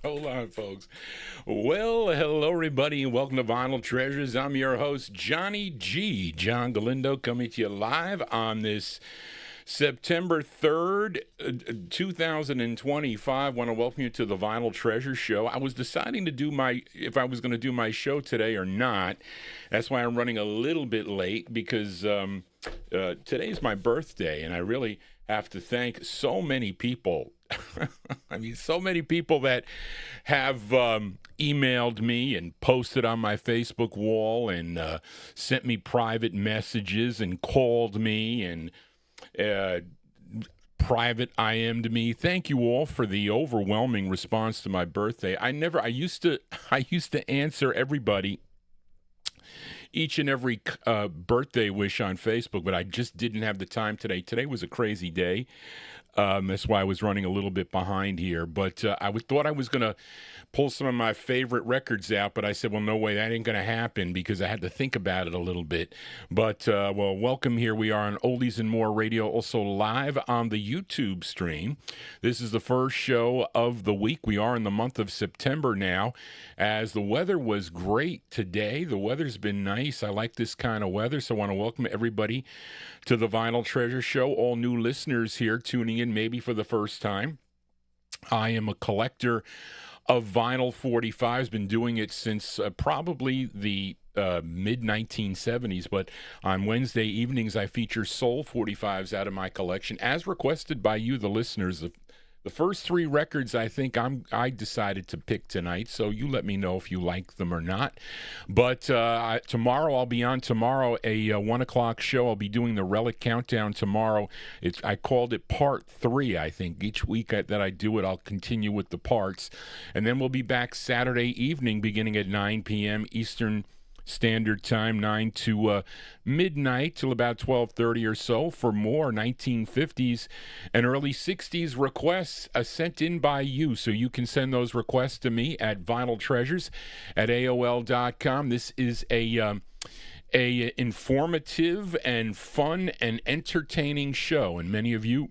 Hold on, folks. Well, hello, everybody, and welcome to Vinyltreasures. I'm your host, Johnny G. John Galindo, coming to you live on this September 3rd, 2025. Want to welcome you to the Vinyltreasure Show. I was deciding to do if I was going to do my show today or not. That's why I'm running a little bit late, because today's my birthday, and I really have to thank so many people. I mean, so many people that have emailed me and posted on my Facebook wall and sent me private messages and called me and private IM'd me. Thank you all for the overwhelming response to my birthday. I used to answer everybody, each and every birthday wish on Facebook, but I just didn't have the time today. Today was a crazy day. That's why I was running a little bit behind here. But I thought I was going to pull some of my favorite records out, but I said, well, no way, that ain't going to happen, because I had to think about it a little bit. But, well, welcome. Here we are on Oldies and More Radio, also live on the YouTube stream. This is the first show of the week. We are in the month of September now, as the weather was great today. The weather's been nice. I like this kind of weather, so I want to welcome everybody to the Vinyltreasure Show. All new listeners here tuning in maybe for the first time. I am a collector of vinyl 45s, been doing it since probably the mid-1970s, but on Wednesday evenings I feature soul 45s out of my collection, as requested by you, the listeners. The first three records I think I decided to pick tonight, so you let me know if you like them or not. But tomorrow, I'll be on tomorrow, a 1 o'clock show. I'll be doing the Relic Countdown tomorrow. I called it Part 3, I think. Each week that I do it, I'll continue with the parts. And then we'll be back Saturday evening beginning at 9 p.m. Eastern Standard Time, 9 to midnight, till about 12:30 or so, for more 1950s and early 60s requests sent in by you. So you can send those requests to me at vinyltreasures@aol.com. This is a informative and fun and entertaining show, and many of you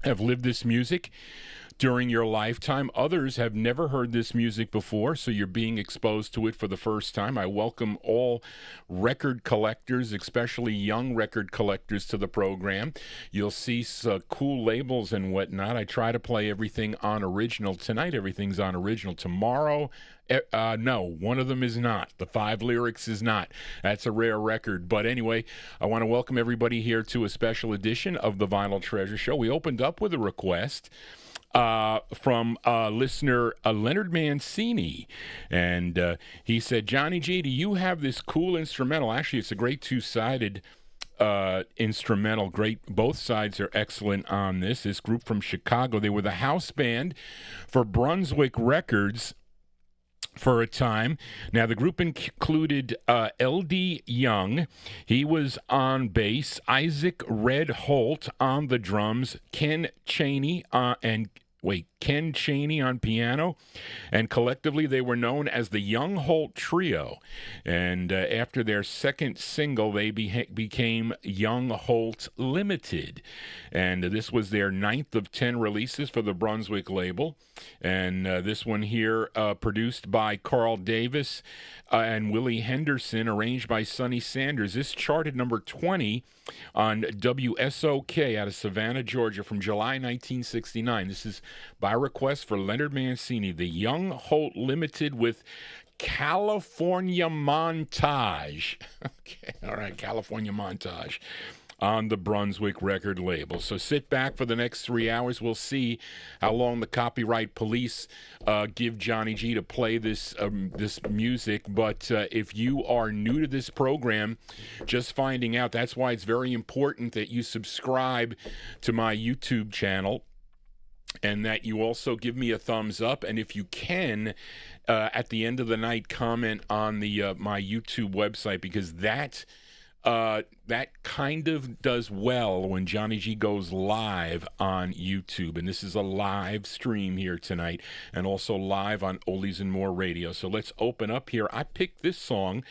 have lived this music during your lifetime. Others have never heard this music before, so you're being exposed to it for the first time. I welcome all record collectors, especially young record collectors, to the program. You'll see cool labels and whatnot. I try to play everything on original. Tonight, everything's on original. Tomorrow, no, one of them is not. The 5 lyrics is not. That's a rare record. But anyway, I want to welcome everybody here to a special edition of the Vinyltreasure Show. We opened up with a request from listener Leonard Mancini, and he said, Johnny G, do you have this cool instrumental? Actually, it's a great two-sided instrumental. Great, both sides are excellent on this group from Chicago. They were the house band for Brunswick Records for a time. Now, the group included L.D. Young. He was on bass. Isaac Red Holt on the drums. Ken Chaney Ken Chaney on piano, and collectively they were known as the Young Holt Trio. And after their second single, they became Young Holt Limited. And this was their 9th of 10 releases for the Brunswick label. And this one here, produced by Carl Davis and Willie Henderson, arranged by Sonny Sanders. This charted number 20 on WSOK out of Savannah, Georgia, from July 1969. This is by request for Leonard Mancini, the Young Holt Limited with California Montage. Okay, all right, California Montage on the Brunswick record label. So sit back for the next 3 hours. We'll see how long the copyright police give Johnny G to play this music. But if you are new to this program, just finding out, that's why it's very important that you subscribe to my YouTube channel, and that you also give me a thumbs up. And if you can, at the end of the night, comment on the my YouTube website, because that kind of does well when Johnny G goes live on YouTube. And this is a live stream here tonight, and also live on Oldies and More Radio. So let's open up here. I picked this song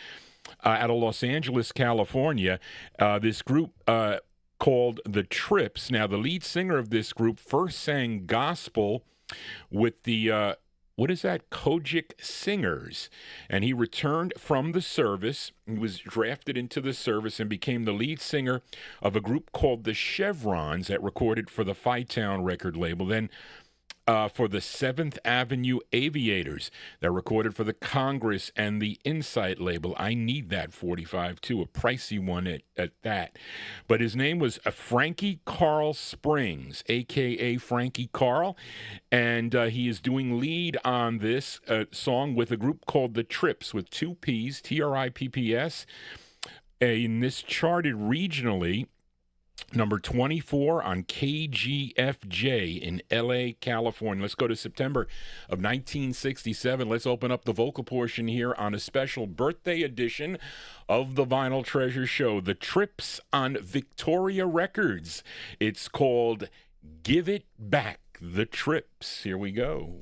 out of Los Angeles, California. This group called The Trips. Now, the lead singer of this group first sang gospel with the what is that? Kojic Singers. And he returned from the service. He was drafted into the service and became the lead singer of a group called the Chevrons that recorded for the Phi-Town record label. Then for the 7th Avenue Aviators that recorded for the Congress and the Insight label. I need that 45 too, a pricey one at that. But his name was Frankie Carl Springs, a.k.a. Frankie Carl, and he is doing lead on this song with a group called The Trips with 2 P's, Tripps. And this charted regionally number 24 on KGFJ in L.A., California. Let's go to September of 1967. Let's open up the vocal portion here on a special birthday edition of the Vinyltreasure Show, The Trips on Victoria Records. It's called Give It Back, The Trips. Here we go.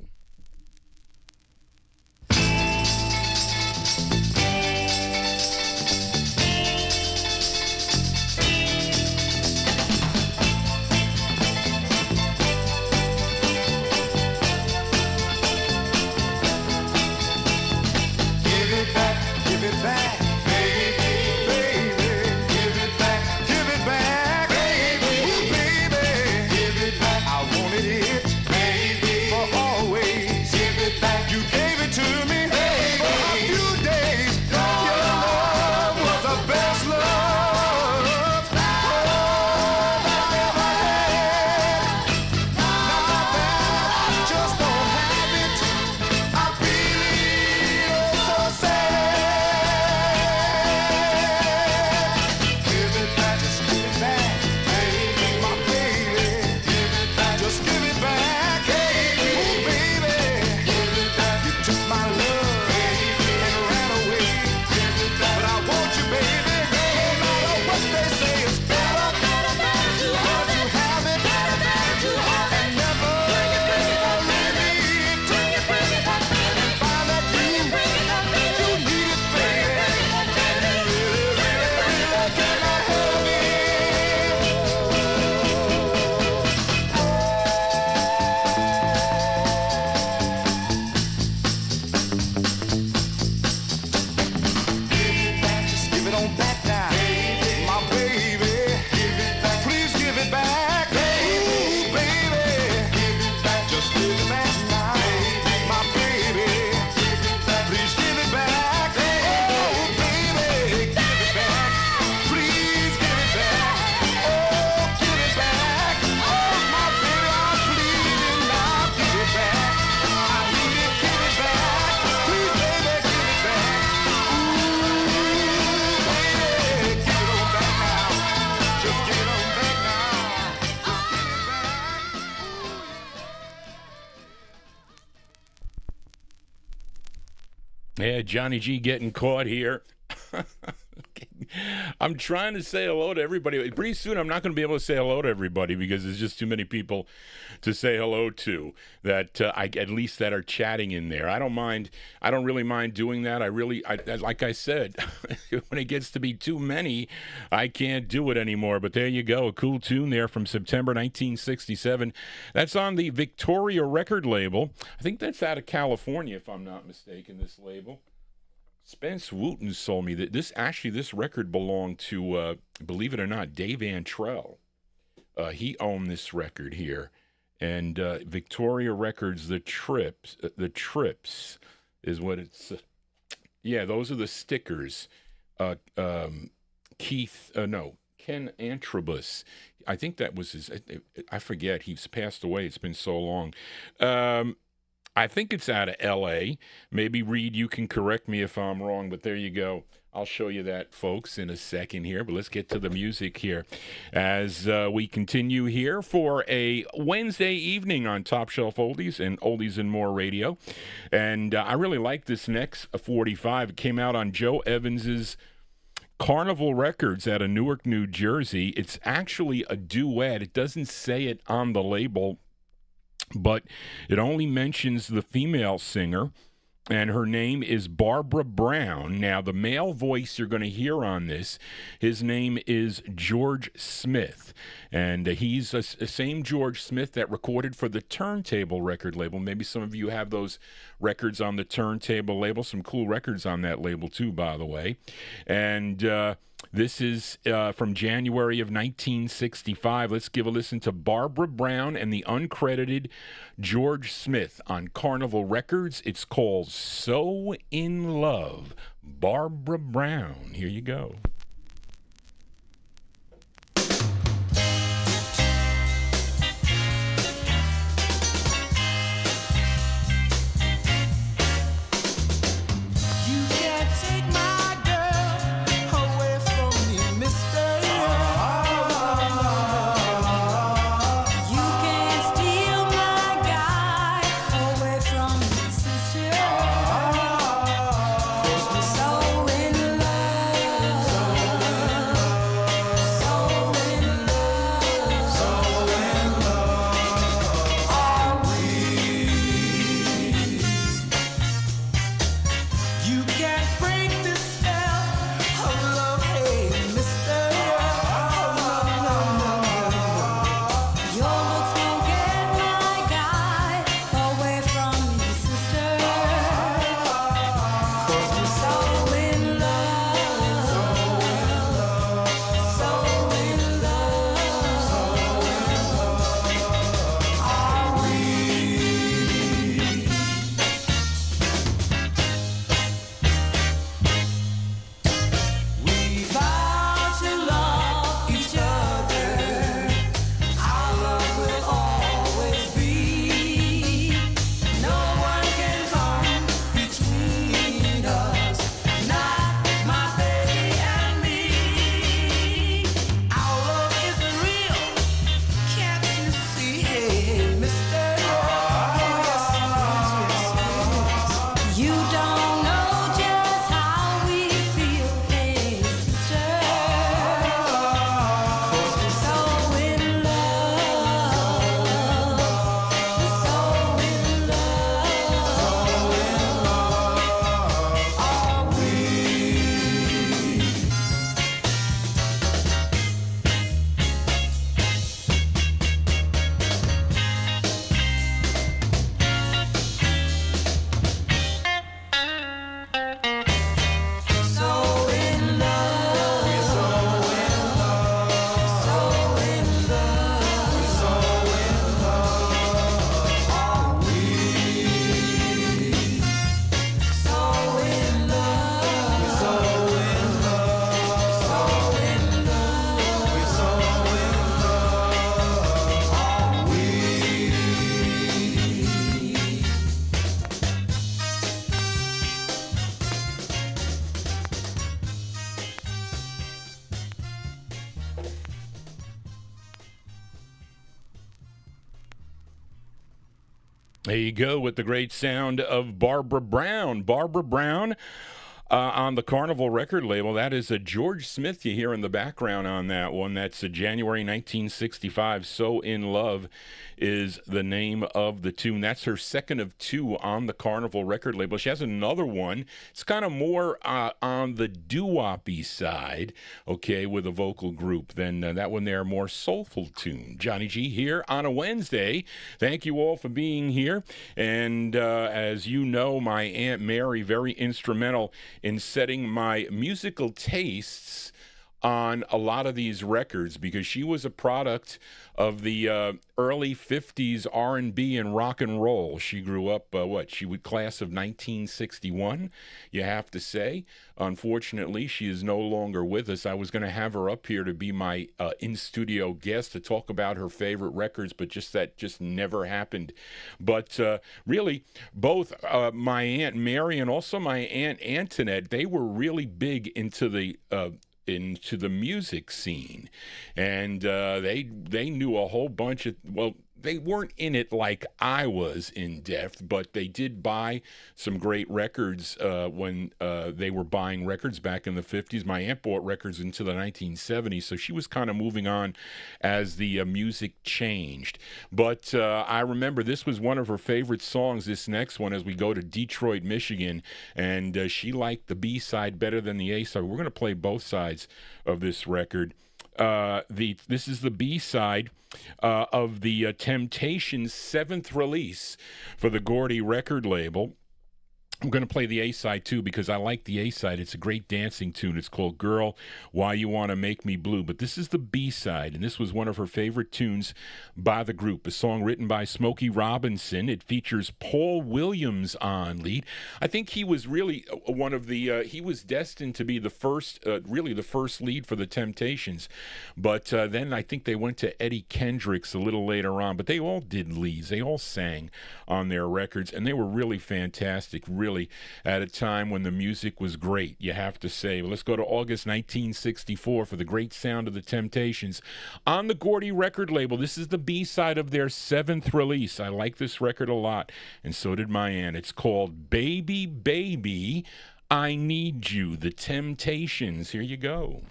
Yeah, Johnny G getting caught here. I'm trying to say hello to everybody. Pretty soon I'm not going to be able to say hello to everybody because there's just too many people to say hello to that at least that are chatting in there. I don't mind. I don't really mind doing that. Like I said, when it gets to be too many, I can't do it anymore. But there you go. A cool tune there from September 1967. That's on the Victoria record label. I think that's out of California, if I'm not mistaken, this label. Spence Wooten sold me that this record belonged to, believe it or not, Dave Antrell. He owned this record here. And Victoria Records, the Trips is what it's. Yeah, those are the stickers. Ken Antrobus. I think that was his. I forget. He's passed away. It's been so long. I think it's out of L.A. Maybe, Reed, you can correct me if I'm wrong, but there you go. I'll show you that, folks, in a second here. But let's get to the music here as we continue here for a Wednesday evening on Top Shelf Oldies and Oldies and More Radio. And I really like this next 45. It came out on Joe Evans's Carnival Records out of Newark, New Jersey. It's actually a duet. It doesn't say it on the label, but it only mentions the female singer, and her name is Barbara Brown. Now, the male voice you're going to hear on this, his name is George Smith, and he's the same George Smith that recorded for the Turntable record label. Maybe some of you have those records on the Turntable label. Some cool records on that label, too, by the way. And this is from January of 1965. Let's give a listen to Barbara Brown and the uncredited George Smith on Carnival Records. It's called So in Love. Barbara Brown. Here you go. There you go with the great sound of Barbara Brown. Barbara Brown on the Carnival record label. That is a George Smith you hear in the background on that one. That's a January 1965. So in Love is the name of the tune. That's her second of two on the Carnival record label. She has another one. It's kind of more on the doo-wop-y side, okay, with a vocal group than that one there, more soulful tune. Johnny G here on a Wednesday. Thank you all for being here. And as you know, my Aunt Mary, very instrumental in setting my musical tastes on a lot of these records, because she was a product of the early 50s R&B and rock and roll. She grew up, she was class of 1961, you have to say. Unfortunately, she is no longer with us. I was going to have her up here to be my in-studio guest to talk about her favorite records, but that just never happened. But really, both my Aunt Mary and also my Aunt Antoinette, they were really big into the music scene, and they knew a whole bunch of, they weren't in it like I was in depth, but they did buy some great records when they were buying records back in the 50s. My aunt bought records into the 1970s, so she was kind of moving on as the music changed. But I remember this was one of her favorite songs, this next one, as we go to Detroit, Michigan, and she liked the B-side better than the A-side. We're going to play both sides of this record. This is the B-side of the Temptations' 7th release for the Gordy record label. I'm going to play the A-side, too, because I like the A-side. It's a great dancing tune. It's called Girl, Why You Want to Make Me Blue. But this is the B-side, and this was one of her favorite tunes by the group, a song written by Smokey Robinson. It features Paul Williams on lead. I think he was really one of the, he was destined to be the first, really the first lead for the Temptations. But then I think they went to Eddie Kendricks a little later on. But they all did leads. They all sang on their records, and they were really fantastic, really at a time when the music was great, you have to say. Well, let's go to August 1964 for the great sound of the Temptations on the Gordy record label. This is the B-side of their 7th release. I like this record a lot, and so did my aunt. It's called Baby, Baby, I Need You, the Temptations. Here you go.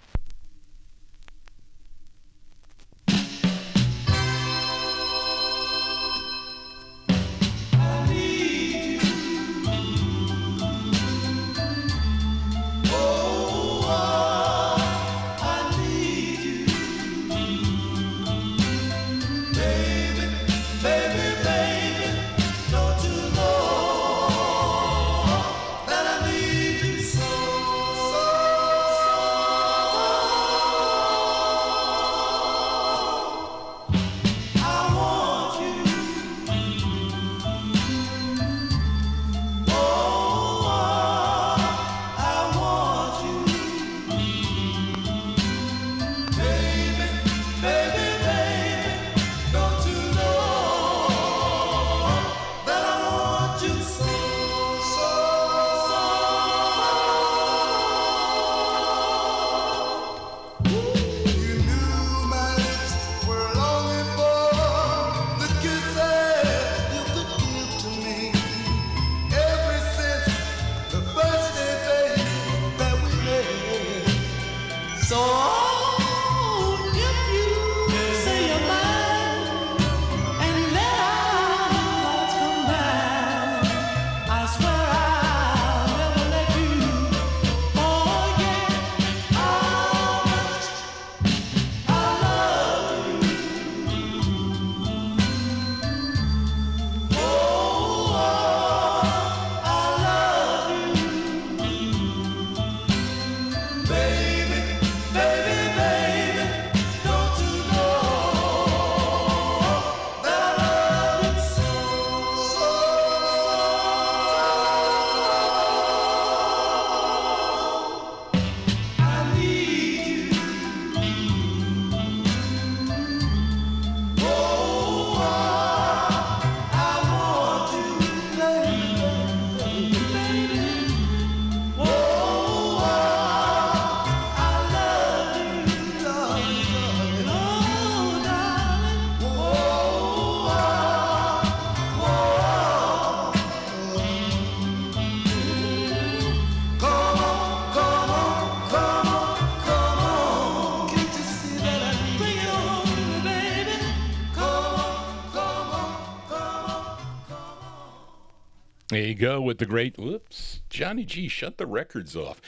There you go with the great, whoops, Johnny G, shut the records off.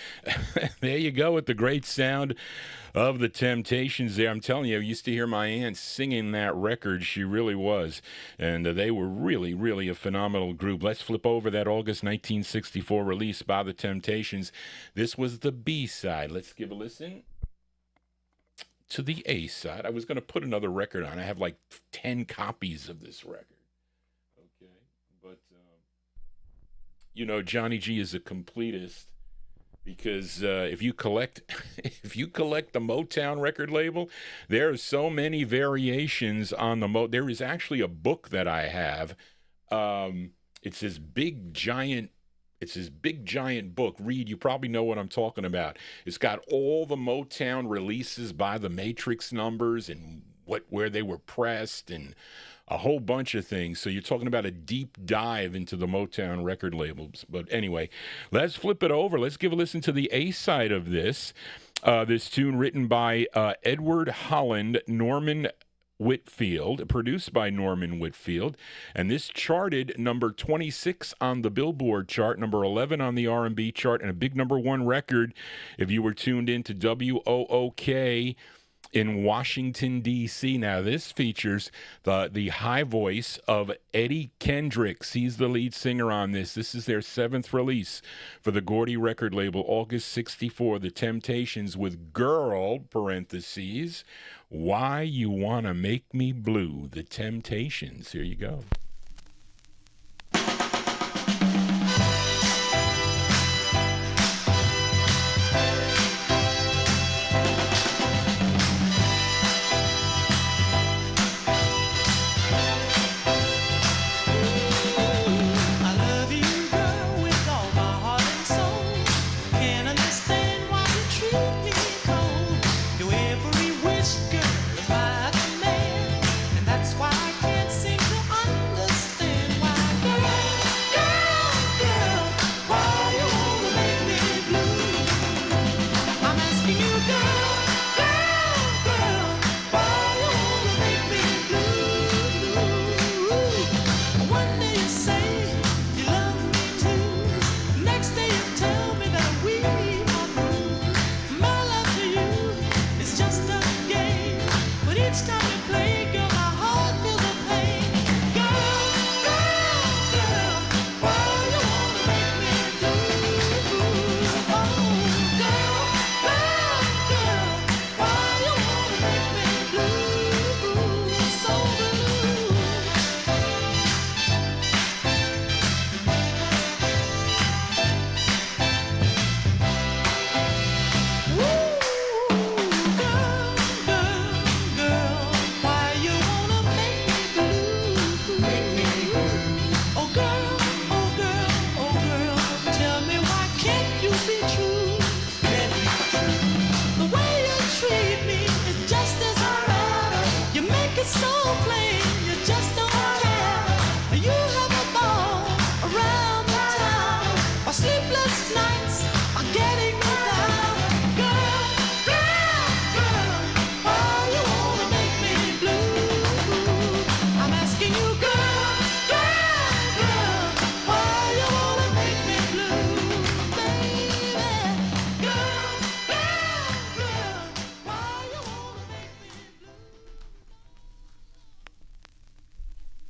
There you go with the great sound of the Temptations there. I'm telling you, I used to hear my aunt singing that record. She really was. And they were really, really a phenomenal group. Let's flip over that August 1964 release by the Temptations. This was the B-side. Let's give a listen to the A-side. I was going to put another record on. I have like 10 copies of this record. Okay, but you know, Johnny G is a completist because if you collect if you collect the Motown record label, there are so many variations on the there is actually a book that I have. It's this big giant book. Reed, you probably know what I'm talking about. It's got all the Motown releases by the Matrix numbers and where they were pressed and a whole bunch of things. So you're talking about a deep dive into the Motown record labels. But anyway, let's flip it over. Let's give a listen to the A side of this. This tune written by Edward Holland, Norman Whitfield, produced by Norman Whitfield, and this charted number 26 on the Billboard chart, number 11 on the R&B chart, and a big number one record if you were tuned into WOOK in Washington, D.C. Now, this features the high voice of Eddie Kendricks. He's the lead singer on this. This is their 7th release for the Gordy record label, August 64, The Temptations with Girl, parentheses, Why You Wanna Make Me Blue, The Temptations. Here you go.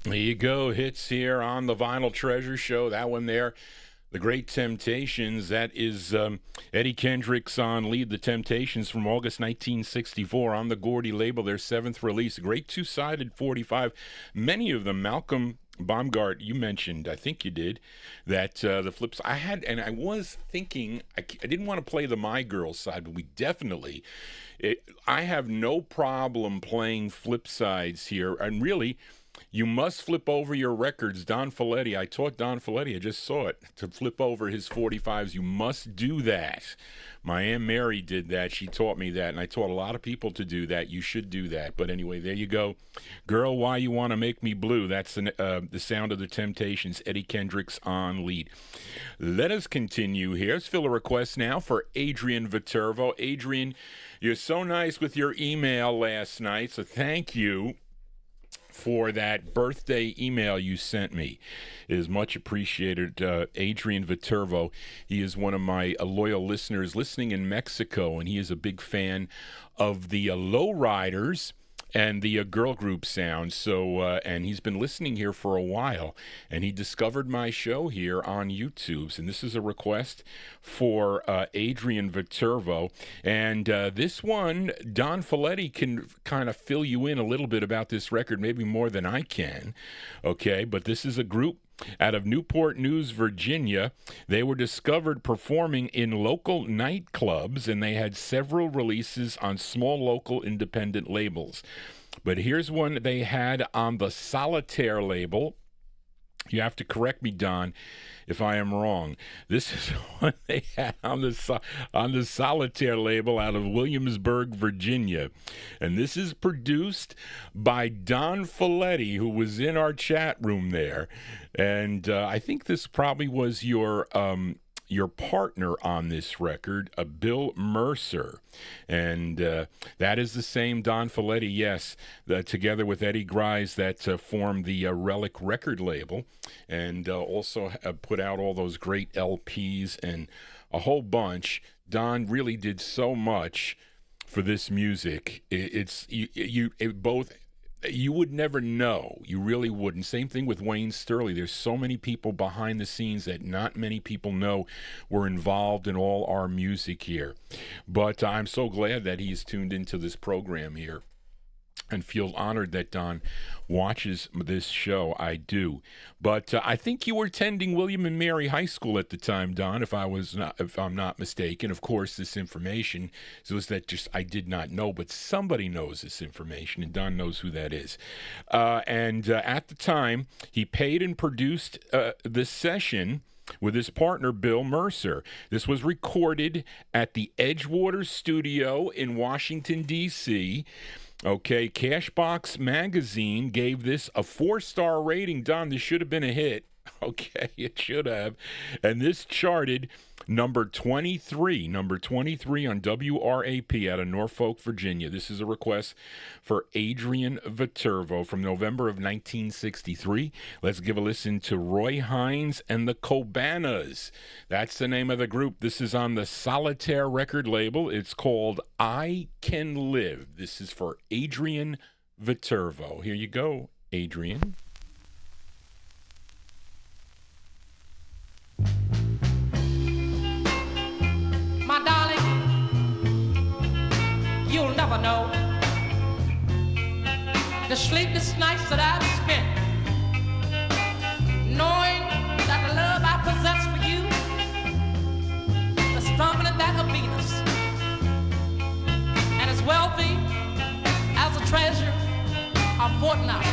There you go, hits here on the Vinyltreasure show. That one there, The Great Temptations. That is Eddie Kendricks on lead, The Temptations, from August 1964 on the Gordy label, their 7th release. A great two-sided 45. Many of them, Malcolm Baumgart, you mentioned, I think you did, that the flips I had, and I was thinking, I didn't want to play the My Girl side, but we definitely, I have no problem playing flip sides here, and really, you must flip over your records. Don Folletti, I taught Don Folletti, I just saw it, to flip over his 45s. You must do that. My Aunt Mary did that. She taught me that, and I taught a lot of people to do that. You should do that. But anyway, there you go. Girl, Why You Want to Make Me Blue. That's the sound of the Temptations. Eddie Kendricks on lead. Let us continue here. Let's fill a request now for Adrian Viterbo. Adrian, you're so nice with your email last night, so thank you for that birthday email you sent me. It is much appreciated. Adrian Viterbo, he is one of my loyal listeners listening in Mexico, and he is a big fan of the Lowriders and the girl group sound. So, and he's been listening here for a while, and he discovered my show here on YouTube. And this is a request for Adrian Viterbo. And this one, Don Folletti can kind of fill you in a little bit about this record, maybe more than I can. Okay, but this is a group out of Newport News, Virginia. They were discovered performing in local nightclubs, and they had several releases on small local independent labels. But here's one they had on the Solitaire label. You have to correct me, Don, if I am wrong. This is what they had on the Solitaire label out of Williamsburg, Virginia. And this is produced by Don Folletti, who was in our chat room there. And I think this probably was your partner on this record, Bill Mercer. And that is the same Don Folletti, yes, together with Eddie Grice, that formed the Relic record label, and also put out all those great LPs and a whole bunch. Don really did so much for this music. You would never know. You really wouldn't. Same thing with Wayne Sturley. There's so many people behind the scenes that not many people know were involved in all our music here. But I'm so glad that he's tuned into this program here and feel honored that Don watches this show. I do. But I think you were attending William and Mary High School at the time, Don, if I'm not mistaken. Of course, this information was that just I did not know, but somebody knows this information, and Don knows who that is. And at the time, he paid and produced this session with his partner, Bill Mercer. This was recorded at the Edgewater Studio in Washington, D.C., Okay, Cashbox Magazine gave this a 4-star rating. Don, this should have been a hit. Okay, it should have. And this charted number 23 on WRAP out of Norfolk, Virginia. This is a request for Adrian Viterbo from November of 1963. Let's give a listen to Roy Hines and the Cobanas. That's the name of the group. This is on the Solitaire record label. It's called I Can Live. This is for Adrian Viterbo. Here you go, Adrian. My darling, you'll never know the sleepless nights that I've spent knowing that the love I possess for you is stronger than that of Venus and as wealthy as a treasure of Fort Knox.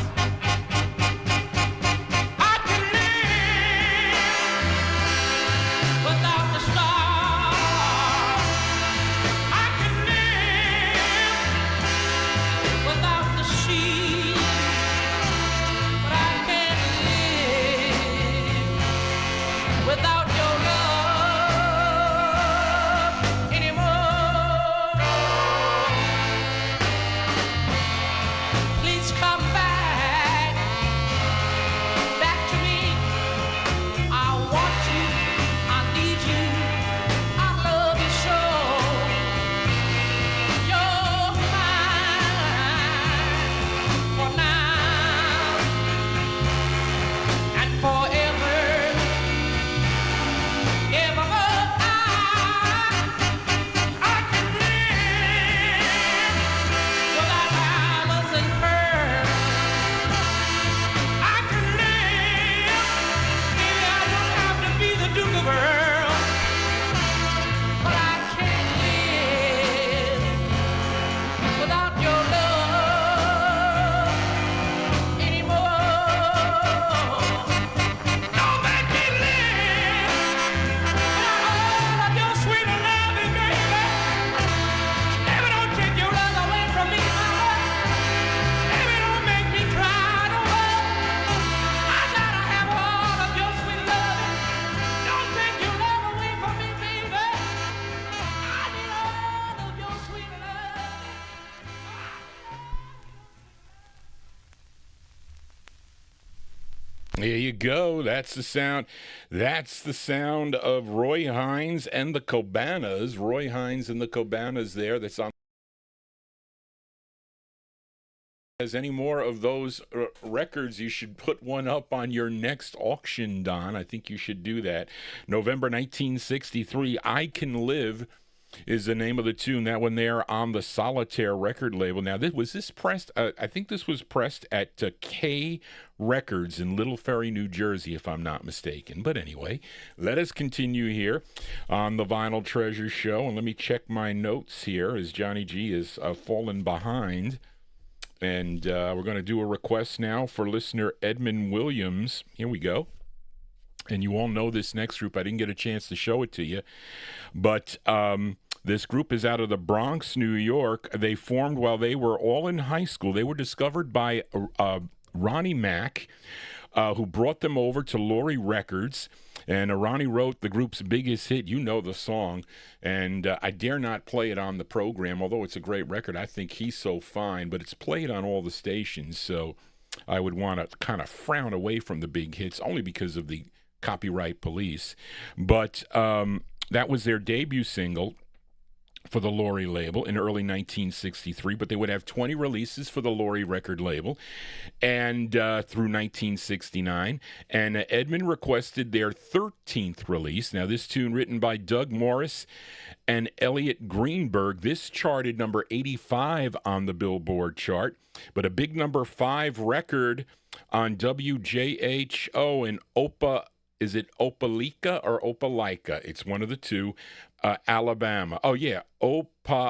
There you go. That's the sound. That's the sound of Roy Hines and the Cobanas. Roy Hines and the Cobanas there. That's on. Has any more of those records, you should put one up on your next auction, Don. I think you should do that. November 1963, I Can Live is the name of the tune. That one there on the Solitaire record label. Now, was this pressed? I think this was pressed at K Records in Little Ferry, New Jersey, if I'm not mistaken. But anyway, let us continue here on the Vinyltreasure show. And let me check my notes here as Johnny G is fallen behind And we're going to do a request now for listener Edmund Williams. Here we go. And you all know this next group. I didn't get a chance to show it to you. But this group is out of the Bronx, New York. They formed while they were all in high school. They were discovered by Ronnie Mack, who brought them over to Laurie Records. And Ronnie wrote the group's biggest hit. You know the song. And I dare not play it on the program, although it's a great record. I think He's So Fine, but it's played on all the stations. So I would want to kind of frown away from the big hits, only because of the copyright police. But that was their debut single for the Laurie label in early 1963, but they would have 20 releases for the Laurie record label and through 1969. And Edmund requested their 13th release. Now, this tune, written by Doug Morris and Elliot Greenberg, this charted number 85 on the Billboard chart, but a big number 5 record on WJHO in is it Opelika or Opelika? It's one of the two. Alabama. Oh, yeah. Opelika.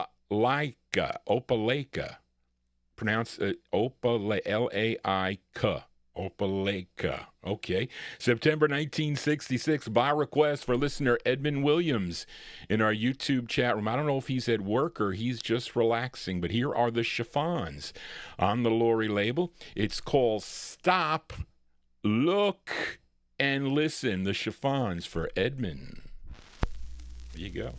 Pronounce it L-A-I-K. Opelika. Okay. September 1966, by request for listener Edmund Williams in our YouTube chat room. I don't know if he's at work or he's just relaxing, but here are the Chiffons on the Laurie label. It's called Stop, Look, and Listen. The Chiffons for Edmund. There you go.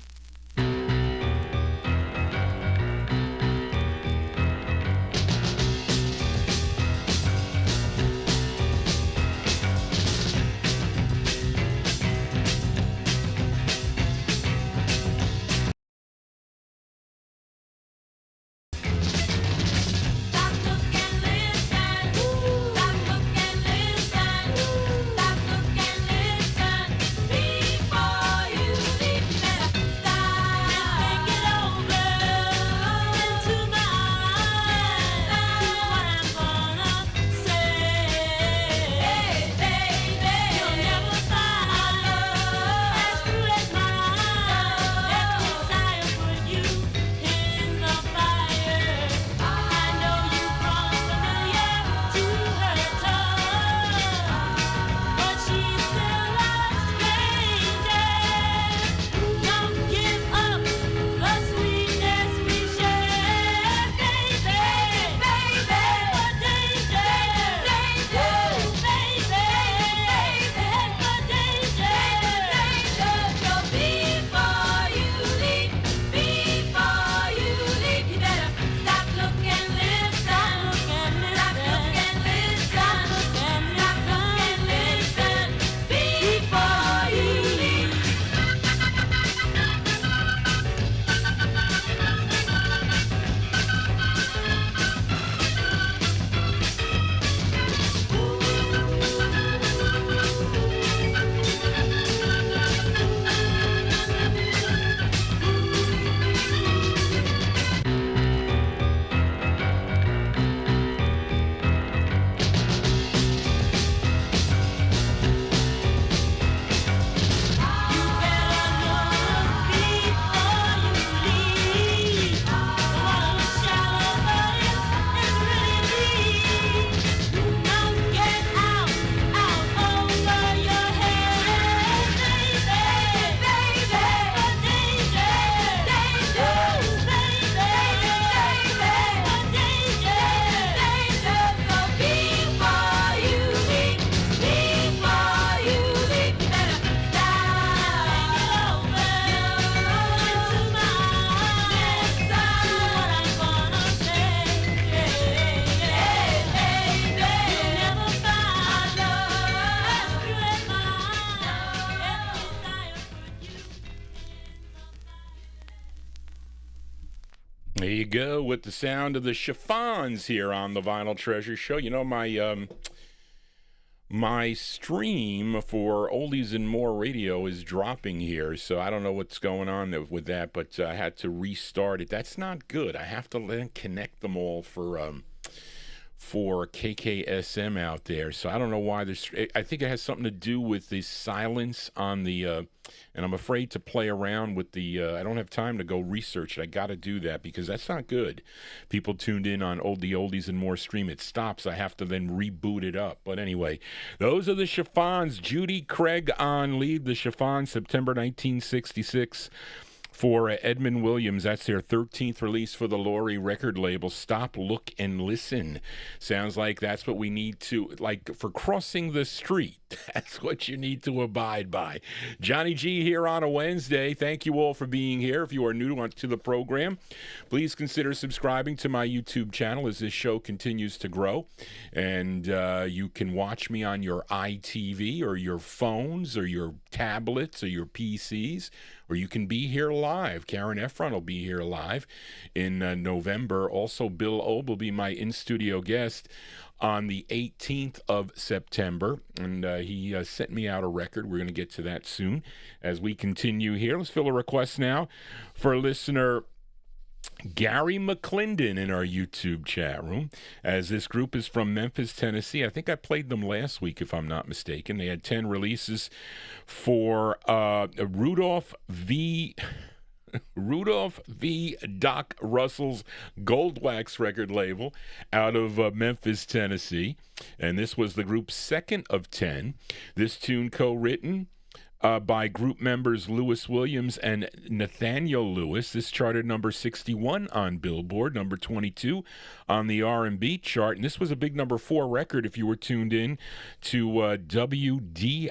There you go, with the sound of the Chiffons here on the Vinyltreasure Show. You know, my stream for Oldies and More Radio is dropping here, so I don't know what's going on with that, but I had to restart it. That's not good. I have to connect them all for for KKSM out there. So I don't know why there's, I think it has something to do with the silence on the, and I'm afraid to play around with the, I don't have time to go research it. I got to do that because that's not good. People tuned in on the oldies and more stream. It stops. I have to then reboot it up. But anyway, those are the Chiffons. Judy Craig on lead. The Chiffons, September 1966. For Edmund Williams, that's their 13th release for the Laurie record label. Stop, Look, and Listen. Sounds like that's what we need to, like for Crossing the Street. That's what you need to abide by. Johnny G here on a Wednesday. Thank you all for being here. If you are new to the program, please consider subscribing to my YouTube channel as this show continues to grow. And you can watch me on your iTV or your phones or your tablets or your PCs, or you can be here live. Karen Efron will be here live in November. Also, Bill Obe will be my in-studio guest on the 18th of September, and he sent me out a record. We're going to get to that soon as we continue here. Let's fill a request now for listener Gary McClendon in our YouTube chat room, as this group is from Memphis, Tennessee. I think I played them last week, if I'm not mistaken. They had 10 releases for Rudolph V. Doc Russell's Gold Wax record label out of Memphis, Tennessee. And this was the group's second of 10. This tune co-written by group members Lewis Williams and Nathaniel Lewis. This charted number 61 on Billboard, number 22 on the R&B chart. And this was a big number 4 record if you were tuned in to WDIA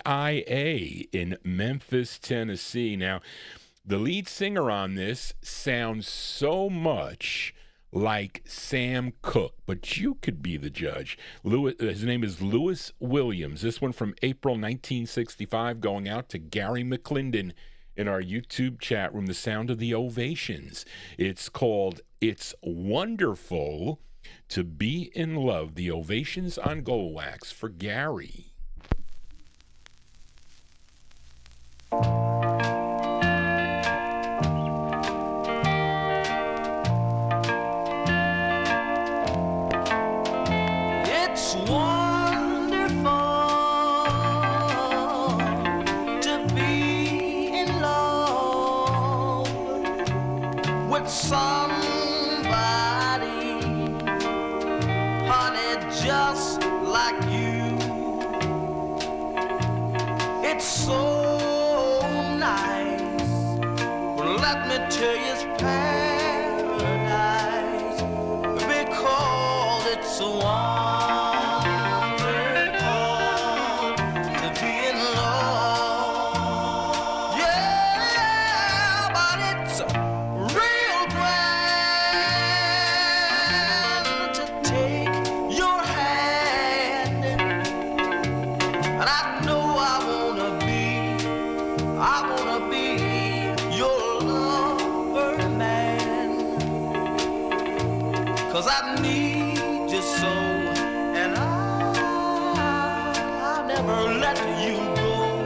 in Memphis, Tennessee. Now, the lead singer on this sounds so much like Sam Cooke, but you could be the judge. His name is Lewis Williams. This one from April 1965 going out to Gary McClendon in our YouTube chat room, the sound of the Ovations. It's called It's Wonderful to Be in Love. The Ovations on Gold Wax for Gary. Somebody, honey, just like you. It's so nice. Well, let me tell you, it's paradise because it's so wonderful to be in love. Yeah, but it's cause I need you so, and I'll never let you go,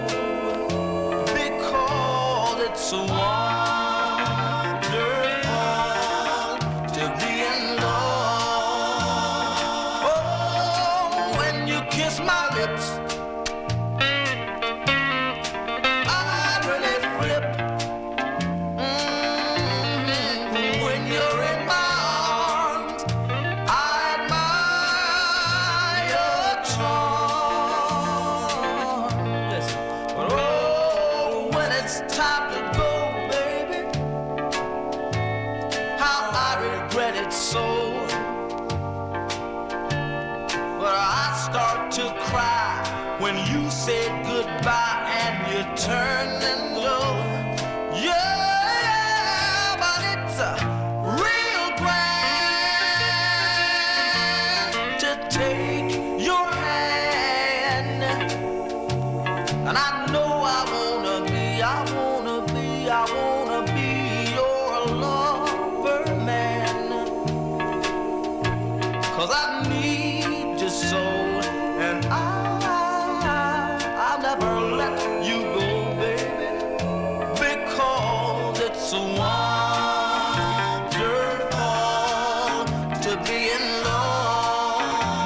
because it's so wonderful to be in love. Oh, when you kiss my lips, I really flip. When you're in my when you said goodbye and you turned and go. Yeah, but it's real grand to take your hand. And I know I wanna be your lover man. Cause I need you so, and I'll never let you go, baby, because it's so wonderful to be in love.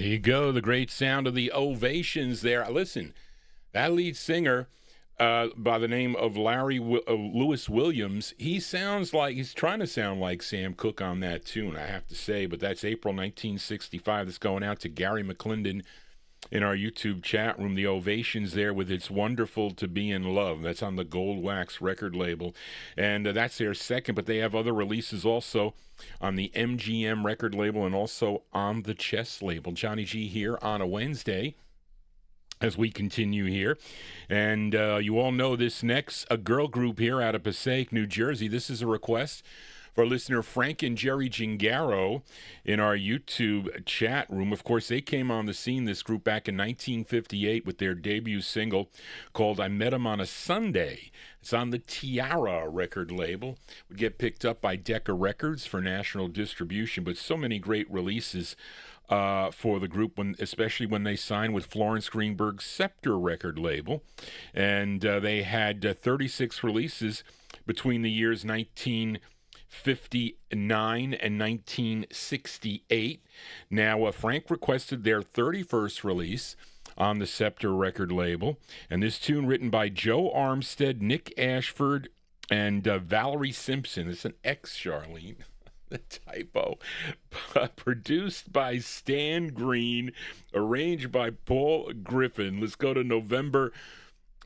you go, the great sound of the Ovations there. Listen, that lead singer by the name of Lewis Williams, he's trying to sound like Sam Cooke on that tune, I have to say, but that's April 1965. That's going out to Gary McClendon in our YouTube chat room. The Ovations there with It's Wonderful to Be in Love. That's on the Gold Wax record label, and that's their second, but they have other releases also on the MGM record label and also on the Chess label. Johnny G here on a Wednesday as we continue here. And you all know this next, a girl group here out of Passaic, New Jersey. This is a request for listener Frank and Jerry Gingaro in our YouTube chat room. Of course, they came on the scene, this group, back in 1958 with their debut single called I Met 'Em on a Sunday. It's on the Tiara record label. Would get picked up by Decca Records for national distribution, but so many great releases for the group, especially when they signed with Florence Greenberg's Scepter record label. And they had 36 releases between the years 1959 and 1968. Now, Frank requested their 31st release on the Scepter record label. And this tune, written by Joe Armstead, Nick Ashford, and Valerie Simpson. It's an X, Charlene. The typo. Produced by Stan Green, arranged by Paul Griffin. Let's go to November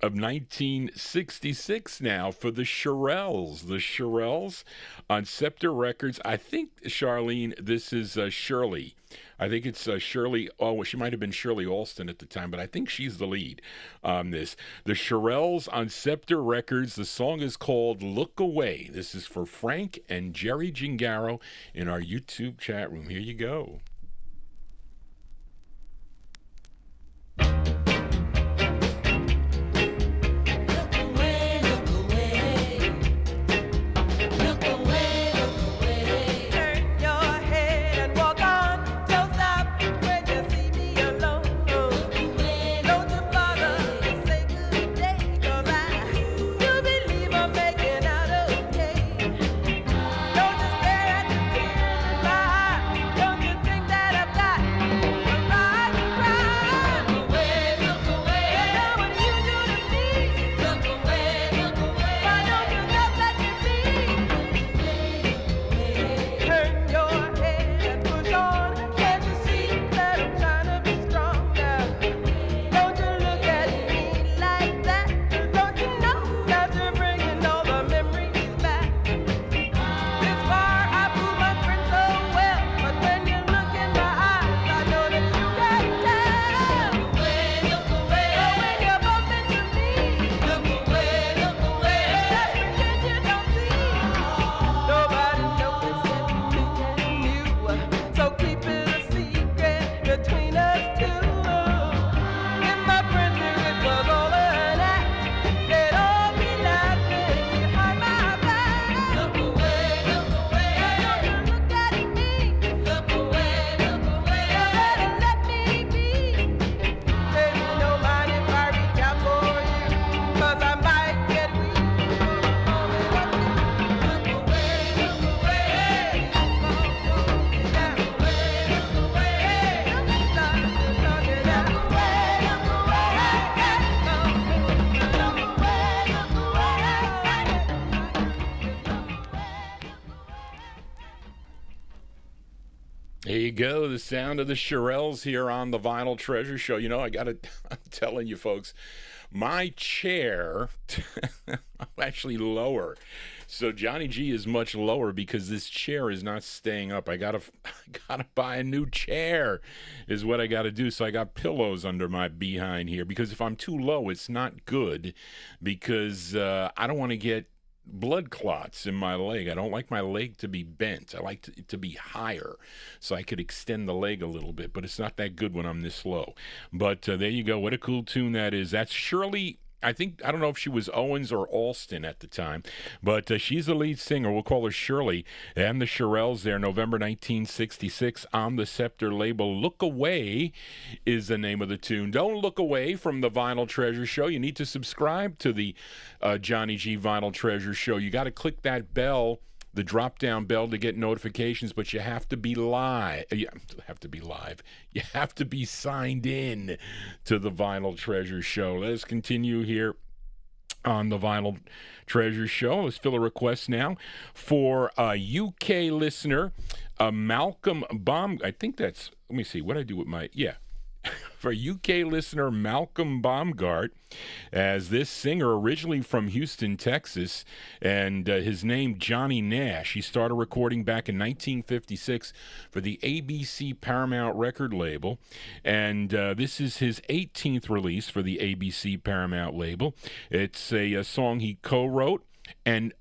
of 1966 now for the Shirelles. The Shirelles on Scepter Records. I think, Charlene, this is Shirley. I think it's Shirley. Oh, she might have been Shirley Alston at the time, but I think she's the lead on this. The Shirelles on Scepter Records. The song is called Look Away. This is for Frank and Jerry Gingaro in our YouTube chat room. Here you go. There you go, the sound of the Shirelles here on the Vinyltreasure Show. You know, I'm telling you folks, my chair, I'm actually lower. So Johnny G is much lower because this chair is not staying up. I gotta buy a new chair is what I gotta do. So I got pillows under my behind here because if I'm too low, it's not good because I don't want to get blood clots in my leg. I don't like my leg to be bent. I like it to be higher so I could extend the leg a little bit, but it's not that good when I'm this low. But there you go. What a cool tune that is. That's Shirley. I don't know if she was Owens or Alston at the time, but she's the lead singer. We'll call her Shirley. And the Shirelles there, November 1966 on the Scepter label. Look Away is the name of the tune. Don't look away from the Vinyltreasure Show. You need to subscribe to the Johnny G Vinyltreasure Show. You got to click that bell the drop-down bell to get notifications, but you have to be live. You have to be live. You have to be signed in to the Vinyltreasure show. Let us continue here on the Vinyltreasure show. Let's fill a request now for a UK listener, Malcolm Baum. I think that's, let me see, what I do with my, for UK listener Malcolm Baumgart, as this singer originally from Houston, Texas, and his name Johnny Nash. He started recording back in 1956 for the ABC Paramount record label, and this is his 18th release for the ABC Paramount label. It's a song he co-wrote, and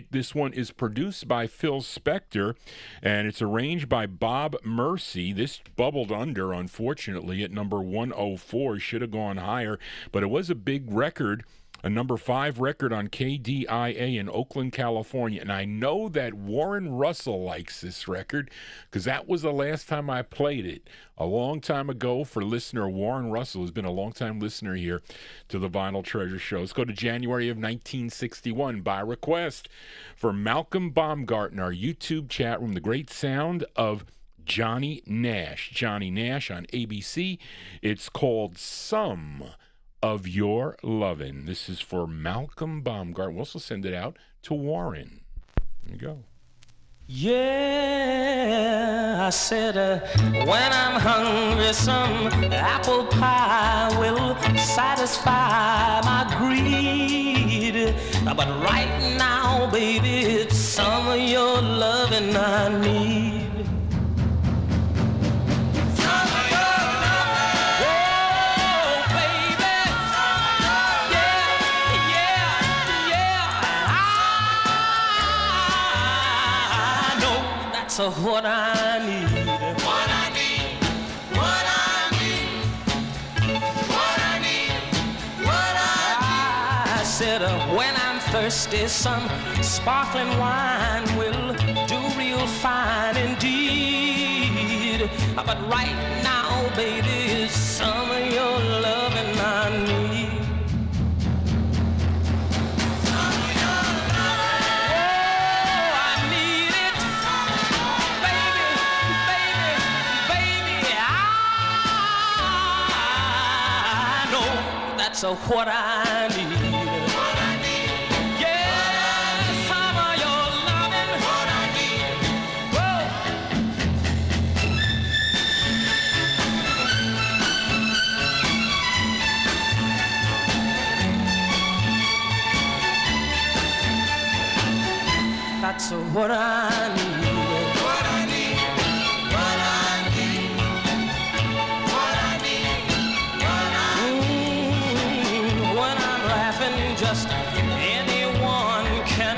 this one is produced by Phil Spector, and it's arranged by Bob Mercy. This bubbled under, unfortunately, at number 104. Should have gone higher, but it was a big record, a number 5 record on KDIA in Oakland, California. And I know that Warren Russell likes this record because that was the last time I played it, a long time ago, for listener Warren Russell, who's been a long-time listener here to the Vinyltreasure show. Let's go to January of 1961 by request for Malcolm Baumgart in our YouTube chat room, the great sound of Johnny Nash. Johnny Nash on ABC. It's called Some of Your Lovin'. This is for Malcolm Baumgart. We'll also send it out to Warren. There you go. Yeah, I said, when I'm hungry, some apple pie will satisfy my greed. But right now, baby, it's some of your loving I need. So what I need, what I need, what I need, what I need, what I said, when I'm thirsty, some sparkling wine will do real fine indeed. But right now, baby, it's some of your loving I need. So what I need, what I need, yeah, some of your loving, what I need. Whoa. That's what I need. Just anyone can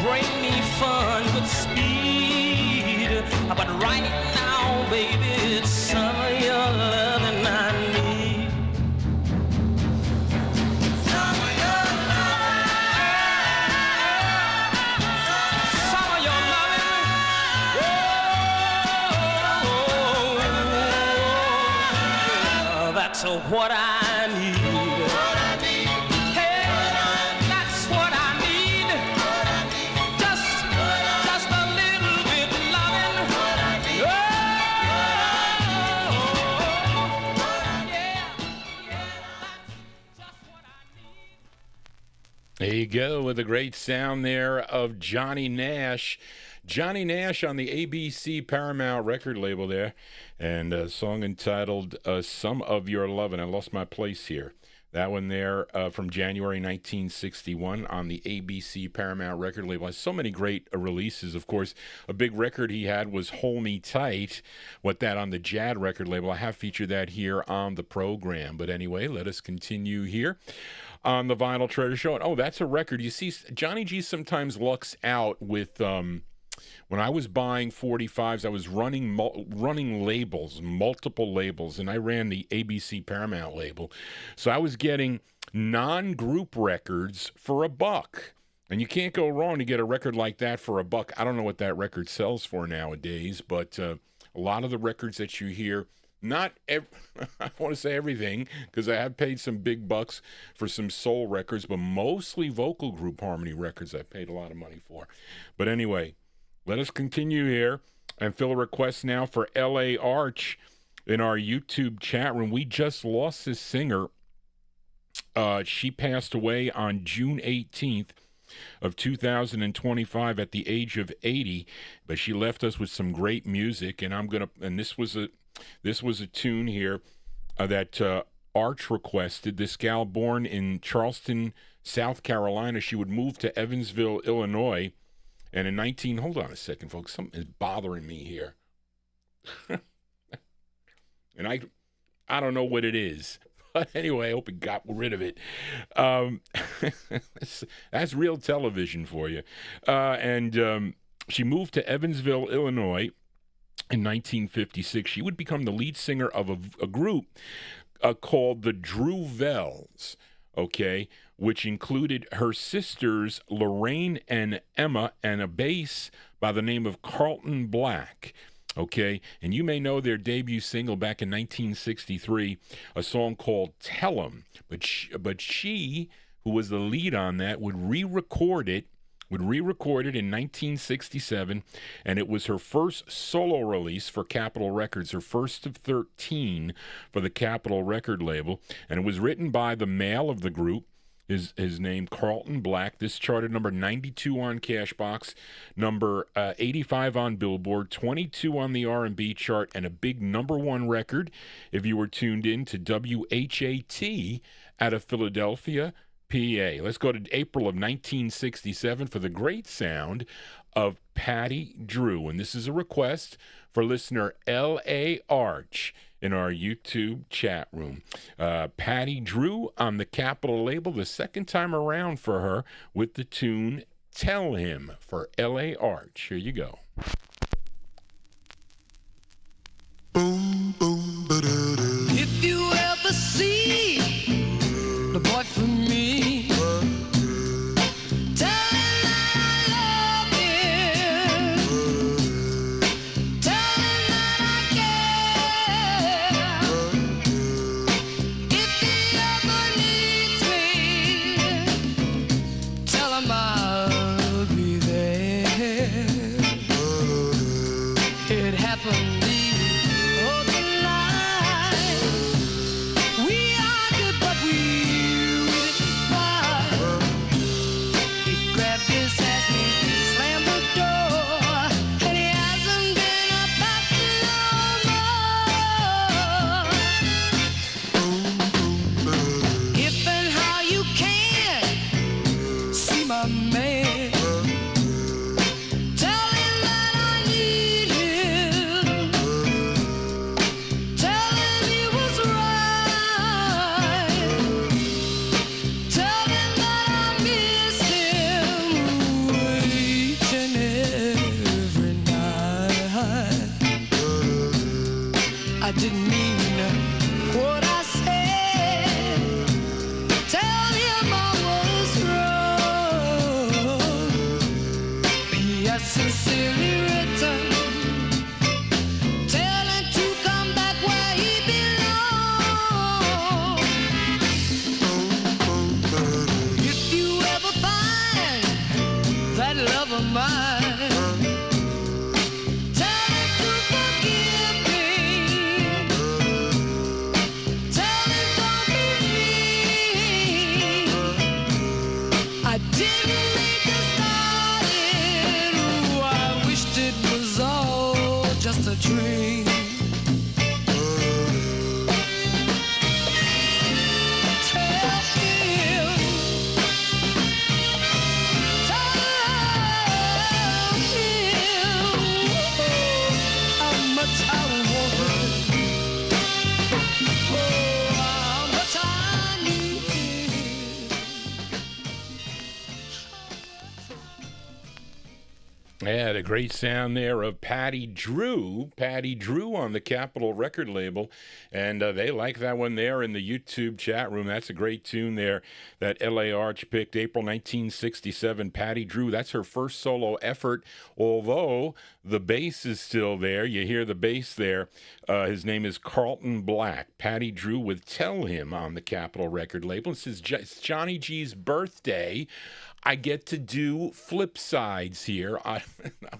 bring me fun with speed. But right now, baby, it's some of your loving I need. Some of your loving. Some of your loving. Oh, that's what I need. There you go, with a great sound there of Johnny Nash. Johnny Nash on the ABC Paramount record label there, and a song entitled Some of Your Lovin'. I lost my place here. That one there from January 1961 on the ABC Paramount record label. Has so many great releases, of course. A big record he had was Hold Me Tight, with that on the Jad record label. I have featured that here on the program. But anyway, let us continue here on the Vinyltreasure show. And, oh, that's a record. You see, Johnny G sometimes lucks out with when I was buying 45s, I was running labels, multiple labels, and I ran the ABC Paramount label. So I was getting non-group records for $1. And you can't go wrong to get a record like that for $1. I don't know what that record sells for nowadays, but a lot of the records that you hear not I want to say everything, because I have paid some big bucks for some soul records, but mostly vocal group harmony records I paid a lot of money for. But anyway, let us continue here and fill a request now for L.A. Arch in our YouTube chat room. We just lost this singer. She passed away on June 18th of 2025 at the age of 80, but she left us with some great music, and this was a tune here that Arch requested. This gal, born in Charleston, South Carolina, she would move to Evansville, Illinois, and hold on a second, folks, something is bothering me here. And I don't know what it is. But anyway, I hope it got rid of it. That's real television for you. And she moved to Evansville, Illinois in 1956. She would become the lead singer of a group called the Druvels, okay, which included her sisters Lorraine and Emma and a bass by the name of Carlton Black. Okay, and you may know their debut single back in 1963, a song called Tell 'Em. But she, who was the lead on that, would re-record it in 1967, and it was her first solo release for Capitol Records, her first of 13 for the Capitol record label, and it was written by the male of the group, his name, Carlton Black. This charted number 92 on Cashbox, number 85 on Billboard, 22 on the R&B chart, and a big number one record if you were tuned in to WHAT out of Philadelphia, PA. Let's go to April of 1967 for the great sound of Patty Drew. And this is a request for listener L.A. Arch in our YouTube chat room. Patty Drew on the Capitol label, the second time around for her with the tune Tell Him for L.A. Arch. Here you go. If you ever see the boy from me, tell him that I love him. Tell him that I care. If he ever needs me, tell him I'll be there. It happened. Yeah, the great sound there of Patty Drew on the Capitol record label, and they like that one there in the YouTube chat room. That's a great tune there that L.A. Arch picked, April 1967, Patty Drew. That's her first solo effort, although the bass is still there. You hear the bass there. His name is Carlton Black. Patty Drew with Tell Him on the Capitol record label. It says it's Johnny G's birthday. I get to do flip sides here.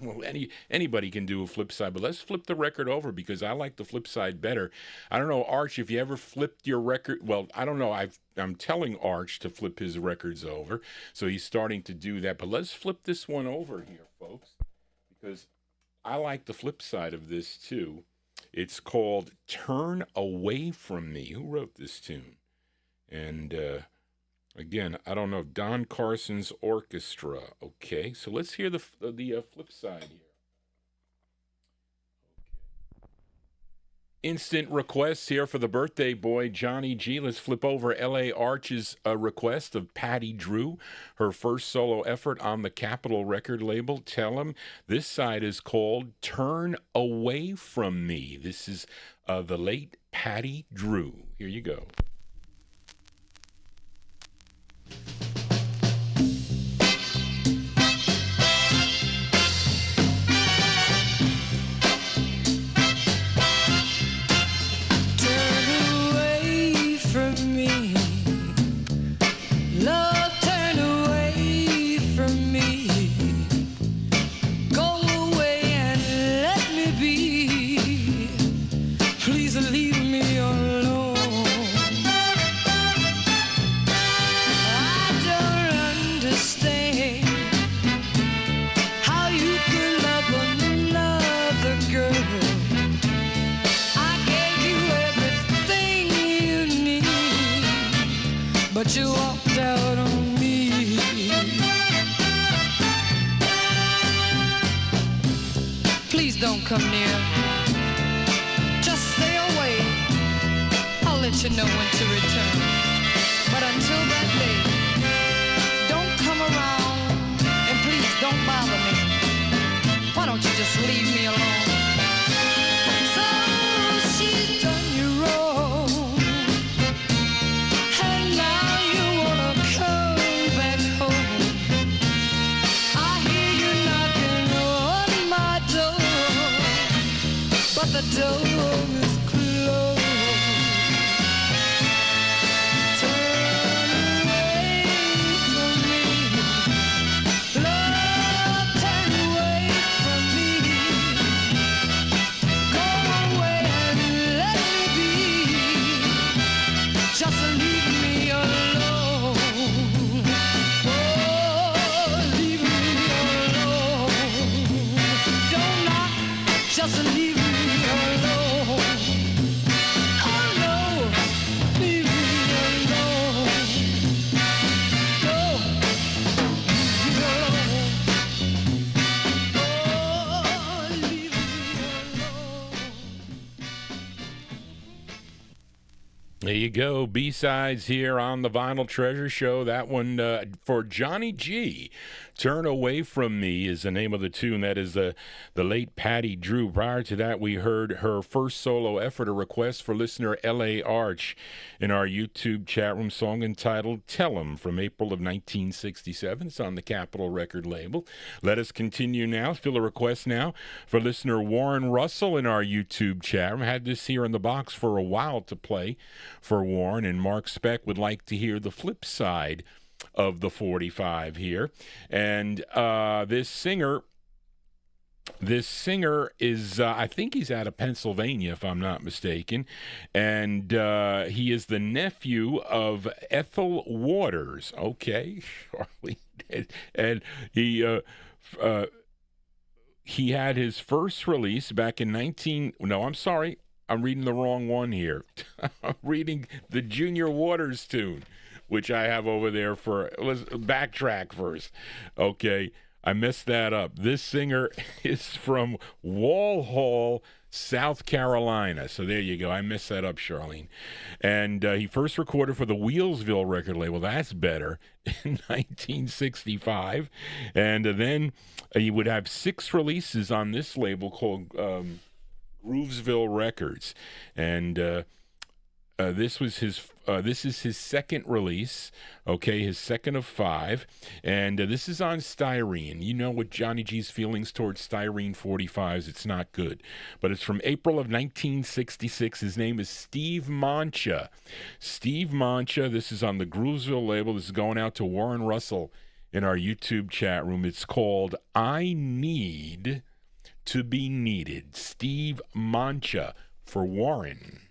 Well, anybody can do a flip side, but let's flip the record over because I like the flip side better. I don't know, Arch, if you ever flipped your record. Well, I don't know. I'm telling Arch to flip his records over, so he's starting to do that. But let's flip this one over here, folks, because I like the flip side of this too. It's called Turn Away From Me. Who wrote this tune? And again, I don't know. Don Carson's Orchestra. Okay, so let's hear the flip side here. Okay. Instant requests here for the birthday boy, Johnny G. Let's flip over L.A. Arch's request of Patty Drew, her first solo effort on the Capitol record label. Tell him this side is called Turn Away From Me. This is the late Patty Drew. Here you go. You walked out on me. Please don't come near. Just stay away. I'll let you know when to return. But until that day, don't come around and please don't bother me. Why don't you just leave me alone? So she's done you wrong. The door is closed. Turn away from me. Love, turn away from me. Go away and let me be. Just leave me alone. Oh, leave me alone. Don't knock, just leave me. There you go. B-sides here on the Vinyltreasure Show. That one for Johnny G. Turn Away From Me is the name of the tune. That is the late Patty Drew. Prior to that, we heard her first solo effort, a request for listener L.A. Arch in our YouTube chat room, song entitled Tell 'Em from April of 1967. It's on the Capitol record label. Let us continue now. Still a request now for listener Warren Russell in our YouTube chat room. Had this here in the box for a while to play for Warren, and Mark Speck would like to hear the flip side of the 45 here. And this singer is, I think he's out of Pennsylvania, if I'm not mistaken. And he is the nephew of Ethel Waters. Okay, Charlie. And he had his first release back in I'm reading the wrong one here. I'm reading the Junior Waters tune, which I have over there for. Let's backtrack first. Okay. I messed that up. This singer is from Walhall, South Carolina. So there you go. I messed that up, Charlene. And he first recorded for the Wheelsville record label. That's better. In 1965. And then he would have 6 releases on this label called Groovesville Records. And this is his second release, okay, his second of 5, and this is on styrene. You know what Johnny G's feelings towards styrene 45s, it's not good. But it's from April of 1966. His name is Steve Mancha. Steve Mancha, this is on the Groovesville label. This is going out to Warren Russell in our YouTube chat room. It's called I Need to Be Needed. Steve Mancha for Warren.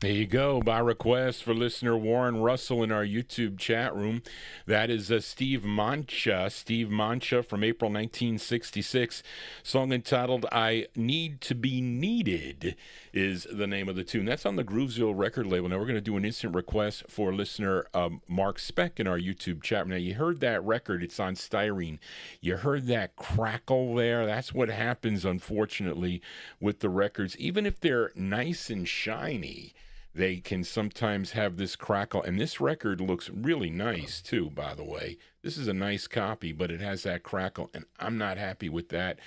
There you go. By request for listener Warren Russell in our YouTube chat room. That is Steve Mancha. Steve Mancha from April 1966. Song entitled I Need to Be Needed is the name of the tune. That's on the Groovesville record label. Now we're going to do an instant request for listener Mark Speck in our YouTube chat room. Now you heard that record. It's on styrene. You heard that crackle there. That's what happens, unfortunately, with the records. Even if they're nice and shiny, they can sometimes have this crackle. And this record looks really nice, too, by the way. This is a nice copy, but it has that crackle, and I'm not happy with that.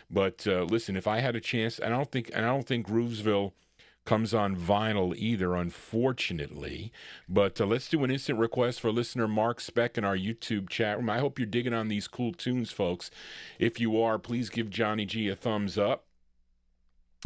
But listen, if I had a chance, I don't think Groovesville comes on vinyl either, unfortunately. But let's do an instant request for listener Mark Speck in our YouTube chat room. I hope you're digging on these cool tunes, folks. If you are, please give Johnny G a thumbs up.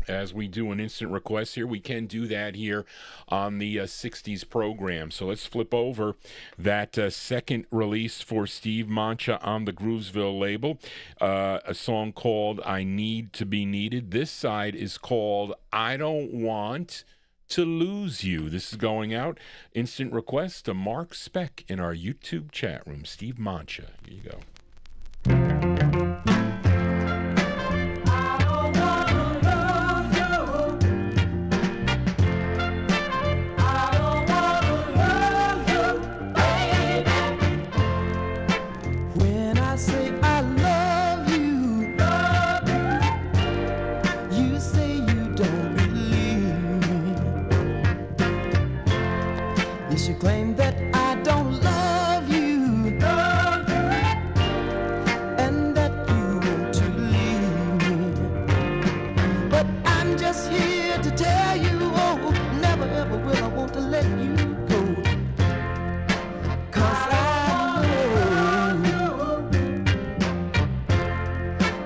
As we do an instant request here, we can do that here on the 60s program. So let's flip over that second release for Steve Mancha on the Groovesville label, a song called I Need to Be Needed. This side is called I Don't Want to Lose You. This is going out. Instant request to Mark Speck in our YouTube chat room. Steve Mancha. Here you go. I don't want Yes, you claim that I don't love you, and that you want to leave me. But I'm just here to tell you, oh, never ever will I want to let you go. 'Cause I know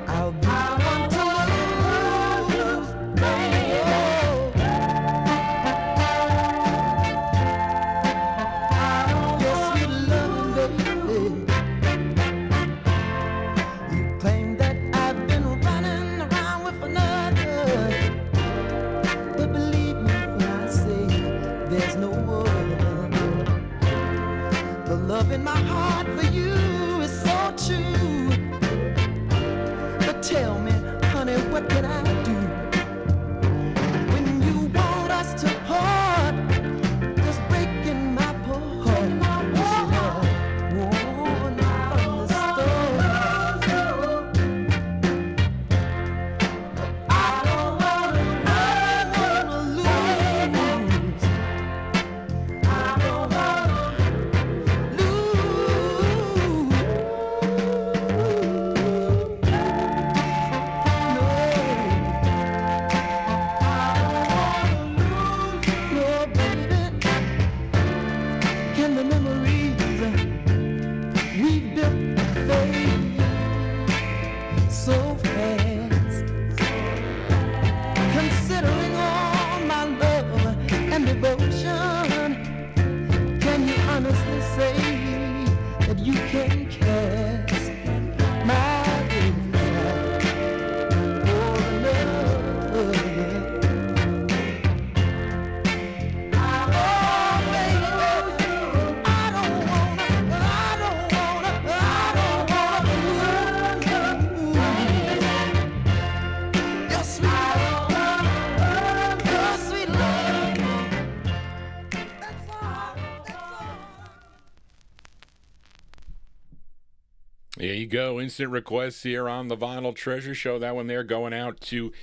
I'll be one to lose, baby. Your sweet loving, baby. You claim that I've been running around with another, but believe me when I say there's no other. The love in my heart for you is so true. But tell me, honey, what can I do when you want us to part? Just breaking my poor heart. Worn from the stone. I don't wanna lose. I don't wanna can the memories we built fade so fast? Considering all my love and devotion, can you honestly say that you can cast my dreams for another? There you go. Instant requests here on the Vinyltreasure Show. That one there going out to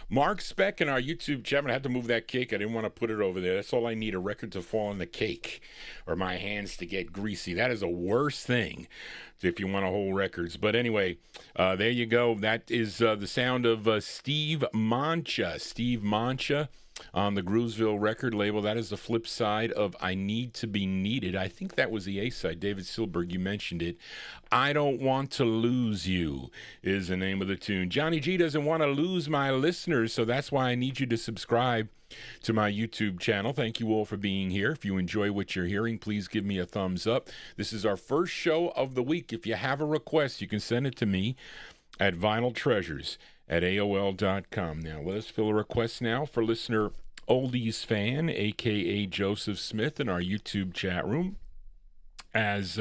Mark Speck in our YouTube channel. I had to move that cake. I didn't want to put it over there. That's all I need, a record to fall on the cake or my hands to get greasy. That is the worst thing if you want to hold records. But anyway, there you go. That is the sound of Steve Mancha. Steve Mancha on the Groovesville record label. That is the flip side of I Need to Be Needed. I think that was the A-side. David Silberg, you mentioned it. I Don't Want to Lose You is the name of the tune. Johnny G doesn't want to lose my listeners, so that's why I need you to subscribe to my YouTube channel. Thank you all for being here. If you enjoy what you're hearing, please give me a thumbs up. This is our first show of the week. If you have a request, you can send it to me at vinyltreasures@aol.com. Now, let us fill a request now for listener Oldies Fan, a.k.a. Joseph Smith, in our YouTube chat room. As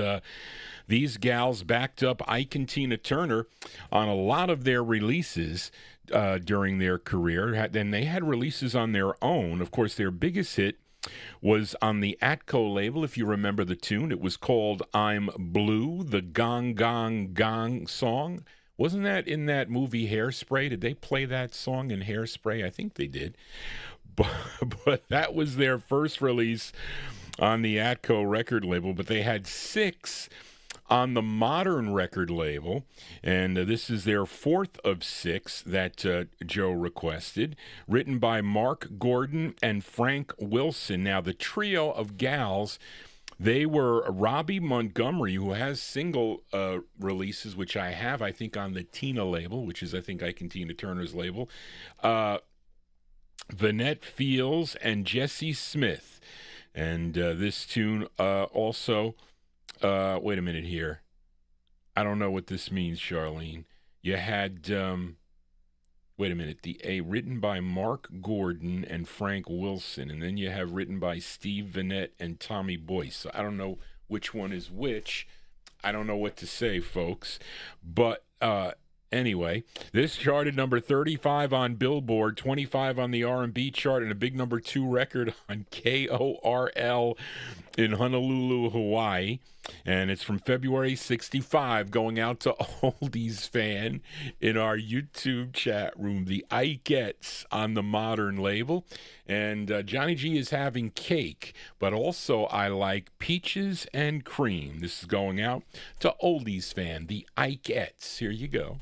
these gals backed up Ike and Tina Turner on a lot of their releases during their career. Then they had releases on their own. Of course, their biggest hit was on the Atco label, if you remember the tune. It was called I'm Blue, the Gong Gong Gong song. Wasn't that in that movie Hairspray? Did they play that song in Hairspray? I think they did. But that was their first release on the Atco record label. But they had 6 on the MOTOWN record label, and this is their 4th of 6 that Joe requested, written by Mark Gordon and Frank Wilson. Now, the trio of gals, they were Robbie Montgomery, who has single releases, which I have, I think, on the Tina label, which is, I think, Ike and Tina Turner's label, Vanette Fields, and Jesse Smith. And this tune also... wait a minute here. I don't know what this means, Charlene. You had, wait a minute, written by Mark Gordon and Frank Wilson, and then you have written by Steve Vanette and Tommy Boyce. So I don't know which one is which. I don't know what to say, folks. But anyway, this charted number 35 on Billboard, 25 on the R&B chart, and a big number 2 record on KORL in Honolulu, Hawaii, and it's from February 65, going out to Oldies fan in our YouTube chat room, the Igettes on the MOTOWN label. And Johnny G is having cake, but also I like peaches and cream. This is going out to Oldies fan, the Igettes. Here you go.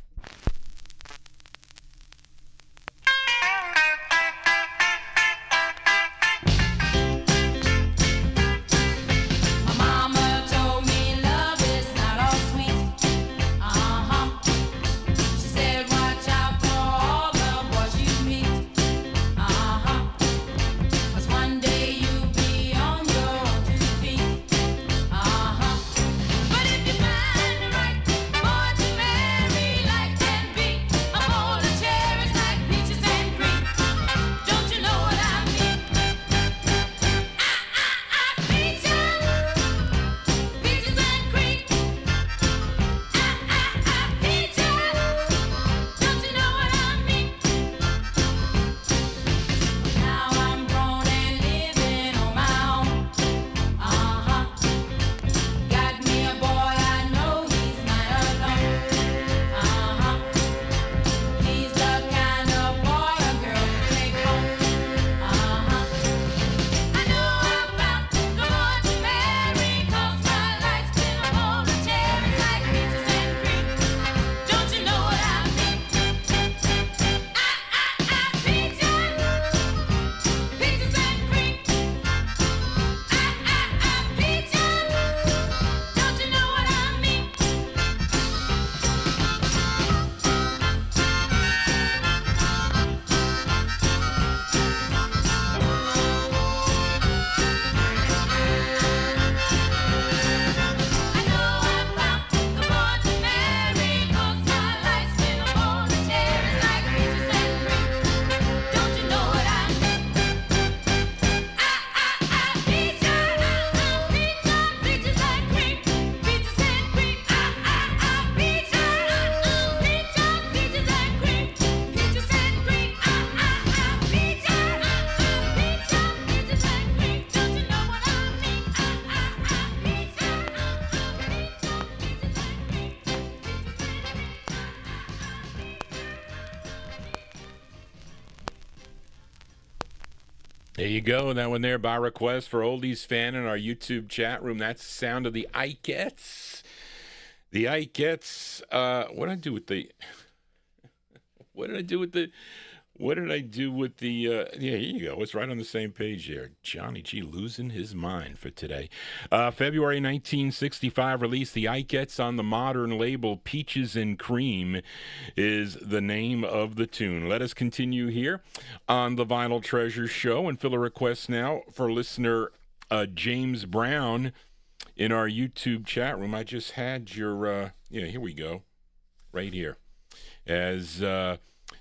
There you go. That one there by request for Oldies fan in our YouTube chat room. That's the sound of the Igettes. The Igettes. What did I do with the... Yeah, here you go. It's right on the same page here. Johnny G losing his mind for today. February 1965 release, the Igettes on the MOTOWN label. Peaches and Cream is the name of the tune. Let us continue here on the Vinyltreasure show and fill a request now for listener James Brown in our YouTube chat room. I just had your, here we go. Right here. As...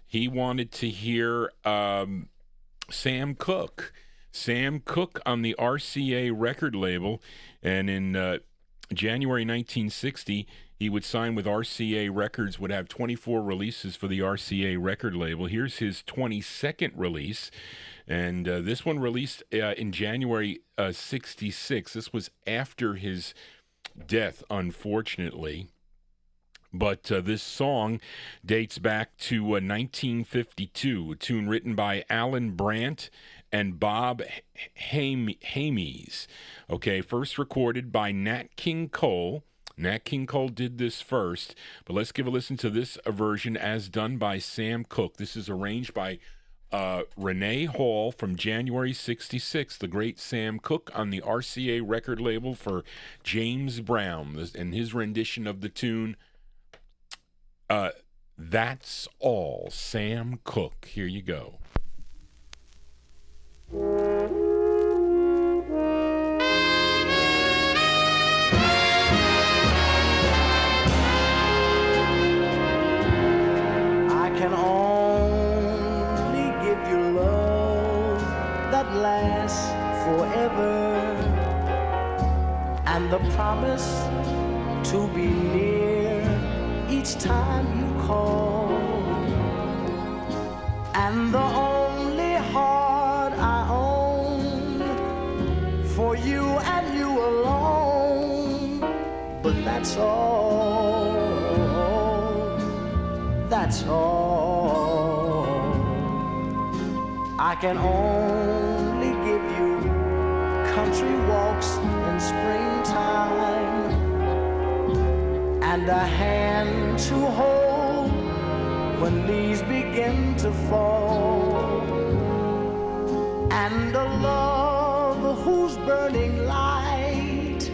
he wanted to hear Sam Cooke. Sam Cooke on the RCA record label. And in January 1960, he would sign with RCA Records, would have 24 releases for the RCA record label. Here's his 22nd release. And this one released in January 66. This was after his death, unfortunately. But this song dates back to 1952, a tune written by Alan Brandt and Bob Hames. Okay, first recorded by Nat King Cole. Nat King Cole did this first, but let's give a listen to this version as done by Sam Cooke. This is arranged by Renee Hall from January 66, the great Sam Cooke on the RCA record label for James Brown, and his rendition of the tune, That's All, Sam Cooke. Here you go. I can only give you love that lasts forever, and the promise to be near each time you call, and the only heart I own for you and you that's all, that's all. I can only give you country walks in springtime and a hand to hold when leaves begin to fall, and a love whose burning light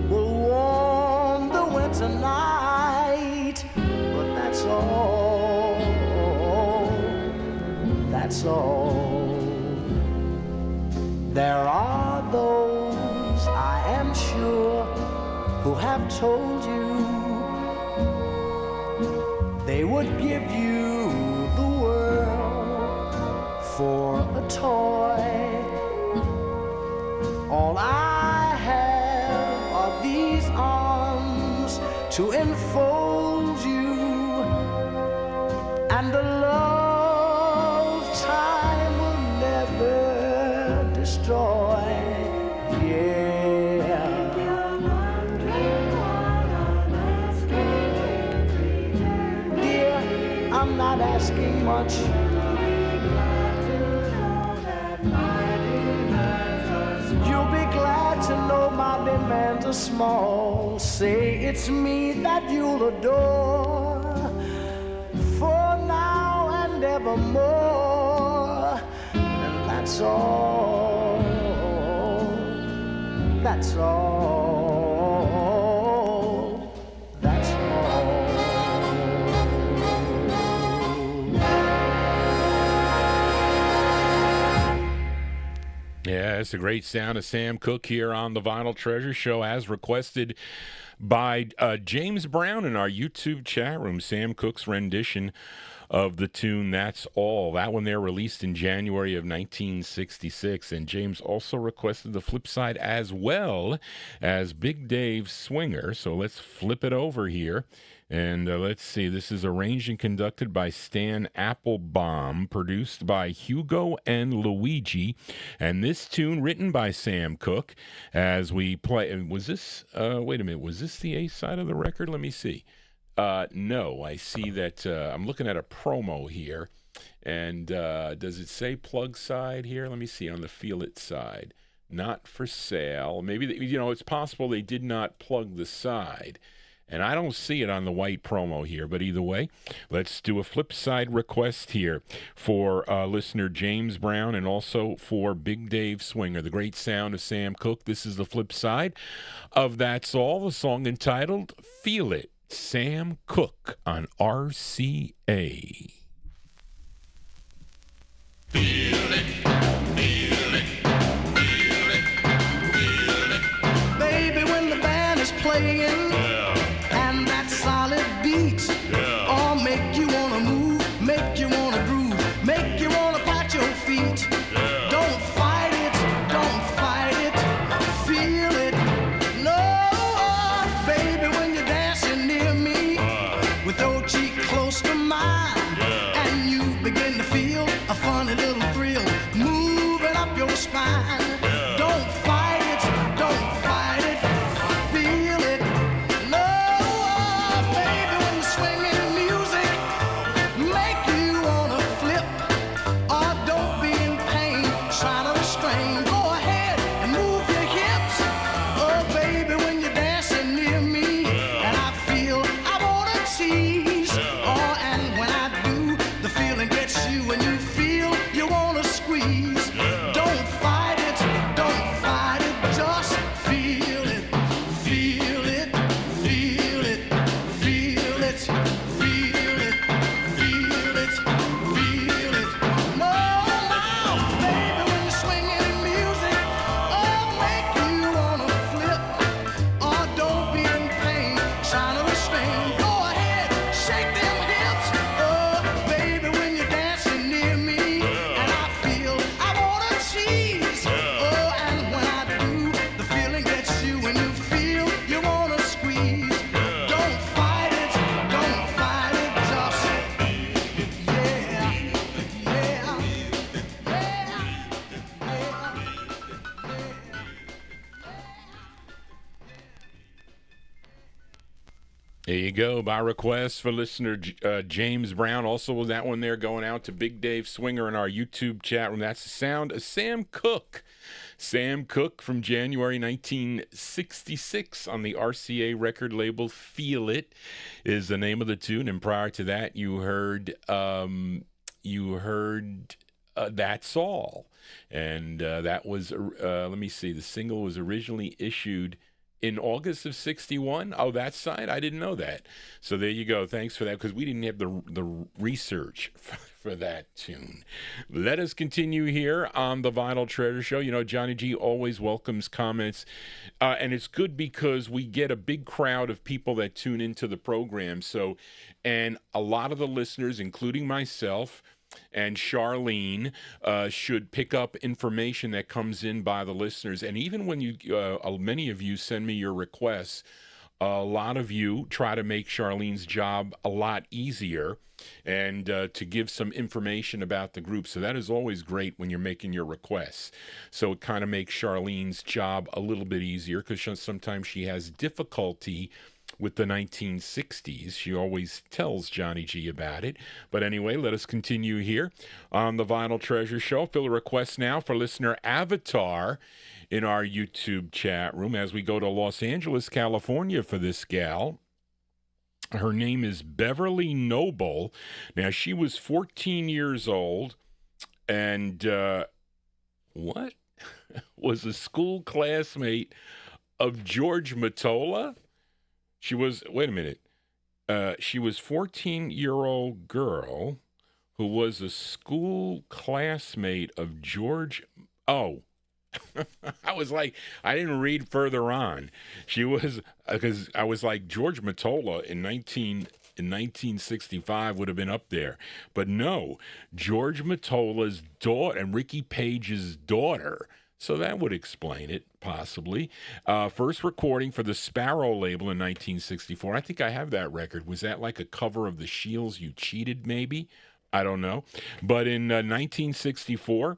will warm the winter night. But that's all, that's all. There are those, I am sure, who have told you they would give you the world for a toy. All I have are these arms to enfold you, and a love time will never destroy. Yeah. Dear, I'm not asking much. You'll be glad to know my demands are small. Say it's me that you'll adore for now and evermore. And that's all, that's all, that's all. Yeah, it's a great sound of Sam Cooke here on the Vinyltreasure Show, as requested by James Brown in our YouTube chat room. Sam Cooke's rendition of the tune That's All. That one there released in January of 1966. And James also requested the flip side as well as Big Dave's Swinger. So let's flip it over here. And let's see, this is arranged and conducted by Stan Applebaum, produced by Hugo and Luigi, and this tune written by Sam Cooke as we play. Was this, wait a minute, was this the A side of the record? Let me see. No, I see that I'm looking at a promo here, and does it say plug side here? Let me see, on the Feel It side. Not for sale. Maybe, it's possible they did not plug the side. And I don't see it on the white promo here, but either way, let's do a flip side request here for listener James Brown and also for Big Dave Swinger, the great sound of Sam Cooke. This is the flip side of That's All, the song entitled Feel It, Sam Cooke on RCA. Feel it, feel it, feel it, feel it. Baby, when the band is playing, solid beats, all make you wanna move, make you wanna groove, make you wanna pat your feet. Don't fight it, feel it. No, baby, when you're dancing near me, with your cheek close to mine, and you begin to feel a funny little thrill moving up your spine. Don't fight it, feel it. There you go. By request for listener James Brown. Also, that one there going out to Big Dave Swinger in our YouTube chat room. That's the sound of Sam Cooke. Sam Cooke from January 1966 on the RCA record label. Feel It is the name of the tune. And prior to that, you heard That's All. And that was, let me see, the single was originally issued in August of 61. Oh, that side? I didn't know that. So there you go. Thanks for that, because we didn't have the research for that tune. Let us continue here on the Vinyltreasure Show. You know, Johnny G always welcomes comments, and it's good because we get a big crowd of people that tune into the program. So, and a lot of the listeners, including myself, and Charlene should pick up information that comes in by the listeners. And even when you, many of you send me your requests, a lot of you try to make Charlene's job a lot easier and to give some information about the group. So that is always great when you're making your requests. So it kind of makes Charlene's job a little bit easier, because sometimes she has difficulty with the 1960s. She always tells Johnny G about it. But anyway, let us continue here on the Vinyltreasure Show. Fill a request now for listener Avatar in our YouTube chat room as we go to Los Angeles, California for this gal. Her name is Beverly Noble. Now, she was 14 years old and was a school classmate of George Mottola. She was, wait a minute, she was 14-year-old girl who was a school classmate of George, I was like, I didn't read further on. She was, because I was like, George Mottola in 1965 would have been up there. But no, George Mottola's daughter and Ricky Page's daughter. So that would explain it, possibly. First recording for the Sparrow label in 1964. I think I have that record. Was that like a cover of the Shields You Cheated, maybe? I don't know. But in 1964,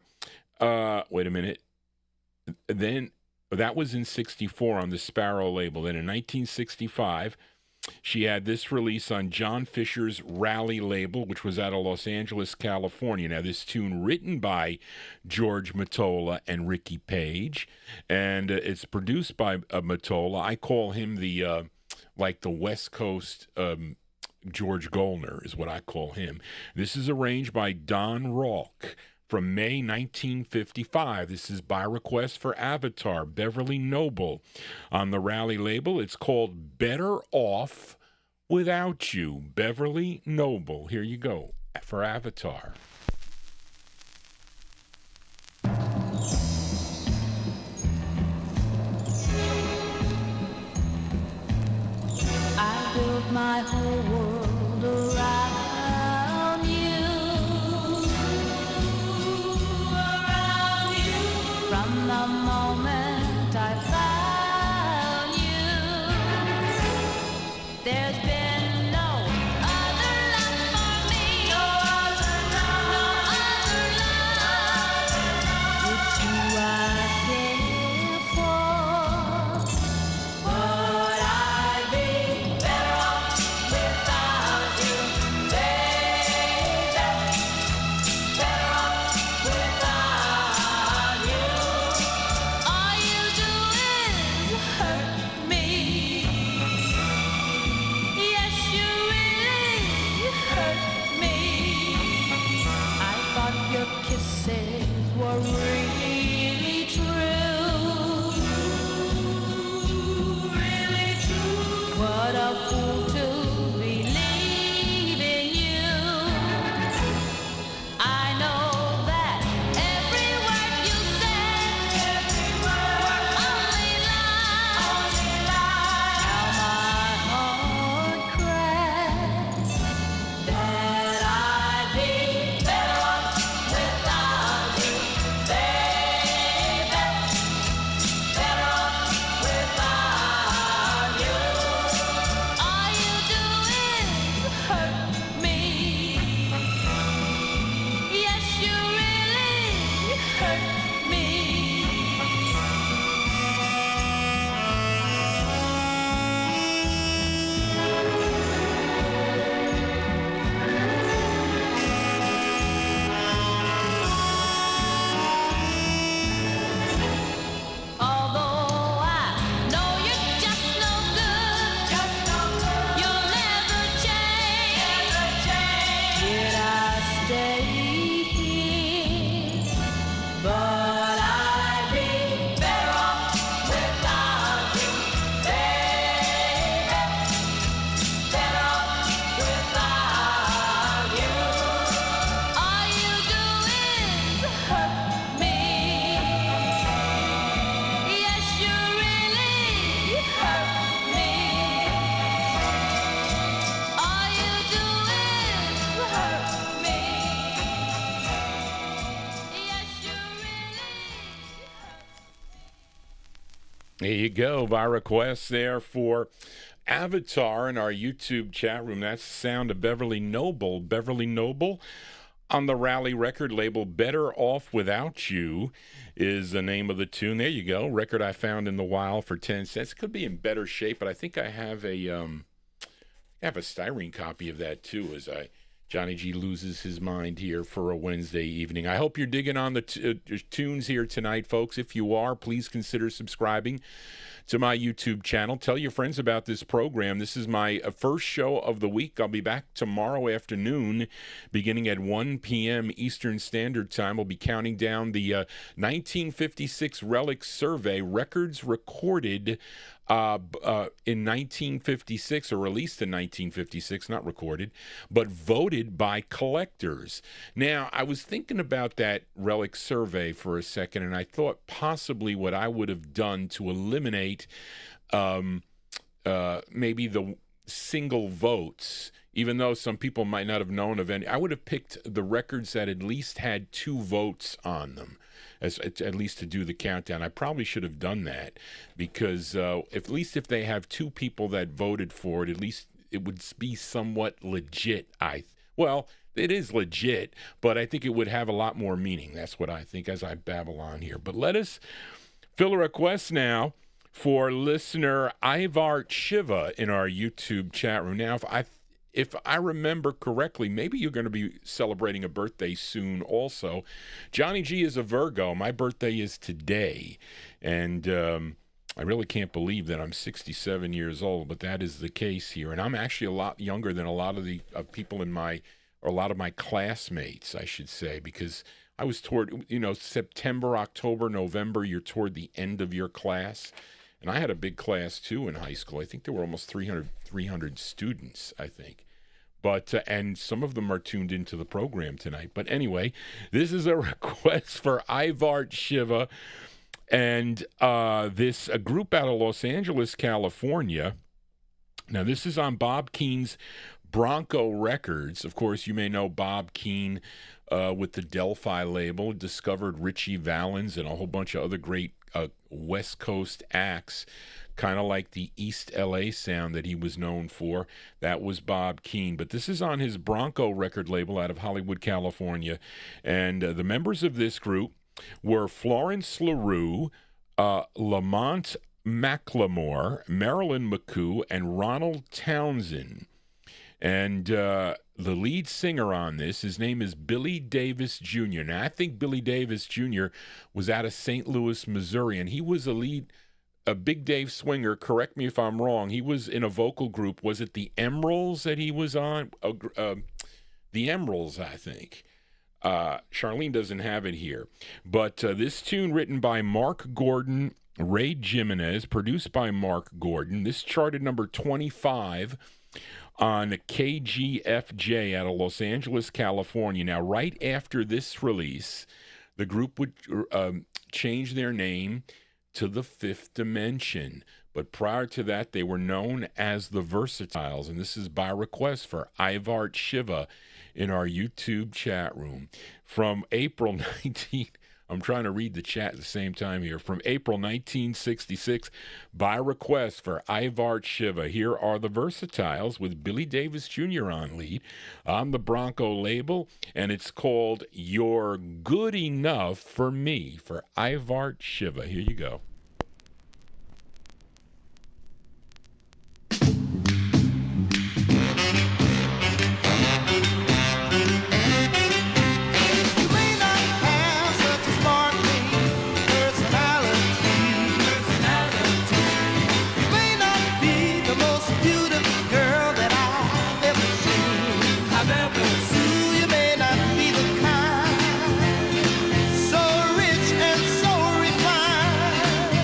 wait a minute. Then that was in 64 on the Sparrow label. Then in 1965, she had this release on John Fisher's Rally label, which was out of Los Angeles, California. Now, this tune written by George Mottola and Ricky Page, and it's produced by Mottola. I call him the West Coast George Golner is what I call him. This is arranged by Don Rolk from May 1955. This is by request for Avatar, Beverly Noble. On the Rally label, it's called Better Off Without You, Beverly Noble. Here you go for Avatar. I built my whole world around you. From the moment I found you, there's been no other love for me, no other love, it's you I care for. But I'd be better off without There you go. By request there for Avatar in our YouTube chat room. That's the sound of Beverly Noble. Beverly Noble on the Rally record label. Better Off Without You is the name of the tune. There you go. Record I found in the wild for 10 cents. Could be in better shape, but I think I have a styrene copy of that too, as Johnny G loses his mind here for a Wednesday evening. I hope you're digging on the tunes here tonight, folks. If you are, please consider subscribing to my YouTube channel. Tell your friends about this program. This is my first show of the week. I'll be back tomorrow afternoon beginning at 1 p.m. Eastern Standard Time. We'll be counting down the 1956 Relic Survey, records recorded in 1956, or released in 1956, not recorded, but voted by collectors. Now, I was thinking about that Relic Survey for a second, and I thought possibly what I would have done to eliminate maybe the single votes, even though some people might not have known of any, I would have picked the records that at least had 2 votes on them, at least to do the countdown. I probably should have done that, because at least if they have 2 people that voted for it, at least it would be somewhat legit. Well, it is legit, but I think it would have a lot more meaning. That's what I think as I babble on here. But let us fill a request now for listener Ivar Shiva in our YouTube chat room. Now, if I remember correctly, maybe you're going to be celebrating a birthday soon also. Johnny G is a Virgo. My birthday is today. And I really can't believe that I'm 67 years old, but that is the case here. And I'm actually a lot younger than a lot of the people in my, or a lot of my classmates, I should say, because I was toward, September, October, November, you're toward the end of your class. And I had a big class, too, in high school. I think there were almost 300 students, I think. But and some of them are tuned into the program tonight. But anyway, this is a request for Ivar Shiva. And this a group out of Los Angeles, California. Now, this is on Bob Keane's Bronco Records. Of course, you may know Bob Keane with the Delphi label, discovered Richie Valens and a whole bunch of other great West Coast acts, kind of like the East LA sound that he was known for. That was Bob Keane. But this is on his Bronco record label out of Hollywood, California. And the members of this group were Florence LaRue, Lamont McLemore, Marilyn McCoo, and Ronald Townsend. And the lead singer on this, his name is Billy Davis Jr. Now, I think Billy Davis Jr. was out of St. Louis, Missouri, and he was a Big Dave Swinger. Correct me if I'm wrong. He was in a vocal group. Was it the Emeralds that he was on? The Emeralds, I think. Charlene doesn't have it here. But this tune written by Mark Gordon, Ray Jimenez, produced by Mark Gordon. This charted number 25 on KGFJ out of Los Angeles, California. Now, right after this release, the group would change their name to The Fifth Dimension. But prior to that, they were known as the Versatiles. And this is by request for Ivar Shiva in our YouTube chat room. From April 19th, I'm trying to read the chat at the same time here. From April 1966, by request for Ivar Shiva, here are the Versatiles with Billy Davis Jr. on lead on the Bronco label, and it's called You're Good Enough for Me for Ivar Shiva. Here you go. So rich and so refined.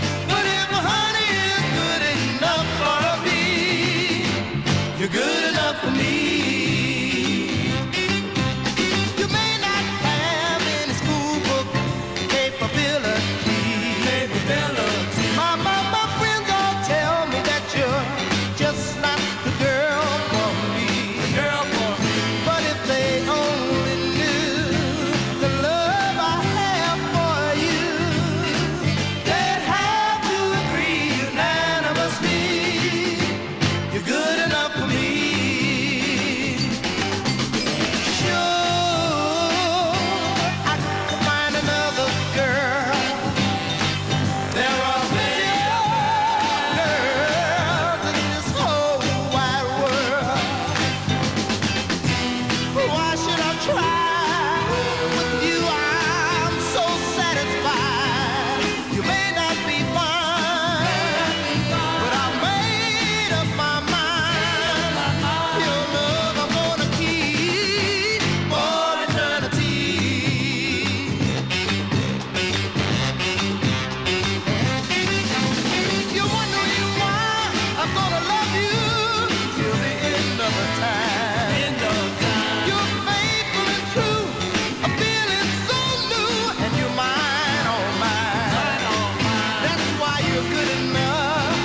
good enough.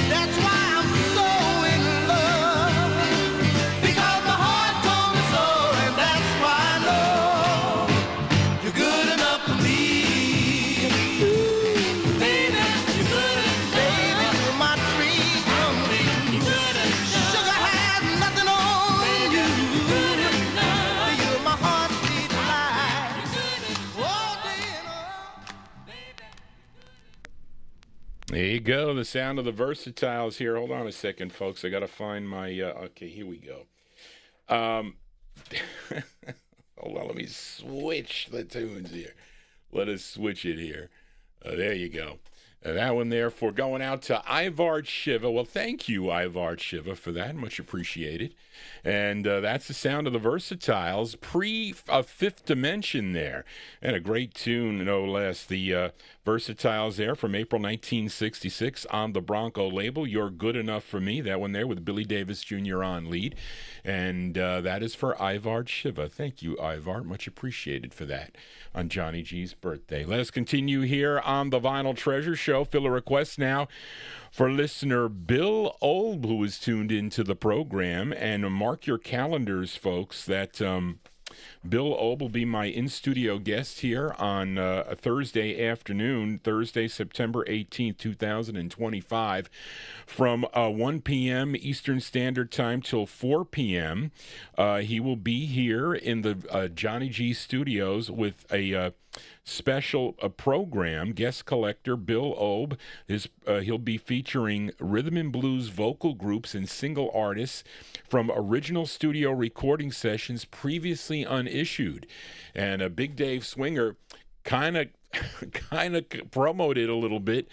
That's why I'm so in love. Because my heart told me so, and that's why I know you're good enough for me. Baby, you're good enough. Baby, you're my dream come true. You're good enough. Sugar has nothing on you. You're good enough. You're my heartbeat light. You're good enough. Oh, dear, baby. There you go, the sound of the Versatiles here. Hold on a second, folks. I got to find my. Okay, here we go. Hold on, let me switch the tunes here. Let us switch it here. There you go. That one there for going out to Ivar Shiva. Well, thank you, Ivar Shiva, for that. Much appreciated. And that's the sound of the Versatiles, Fifth Dimension there. And a great tune, no less. The Versatiles there from April 1966 on the Bronco label. You're Good Enough for Me. That one there with Billy Davis Jr. on lead. And that is for Ivar Shiva. Thank you, Ivar. Much appreciated for that on Johnny G's birthday. Let us continue here on the Vinyltreasure Show. Fill a request now for listener Bill Olb, who is tuned into the program. And mark your calendars, folks, that Bill Olb will be my in-studio guest here on a Thursday afternoon, Thursday, September 18th, 2025, from 1 p.m. Eastern Standard Time till 4 p.m. He will be here in the Johnny G studios with a special program. Guest collector Bill Olb. He'll be featuring rhythm and blues vocal groups and single artists from original studio recording sessions previously unissued. And Big Dave Swinger kind of promoted a little bit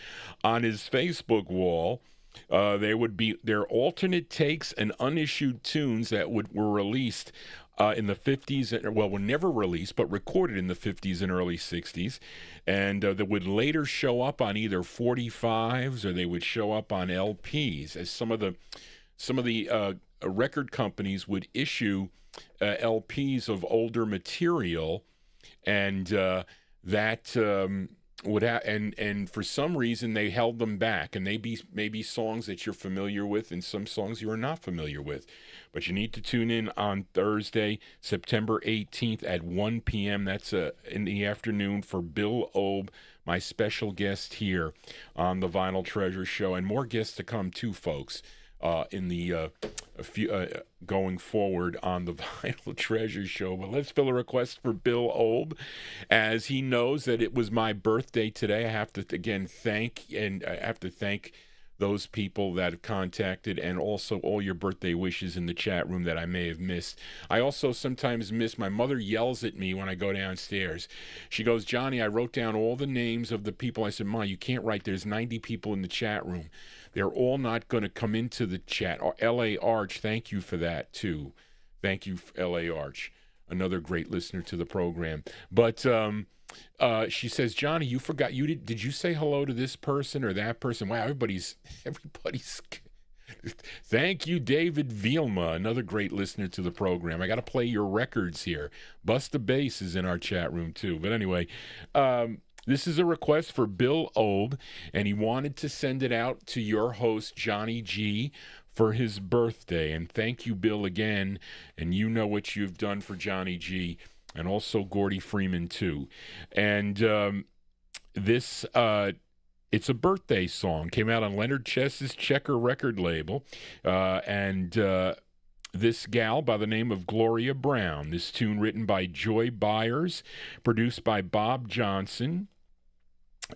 on his Facebook wall. There would be their alternate takes and unissued tunes that were released in the 50s, well, were never released, but recorded in the 50s and early 60s, and that would later show up on either 45s or they would show up on LPs, as some of the record companies would issue LPs of older material, and and for some reason they held them back, and maybe songs that you're familiar with and some songs you are not familiar with. But you need to tune in on Thursday, September 18th at 1 p.m. That's in the afternoon for Bill Olb, my special guest here on the Vinyltreasure Show, and more guests to come too, folks. In the going forward on the Vinyltreasure Show. But let's fill a request for Bill Olb, as he knows that it was my birthday today. I have to again thank those people that have contacted, and also all your birthday wishes in the chat room that I may have missed. I also sometimes miss, my mother yells at me when I go downstairs. She goes, "Johnny, I wrote down all the names of the people." I said, "Ma, you can't write. There's 90 people in the chat room. They're all not going to come into the chat." Or L.A. Arch, thank you for that, too. Thank you, L.A. Arch, another great listener to the program. But she says, "Johnny, you forgot. Did you say hello to this person or that person?" Wow, everybody's. Thank you, David Vielma, another great listener to the program. I got to play your records here. Busta Bass is in our chat room, too. But anyway, this is a request for Bill Olb, and he wanted to send it out to your host, Johnny G, for his birthday. And thank you, Bill, again. And you know what you've done for Johnny G, and also Gordy Freeman, too. And it's a birthday song. Came out on Leonard Chess's Checker record label. This gal by the name of Gloria Brown. This tune written by Joy Byers, produced by Bob Johnson.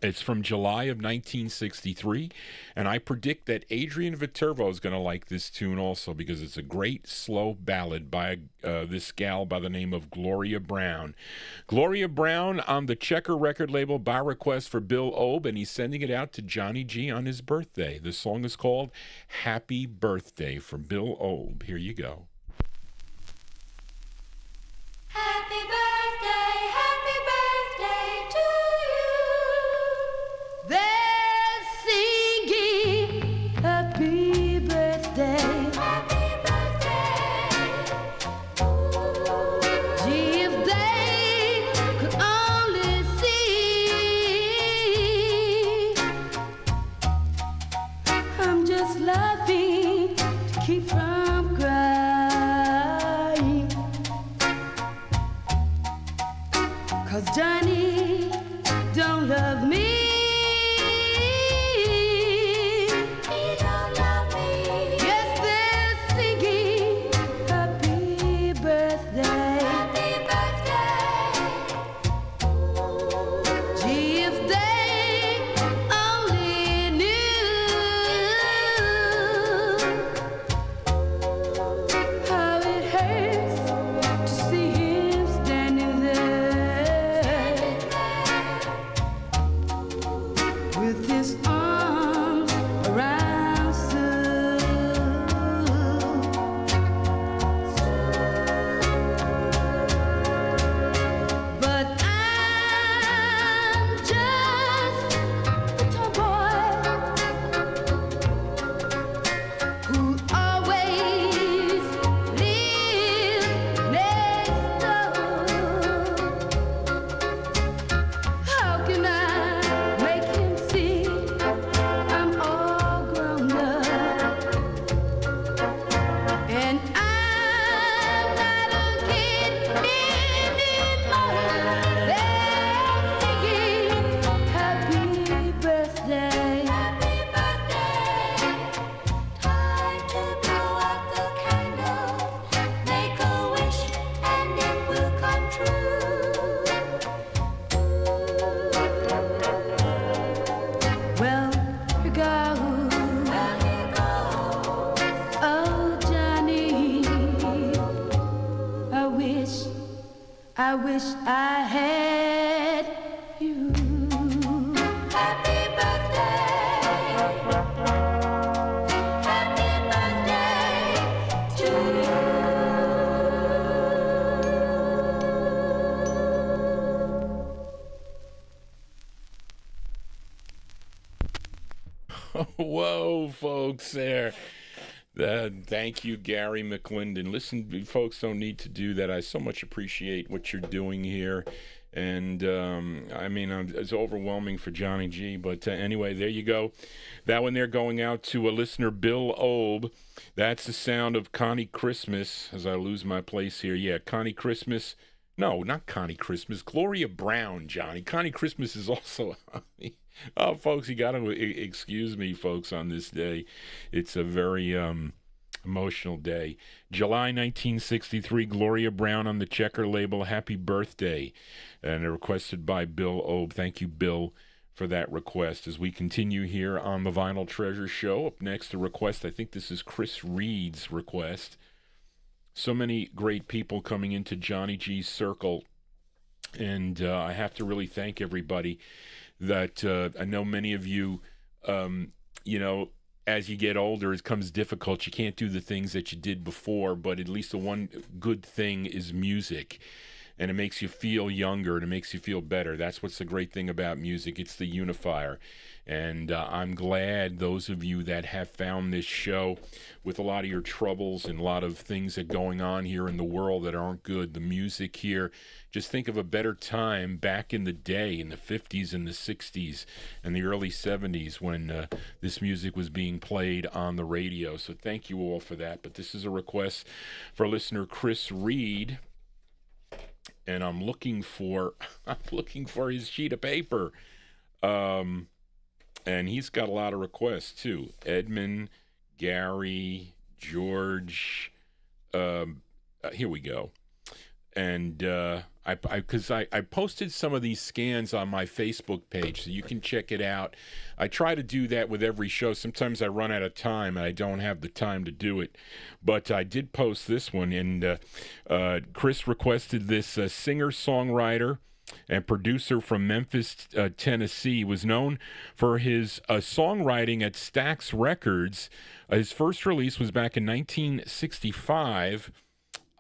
It's from July of 1963, and I predict that Adrian Viterbo is going to like this tune also, because it's a great slow ballad by this gal by the name of Gloria Brown. Gloria Brown on the Checker record label by request for Bill Olb, and he's sending it out to Johnny G on his birthday. The song is called Happy Birthday for Bill Olb. Here you go. Happy birthday to you. They're singing happy birthday. Happy birthday. Gee, if they could only see keep from crying. 'Cause Johnny don't love me. He don't love me. Yes, they're singing happy birthday. Happy birthday. Gee, if they only knew how it hurts to see him standing there with his arms around Sue. But I'm just a tomboy who always lives next door. How can I make him see I'm all grown up? And I'm not a kid anymore. They're singing happy birthday. Happy birthday. Time to blow out the candles. Make a wish and it will come true. Well, here goes. Oh, Johnny, I wish I had you. Happy birthday. Happy birthday to Whoa, folks, there. Thank you, Gary McClendon. Listen, folks don't need to do that. I so much appreciate what you're doing here. And, I mean, it's overwhelming for Johnny G. But anyway, there you go. That one there going out to a listener, Bill Obe. That's the sound of Connie Christmas, as I lose my place here. Yeah, Connie Christmas. No, not Connie Christmas. Gloria Brown, Johnny. Connie Christmas is also... Oh, folks, you got to excuse me, folks, on this day. It's a very emotional day. July 1963, Gloria Brown on the Checker label, Happy Birthday. And requested by Bill Obe. Thank you, Bill, for that request. As we continue here on the Vinyltreasure Show, up next, a request. I think this is Chris Reed's request. So many great people coming into Johnny G's circle. And I have to really thank everybody that I know many of you, you know, as you get older, it becomes difficult. You can't do the things that you did before, but at least the one good thing is music. And it makes you feel younger, and it makes you feel better. That's what's the great thing about music. It's the unifier. And I'm glad those of you that have found this show with a lot of your troubles and a lot of things that are going on here in the world that aren't good, the music here, just think of a better time back in the day, in the 50s and the 60s and the early 70s when this music was being played on the radio. So thank you all for that. But this is a request for listener Chris Reed. And I'm looking for his sheet of paper. And he's got a lot of requests too. Edmund, Gary, George. Here we go. And I posted some of these scans on my Facebook page, so you can check it out. I try to do that with every show. Sometimes I run out of time and I don't have the time to do it. But I did post this one, and Chris requested this singer-songwriter and producer from Memphis, Tennessee, was known for his songwriting at Stax Records. His first release was back in 1965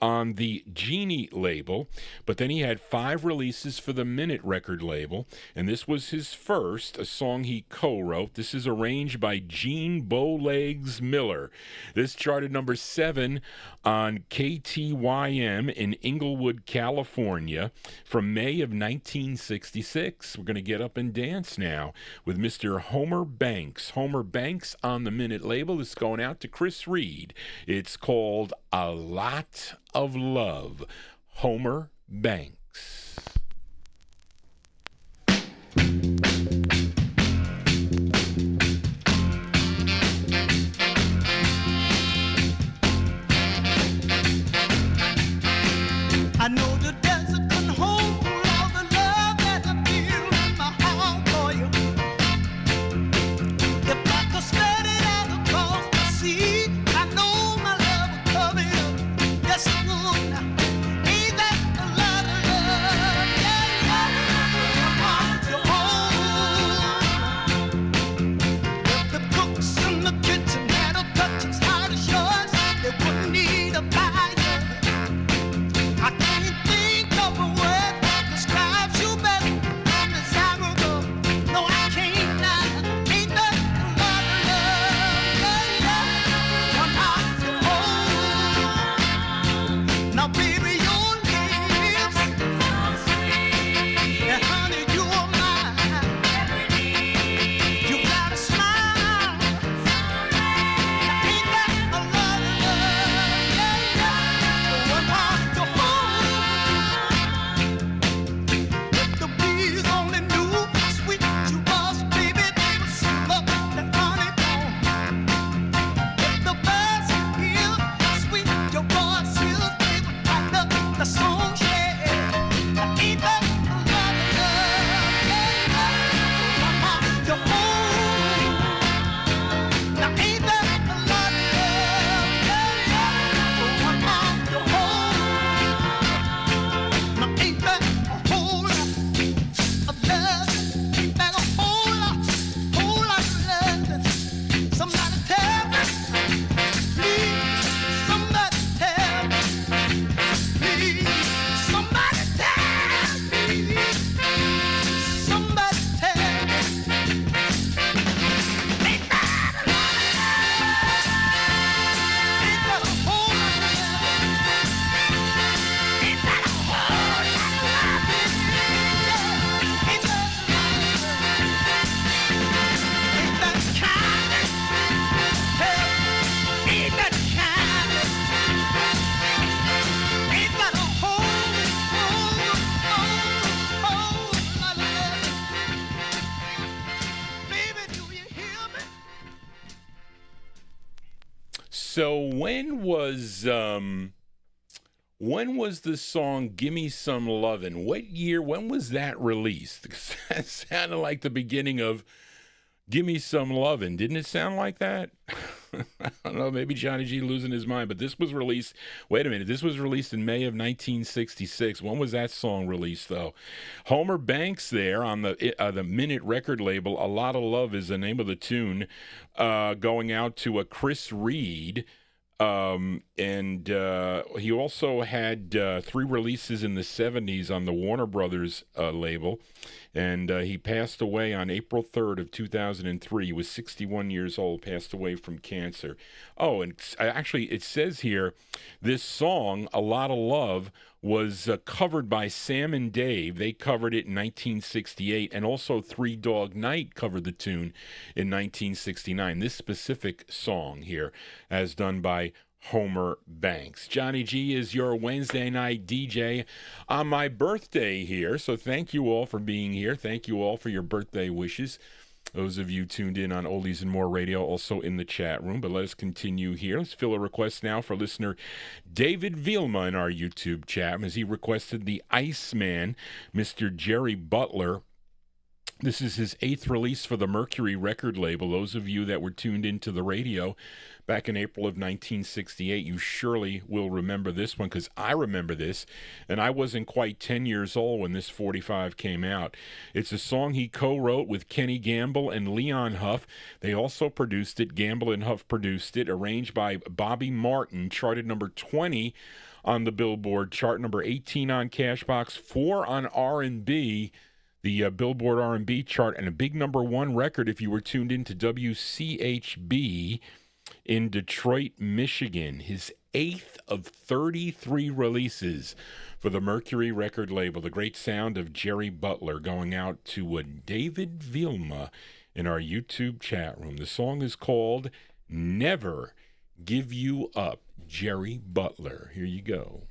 on the Genie label, but then he had 5 releases for the Minute record label, and this was his first, a song he co-wrote. This is arranged by Gene Bowlegs Miller. This charted number 7 on KTYM in Inglewood, California from May of 1966. We're going to get up and dance now with Mr. Homer Banks. Homer Banks on the Minute label. It's going out to Chris Reed. It's called A Lot of Love. Homer Banks. I know the desert can hold all the love that I feel in my heart for you. If I could spread it out across the sea, I know my love would cover it up. Yes, it would. Ain't that a lot of love? Yeah, yeah. If the cooks in the kitchen had a touch as hard as yours, they wouldn't need a fire. I can't think of a word that describes you better than desirable. No, I can't lie. Ain't that a lot of love? Yeah, one heart to hold. Now, baby, your lips, and honey, you are mine. You got a smile. Now, ain't that a lot of love? Yeah, one heart to hold. If the bees only knew how sweet you was, baby, they would sing up that honeycomb. If the birds could hear how sweet your voice is, they would light up the song shed. Ain't that a lot of love? Yeah, one heart to hold. Now ain't that a lot of love? Yeah, one heart to hold. Now ain't that a whole lot of love? Ain't that a whole lot of love? Somebody tell me, please. Somebody tell me, please. Somebody tell me, somebody tell me. Ain't that a lot of love? Ain't that a whole lot of love? Ain't that a whole lot of love, baby? Ain't that a lot of love? Ain't that kind of love? Ain't that kind of? Ain't that a whole lot of love? Baby, do you hear me? So when was the song Gimme Some Lovin'? What year, when was that released? 'Cause that sounded like the beginning of Gimme Some Lovin'. Didn't it sound like that? I don't know, maybe Johnny G losing his mind, but this was released, wait a minute, this was released in May of 1966. When was that song released, though? Homer Banks there on the Minute record label. A Lot of Love is the name of the tune, going out to a Chris Reed. And he also had 3 releases in the 70s on the Warner Brothers label, and he passed away on April 3rd of 2003. He was 61 years old, passed away from cancer. Oh, and actually it says here, this song, A Lot of Love, was covered by Sam and Dave. They covered it in 1968, and also Three Dog Night covered the tune in 1969. This specific song here, as done by Homer Banks. Johnny G is your Wednesday night DJ on my birthday here, so thank you all for being here. Thank you all for your birthday wishes. Those of you tuned in on Oldies and More Radio, also in the chat room. But let us continue here. Let's fill a request now for listener David Vielma in our YouTube chat, as he requested the Iceman, Mr. Jerry Butler. This is his 8th release for the Mercury record label. Those of you that were tuned into the radio back in April of 1968, you surely will remember this one, because I remember this, and I wasn't quite 10 years old when this 45 came out. It's a song he co-wrote with Kenny Gamble and Leon Huff. They also produced it. Gamble and Huff produced it, arranged by Bobby Martin, charted number 20 on the Billboard chart, number 18 on Cashbox, 4 on R&B, the Billboard R&B chart, and a big number 1 record if you were tuned into WCHB in Detroit, Michigan. His 8th of 33 releases for the Mercury record label. The great sound of Jerry Butler going out to David Vilma in our YouTube chat room. The song is called Never Give You Up, Jerry Butler. Here you go.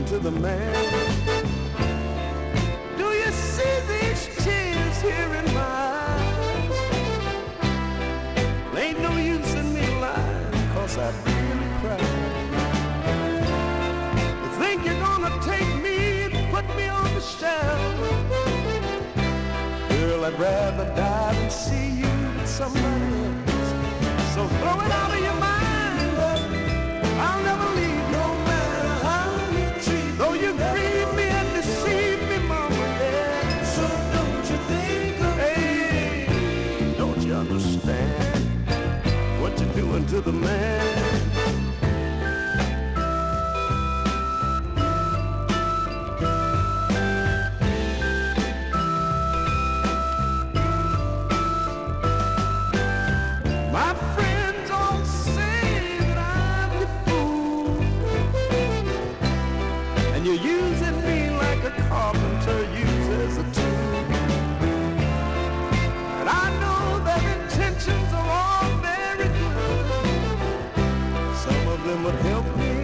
To the man, do you see these tears here in my eyes? Ain't no use in me lying, 'cause I really cry. You think you're gonna take me and put me on the shelf? Girl, I'd rather die than see you with somebody else. So throw it out of your mind. I'll never leave, no matter how you treat. Though you grieve me and deceive me, mama, yeah. So don't you think of me? Don't you understand what you're doing to the man? My friends all say that I'm your fool, and you're using me like a carpenter uses a tool. And I know their intentions are all very good. Some of them would help me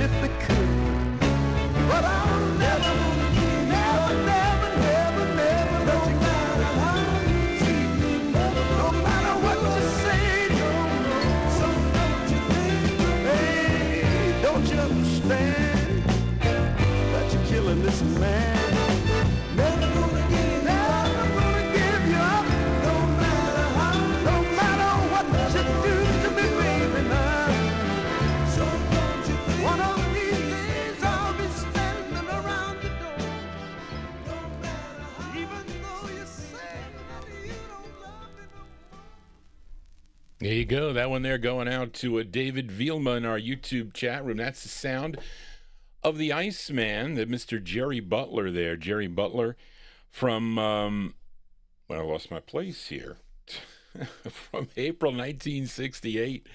if they could, but I'll never, never, never, never, never let you go. No matter what you say, so don't you think, hey, don't you understand that you're killing this man? Never gonna give you up, no matter how, no matter what you do to me, baby, now. So don't you think, one of these days I'll be standing around the door, no matter how, even though you say that you don't love me no more. There you go. That one there going out to David Vilma in our YouTube chat room. That's the sound of the Iceman, that Mr. Jerry Butler there. Jerry Butler from, well, I lost my place here. From April 1968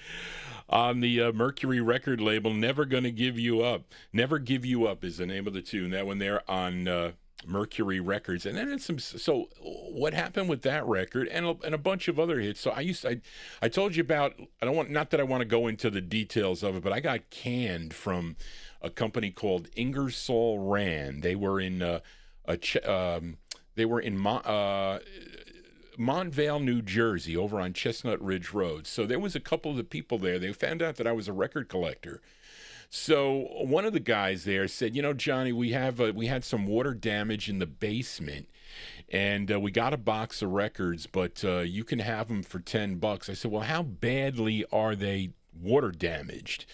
on the Mercury record label, Never Gonna Give You Up. Never Give You Up is the name of the tune. That one there on Mercury Records. And then it's so what happened with that record and a bunch of other hits. So I told you about, not that I want to go into the details of it, but I got canned from a company called Ingersoll Rand. They were in Montvale, New Jersey, over on Chestnut Ridge Road. So there was a couple of the people there. They found out that I was a record collector. So one of the guys there said, you know, Johnny, we had some water damage in the basement, and we got a box of records, but you can have them for $10. I said, well, how badly are they water damaged?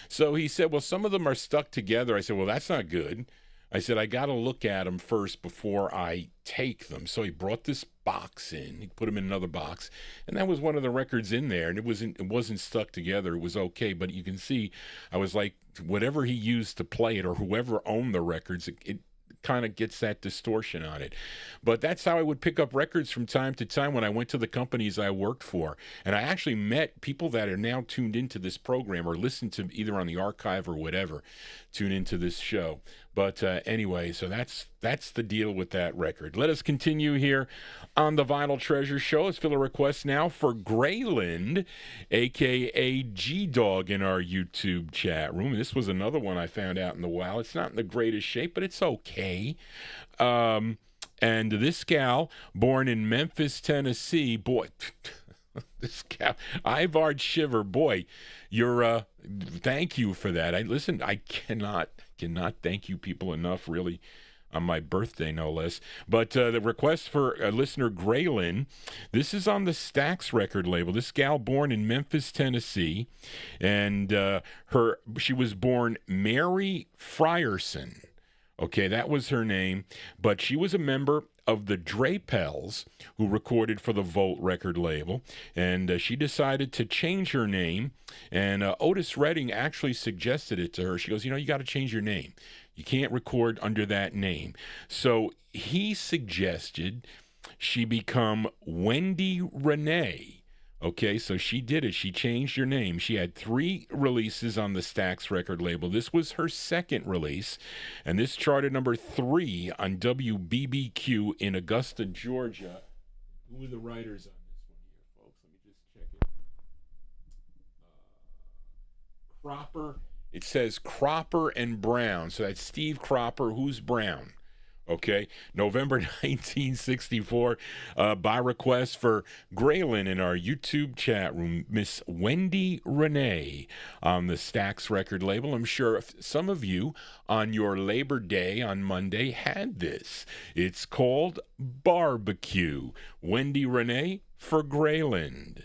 So he said, well, some of them are stuck together. I said, well, that's not good. I said, I got to look at them first before I take them. So he brought this box in. He put them in another box, and that was one of the records in there, and it wasn't stuck together. It was okay, but you can see I was like, whatever he used to play it or whoever owned the records, it kind of gets that distortion on it. But that's how I would pick up records from time to time when I went to the companies I worked for. And I actually met people that are now tuned into this program or listen to either on the archive or whatever, tune into this show. But anyway, so that's the deal with that record. Let us continue here on the Vinyltreasure Show. Let's fill a request now for Grayland, a.k.a. G-Dog, in our YouTube chat room. This was another one I found out in the wild. It's not in the greatest shape, but it's okay. And this gal, born in Memphis, Tennessee, boy... This gal, Ivard Shiver, boy, you're thank you for that. I cannot thank you people enough, really, on my birthday, no less. But the request for listener Graylin, this is on the Stax record label. This gal born in Memphis, Tennessee, and she was born Mary Frierson. Okay, that was her name, but she was a member of the Drapels, who recorded for the Volt record label, and she decided to change her name, and Otis Redding actually suggested it to her. She goes, you got to change your name. You can't record under that name. So he suggested she become Wendy Renee. Okay, so she did it. She changed her name. She had 3 releases on the Stax record label. This was her second release, and this charted number 3 on WBBQ in Augusta, Georgia. Who are the writers on this one here, folks? Let me just check it. Cropper. It says Cropper and Brown. So that's Steve Cropper. Who's Brown? Okay, November 1964, by request for Graylin in our YouTube chat room, Miss Wendy Renee on the Stax record label. I'm sure some of you on your Labor Day on Monday had this. It's called Barbecue. Wendy Renee for Graylin.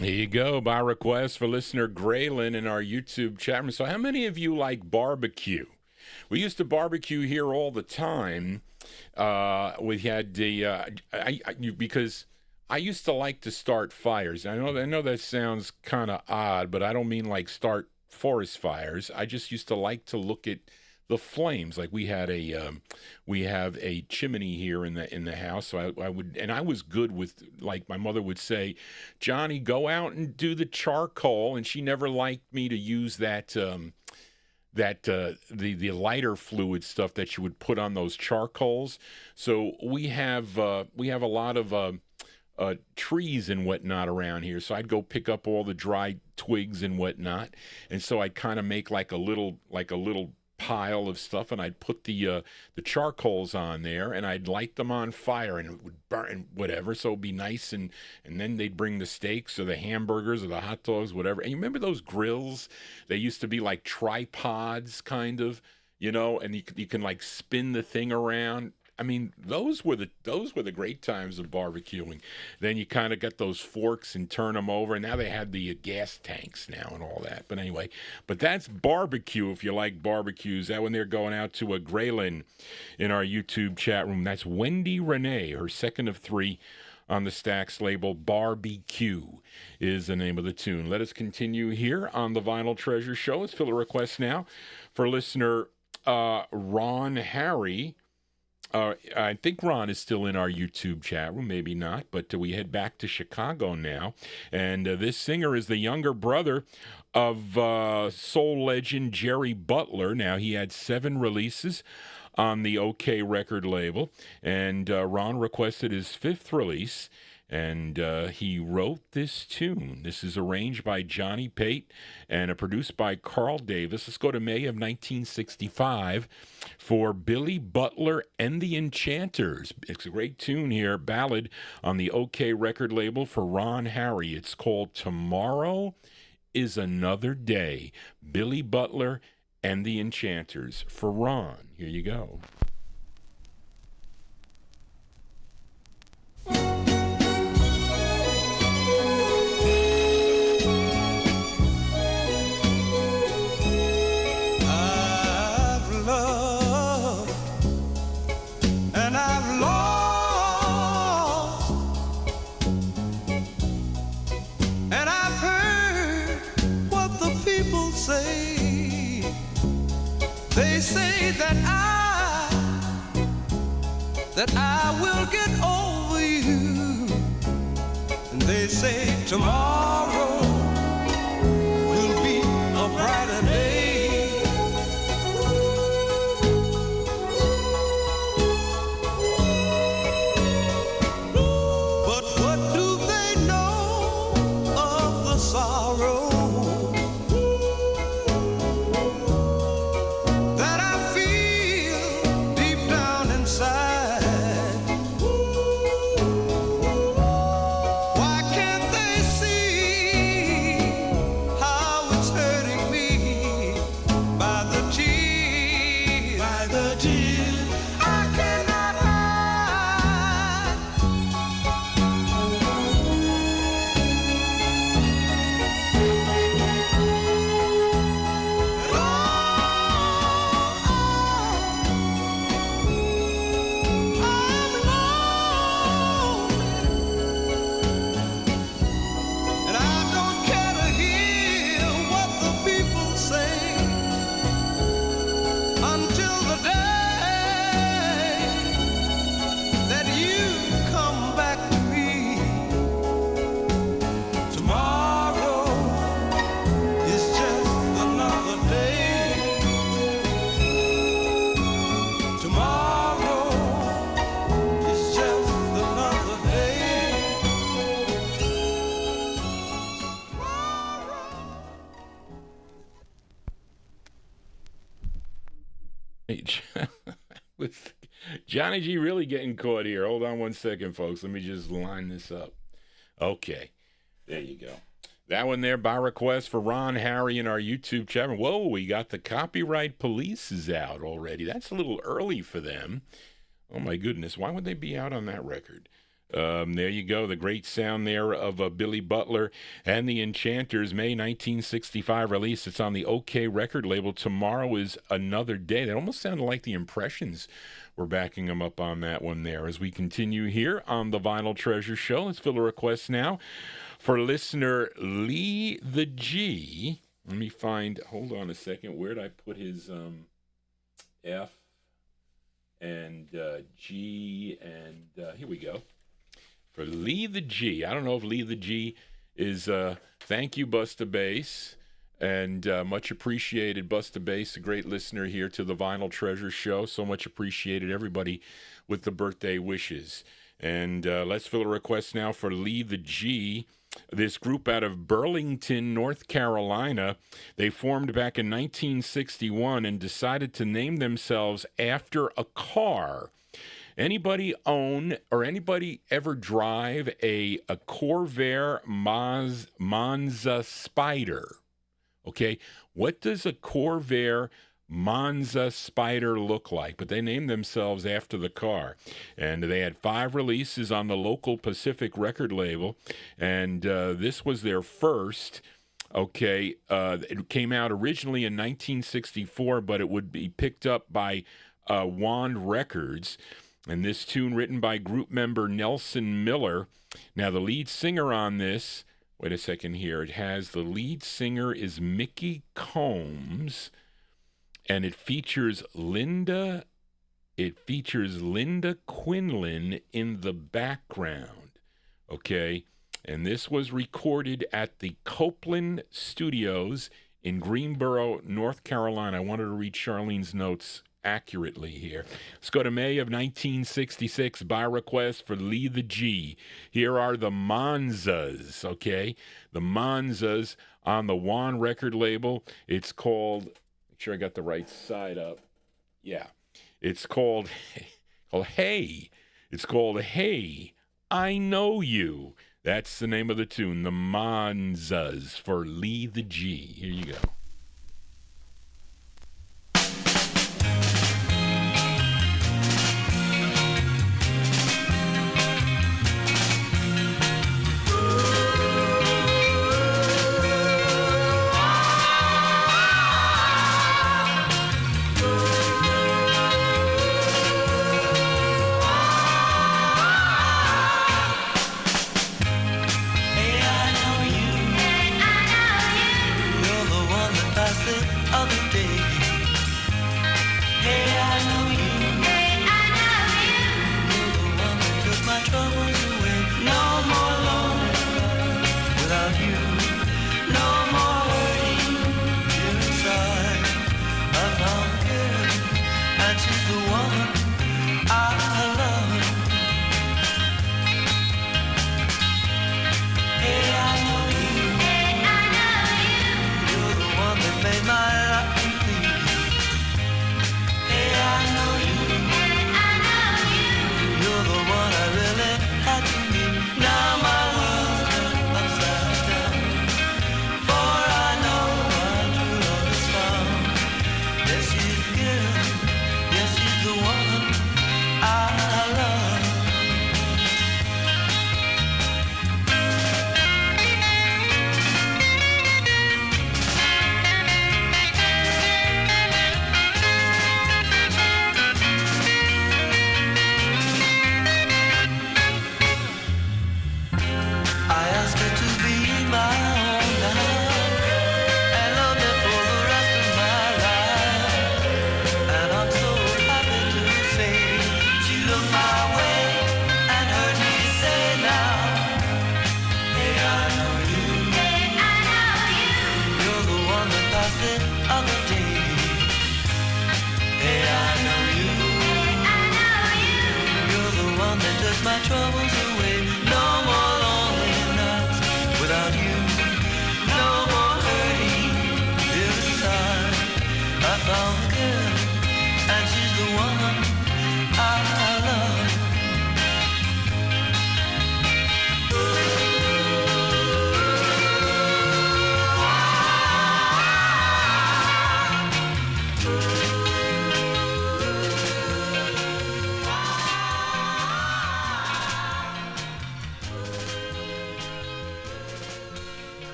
There you go, by request for listener Graylin in our YouTube chat room. So how many of you like barbecue? We used to barbecue here all the time. We had because I used to like to start fires. I know that sounds kind of odd, but I don't mean like start forest fires. I just used to like to look at the flames. Like we have a chimney here in the house, so I was good with, like my mother would say, Johnny, go out and do the charcoal, and she never liked me to use that the lighter fluid stuff that you would put on those charcoals. So we have a lot of trees and whatnot around here. So I'd go pick up all the dry twigs and whatnot, and so I'd kind of make like a little pile of stuff, and I'd put the charcoals on there, and I'd light them on fire, and it would burn and whatever. So it'd be nice, and then they'd bring the steaks or the hamburgers or the hot dogs, whatever. And you remember those grills? They used to be like tripods, kind of, and you can like spin the thing around. I mean, those were the great times of barbecuing. Then you kind of got those forks and turn them over, and now they have the gas tanks now and all that. But anyway, that's barbecue if you like barbecues. That one they're going out to a Graylin in our YouTube chat room. That's Wendy Renee, her second of 3 on the Stax label. Barbecue is the name of the tune. Let us continue here on the Vinyltreasure Show. Let's fill a request now for listener Ron Harry. I think Ron is still in our YouTube chat room, maybe not, but we head back to Chicago now. And this singer is the younger brother of soul legend Jerry Butler. Now, he had 7 releases on the OK record label, and Ron requested his 5th release, and he wrote this tune. This is arranged by Johnny Pate and produced by Carl Davis. Let's go to May of 1965 for Billy Butler and the Enchanters. It's a great tune here, ballad on the OK record label for Ron Harry. It's called Tomorrow is Another Day. Billy Butler and the Enchanters for Ron. Here you go. They say that I will get over you, and they say tomorrow will be a brighter day. But what do they know of the sorrow with Johnny G really getting caught here. Hold on one second, folks. Let me just line this up. Okay, there you go. That one there by request for Ron Harry in our YouTube channel. Whoa, we got the Copyright Police is out already. That's a little early for them. Oh, my goodness. Why would they be out on that record? There you go. The great sound there of Billy Butler and the Enchanters, May 1965 release. It's on the OK record label. Tomorrow is Another Day. That almost sounded like the Impressions were backing them up on that one there. As we continue here on the Vinyltreasure Show, let's fill a request now for listener Lee the G. Let me find, hold on a second. Where did I put his, F, and G, and here we go. For Lee the G. I don't know if Lee the G is, thank you, Busta Bass, and much appreciated, Busta Bass, a great listener here to the Vinyltreasure show. So much appreciated, everybody, with the birthday wishes. And let's fill a request now for Lee the G. This group out of Burlington, North Carolina, they formed back in 1961 and decided to name themselves after a car. Anybody own or anybody ever drive a Corvair Monza Spider? Okay, what does a Corvair Monza Spider look like? But they named themselves after the car. And they had 5 releases on the local Pacific record label. And this was their first. Okay, it came out originally in 1964, but it would be picked up by Wand Records. And this tune written by group member Nelson Miller. Now, the lead singer on this, wait a second here, it has the lead singer is Mickey Combs, and it features Linda Quinlan in the background, okay? And this was recorded at the Copeland Studios in Greensboro, North Carolina. I wanted to read Charlene's notes accurately here. Let's go to May of 1966 by request for Lee the G. Here are the Monzas, okay? The Monzas on the Juan record label. It's called, make sure I got the right side up. Yeah. It's called Hey. It's called Hey, I Know You. That's the name of the tune, the Monzas for Lee the G. Here you go.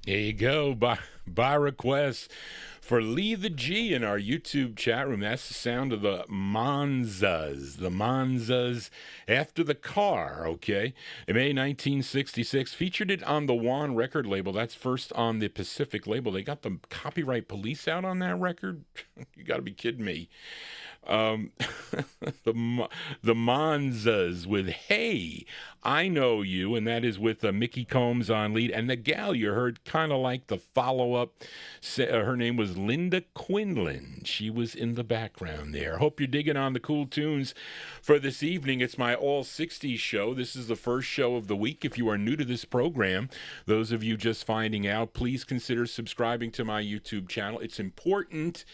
There you go, by request For Lee the G in our YouTube chat room, that's the sound of the Monzas. The Monzas after the Carr, okay? In May 1966, featured it on the WFUV record label. That's first on the Pacific label. They got the copyright police out on that record? You got to be kidding me. The Monzas with Hey, I Know You, and that is with Mickey Combs on lead. And the gal you heard kind of like the follow-up, her name was Linda Quinlan. She was in the background there. Hope you're digging on the cool tunes for this evening. It's my All 60s show. This is the first show of the week. If you are new to this program, those of you just finding out, please consider subscribing to my YouTube channel. It's important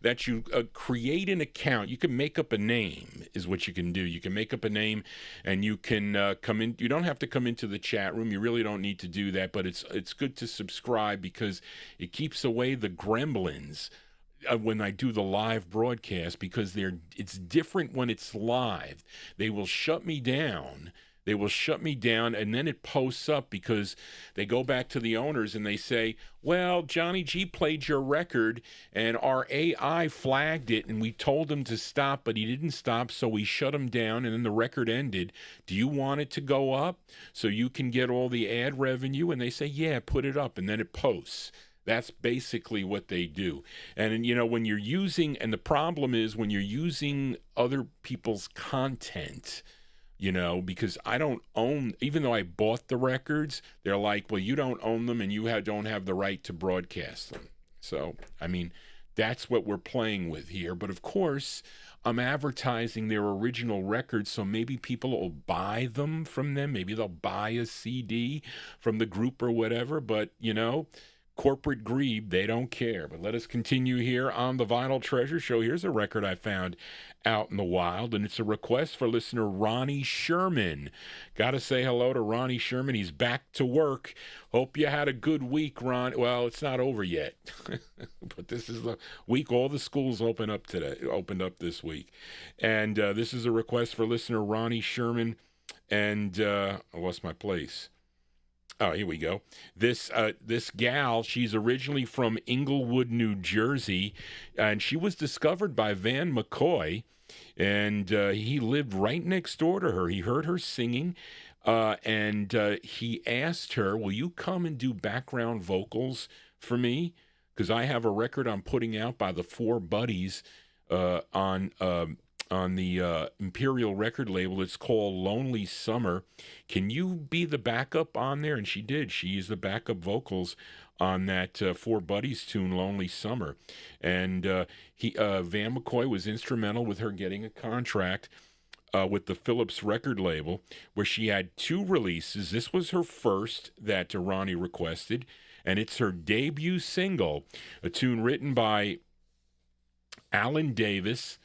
that you create an account. You can make up a name is what you can do. You can make up a name and you can come in. You don't have to come into the chat room. You really don't need to do that, but it's good to subscribe because it keeps away the gremlins when I do the live broadcast, because it's different when it's live. They will shut me down. They will shut me down, and then it posts up because they go back to the owners and they say, well, Johnny G played your record and our AI flagged it and we told him to stop, but he didn't stop, so we shut him down and then the record ended. Do you want it to go up so you can get all the ad revenue? And they say, yeah, put it up, and then it posts. That's basically what they do. And, you know, when you're using, and the problem is when you're using other people's content, you know, because I don't own, even though I bought the records, they're like, well, you don't own them and you don't have the right to broadcast them. So, I mean, that's what we're playing with here. But of course, I'm advertising their original records, so maybe people will buy them from them. Maybe they'll buy a CD from the group or whatever. But, you know, corporate greed, they don't care. But let us continue here on the Vinyltreasure Show. Here's a record I found out in the wild, and it's a request for listener Ronnie Sherman. Gotta say hello to Ronnie Sherman. He's back to work. Hope you had a good week, Ron. Well, it's not over yet, but this is the week all the schools opened up this week. And this is a request for listener Ronnie Sherman. And I lost my place. Oh, here we go. This gal, she's originally from Inglewood, New Jersey, and she was discovered by Van McCoy, and he lived right next door to her. He heard her singing, and he asked her, will you come and do background vocals for me? Because I have a record I'm putting out by the Four Buddies on the Imperial record label. It's called Lonely Summer. Can you be the backup on there? And she did. She used the backup vocals on that Four Buddies tune, Lonely Summer. And Van McCoy was instrumental with her getting a contract with the Phillips record label, where she had 2 releases. This was her first that Ronnie requested, and it's her debut single, a tune written by Alan Davis,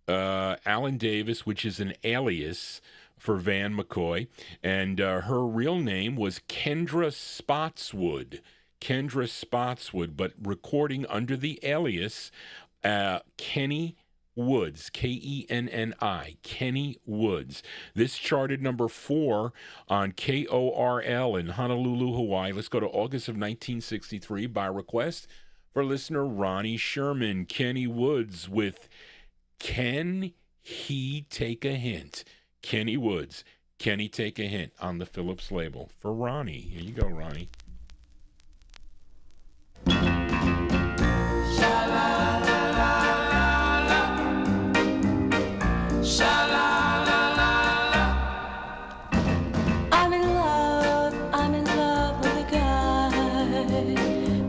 which is an alias for Van McCoy, and her real name was Kendra Spotswood, but recording under the alias Kenny Woods, Kenni, Kenny Woods. This charted number 4 on KORL in Honolulu, Hawaii. Let's go to August of 1963 by request for listener Ronnie Sherman. Kenny Woods with Can He Take a Hint? Kenny Woods, Can He Take a Hint on the Phillips label for Ronnie. Here you go, Ronnie. I'm in love with a guy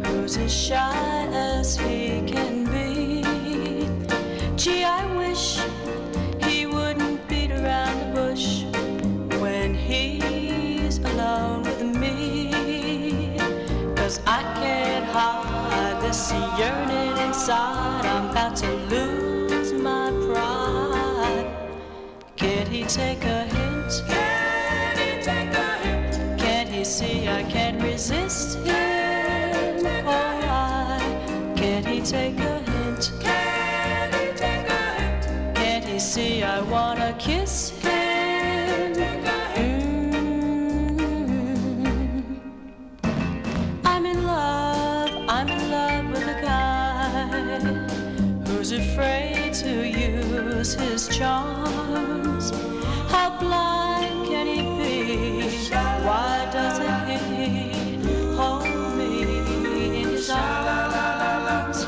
who's as shy as he can be. Gee, I wish he wouldn't beat around the bush when he's alone with me. 'Cause I can't hide this yearning inside. I'm about to lose my pride. Can't he take a hint? Can he take a hint? Can't he see I can't resist him? Oh, can't he take a hint? Can he take a hint? Can't he see I wanna kiss him? I'm in love with a guy afraid to use his charms? How blind can he be? Why doesn't he hold me in his arms?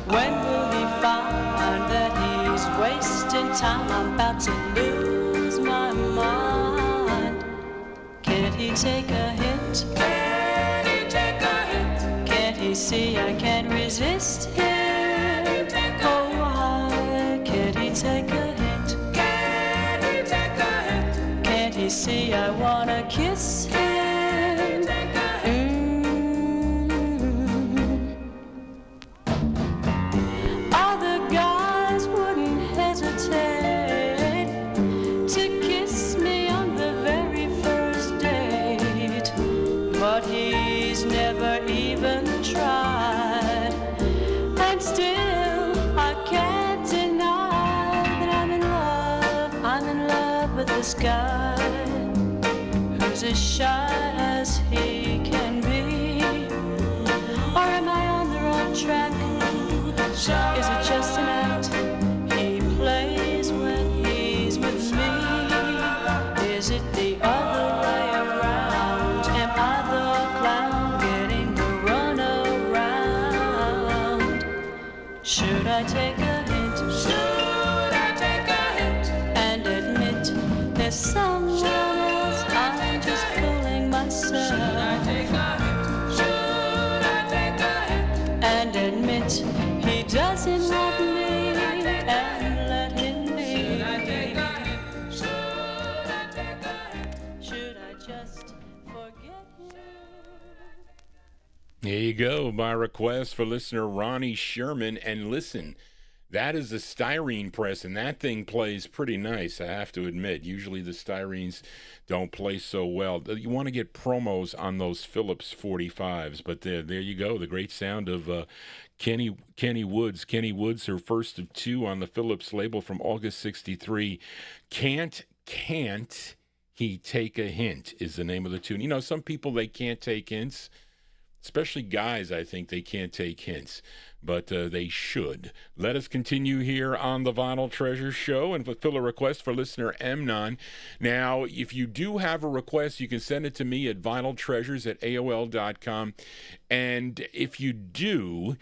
When will he find that he's wasting time? I'm about to lose my mind. Can't he take a hint? Can he take a hint? Can't he see I can't resist him? Oh, why can't he take a hint? Can he take a hint? Can't he see I wanna kiss him? Other guys wouldn't hesitate to kiss me on the very first date, but he's never even tried, and still I can't deny that I'm in love with this guy who's as shy as he can be. Or am I on the wrong track? Is it just an act he plays when he's with me? Is it the other way around? Am I the clown getting the run around? Should I take a hint? Should I take a hint? And admit there's someone else? I'm just fooling myself. Should I take a hint? Should I take a hint? And admit he doesn't want me and let him be. Should I take a hint? Should I take a hint? Should I just forget him? There you go, my request for listener Ronnie Sherman. And listen, that is a styrene press, and that thing plays pretty nice, I have to admit. Usually the styrenes don't play so well. You want to get promos on those Philips 45s, but there you go, the great sound of Kenny Woods. Kenny Woods, her first of two on the Philips label from August 63. Can't He Take a Hint is the name of the tune. You know, some people, they can't take hints. Especially guys, I think they can't take hints, but they should. Let us continue here on the Vinyltreasure Show and fulfill a request for listener Mnon. Now, if you do have a request, you can send it to me at vinyltreasures@aol.com. And if you do,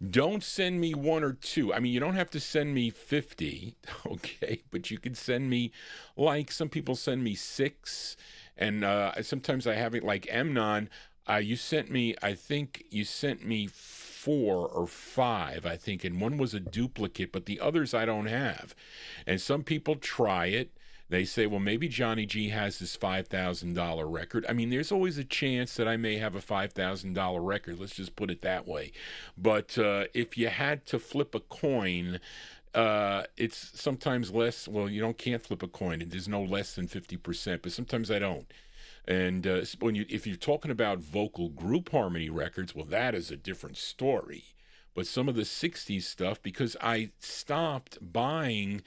don't send me one or two. I mean, you don't have to send me 50, okay? But you can send me, like, some people send me 6. And sometimes I have it, like Mnon. You sent me, I think you sent me 4 or 5, I think, and one was a duplicate, but the others I don't have. And some people try it. They say, well, maybe Johnny G has this $5,000 record. I mean, there's always a chance that I may have a $5,000 record. Let's just put it that way. But if you had to flip a coin, it's sometimes less. Well, can't flip a coin. There's no less than 50%, but sometimes I don't. And if you're talking about vocal group harmony records, well, that is a different story. But some of the 60s stuff, because I stopped buying,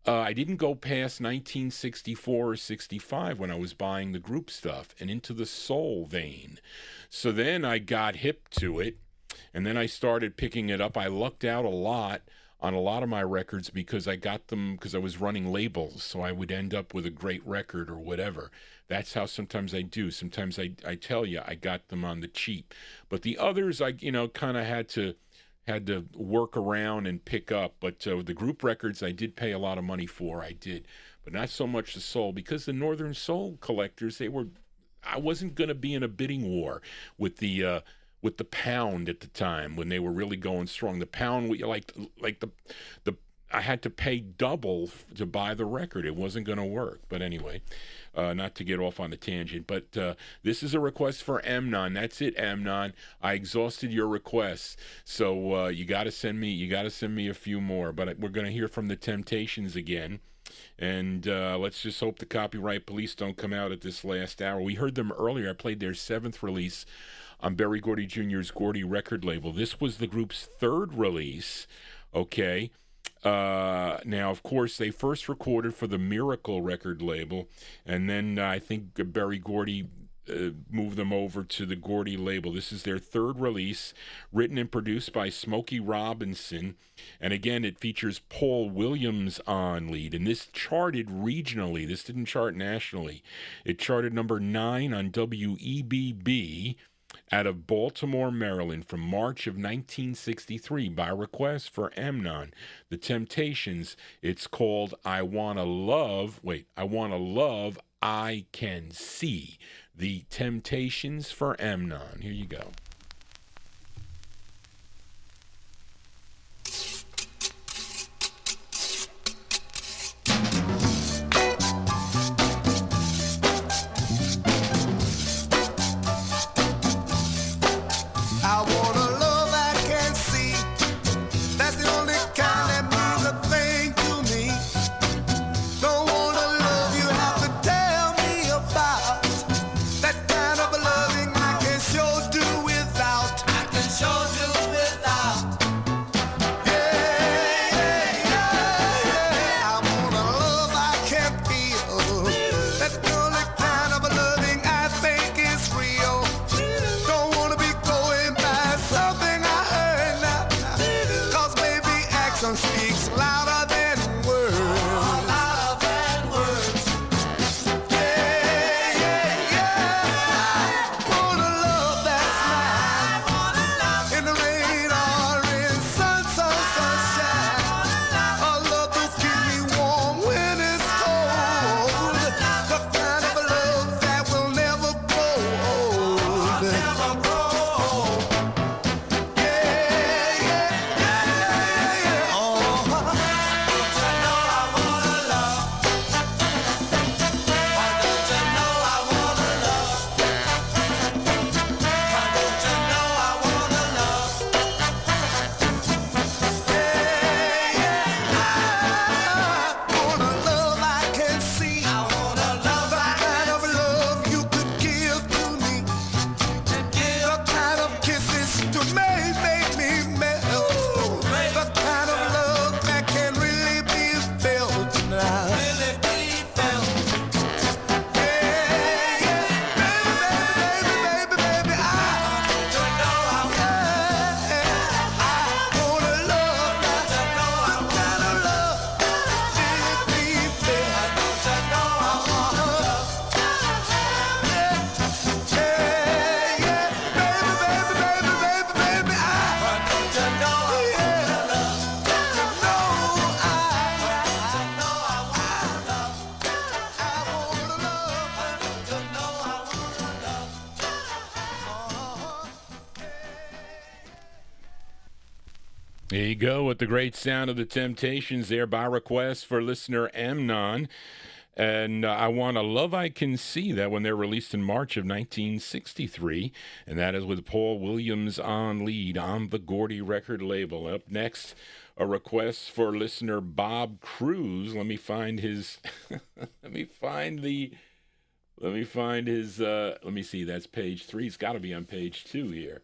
I didn't go past 1964 or 65 when I was buying the group stuff and into the soul vein. So then I got hip to it, and then I started picking it up. I lucked out a lot on a lot of my records because I got them because I was running labels, so I would end up with a great record or whatever. That's how sometimes I do. Sometimes I tell you I got them on the cheap. But the others I kind of had to work around and pick up. But the group records I did pay a lot of money for. I did. But not so much the soul, because the Northern Soul collectors, I wasn't going to be in a bidding war with the Pound at the time when they were really going strong. The Pound, I had to pay double to buy the record. It wasn't going to work. But anyway, not to get off on a tangent. But this is a request for Mnon. That's it, Mnon. I exhausted your requests, so you got to send me. You got to send me a few more. But we're going to hear from the Temptations again. And let's just hope the copyright police don't come out at this last hour. We heard them earlier. I played their 7th release on Berry Gordy Jr.'s Gordy record label. This was the group's 3rd release, okay? Now, of course, they first recorded for the Miracle record label, and then I think Berry Gordy move them over to the Gordy label. This is their third release, written and produced by Smokey Robinson. And again, it features Paul Williams on lead. And this charted regionally. This didn't chart nationally. It charted number 9 on WEBB out of Baltimore, Maryland, from March of 1963 by request for Amnon. The Temptations. It's called I Wanna Love, I Can See. The Temptations for Amnon. Here you go. I want a love I can see. That's the only kind that means a thing to me. Don't want a love you have to tell me about. That kind of a loving I can sure do without. I can sure do without. Yeah, yeah, yeah, yeah. I want a love I can feel. That's the only kind of a loving I think is real. Don't wanna be going by something I heard now. 'Cause baby, action speaks louder than words. Louder than words. Yeah, yeah, yeah. Want a love that's mine. In the rain or in sunshine. A love to keep me warm when it's cold. The kind of a love that will never grow old. Never grow old. Yeah, yeah, yeah, yeah, yeah. Oh, don't you know I wanna love? Why don't you know I wanna love? Why don't you know I wanna love? Yeah, yeah. I want a love I can see. I want a love I kind of love you could give to me. The kind of kisses to make me melt. The kind of love that can really be felt now. Really be felt. Yeah, yeah. Baby, baby, baby, baby, I don't know I want a love that kind of love really be felt. I don't know I want love. Yeah, yeah. Baby, baby, baby, baby, baby, I don't know I want love. You know I know I want love. I want love. You know I want love. There you go with the great sound of the Temptations there by request for listener Amnon. And I Want a Love I Can See, that when they're released in March of 1963. And that is with Paul Williams on lead on the Gordy record label. Up next, a request for listener Bob Cruz. Let me find his, let me see, that's page 3. It's got to be on page 2 here.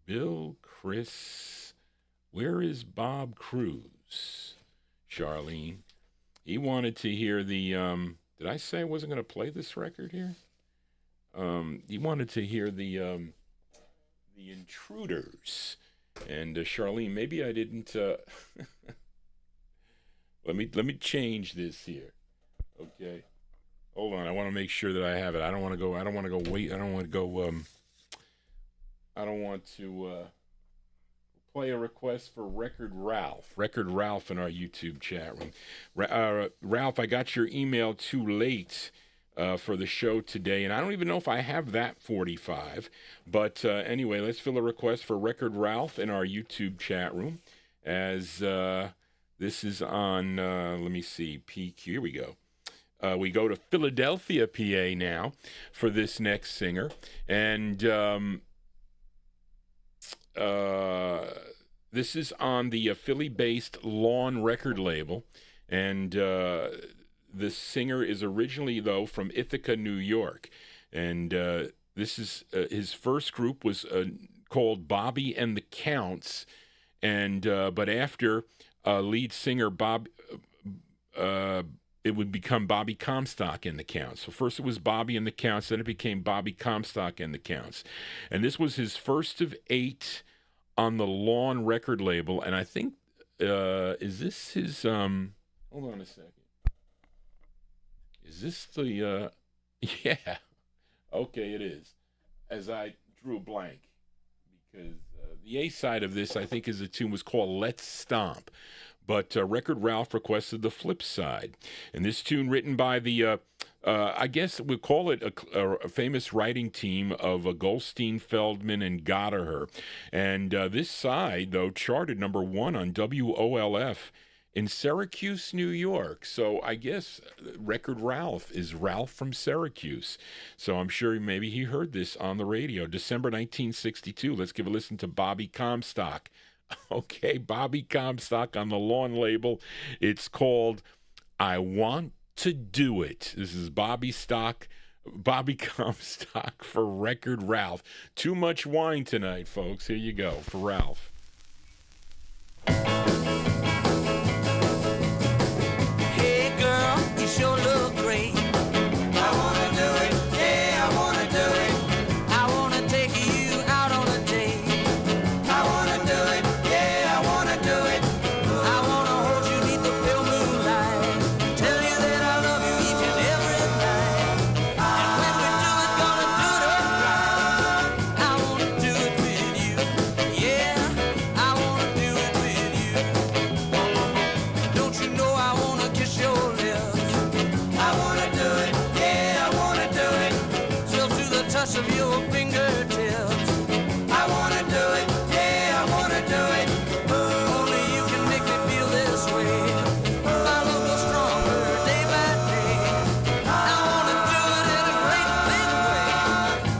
Bill Chris, where is Bob Cruz? Charlene, he wanted to hear the, did I say I wasn't going to play this record here? He wanted to hear the Intruders. And Charlene, maybe I didn't, let me change this here. Okay. Hold on. I want to make sure that I have it. I don't want to go play a request for Record Ralph in our YouTube chat room. Ralph, I got your email too late for the show today, and I don't even know if I have that 45. But anyway, let's fill a request for Record Ralph in our YouTube chat room. As this is on, let me see, PQ. Here we go. We go to Philadelphia, PA now for this next singer. And this is on the Philly-based Lawn record label. And the singer is originally, though, from Ithaca, New York. And this is his first group was called Bobby and the Counts. And but after lead singer Bob. It would become Bobby Comstock and the Counts. So first it was Bobby and the Counts, then it became Bobby Comstock and the Counts. And this was his first of 8 on the Lawn record label. And I think, is this his, hold on a second. Is this the, yeah. Okay, it is. As I drew a blank. Because the A side of this, I think, is a tune was called Let's Stomp. But Record Ralph requested the flip side. And this tune written by the, I guess we'll call it a famous writing team of Goldstein, Feldman, and Gotteher. And this side, though, charted number 1 on WOLF in Syracuse, New York. So I guess Record Ralph is Ralph from Syracuse. So I'm sure maybe he heard this on the radio. December 1962. Let's give a listen to Bobby Comstock. Okay, Bobby Comstock on the Lawn label. It's called I Want to Do It. This is Bobby Comstock for Record Ralph. Too much wine tonight, folks. Here you go for Ralph. Hey girl, you sure look great. I wanna do it, yeah, I wanna do it. I wanna take you out on a date. I wanna do it, yeah, I wanna do it. I wanna hold you neath the pale moonlight. Tell you that I love you each and every night. And when we do it, gonna do it right. I wanna do it with you, yeah, I wanna do it with you. Don't you know I wanna kiss your lips? I wanna do it, yeah, I wanna do it. Till to the touch of your fingertips. I wanna do it, yeah, I wanna do it. Only you can make me feel this way. My love goes stronger day by day. I wanna do it in a great big way.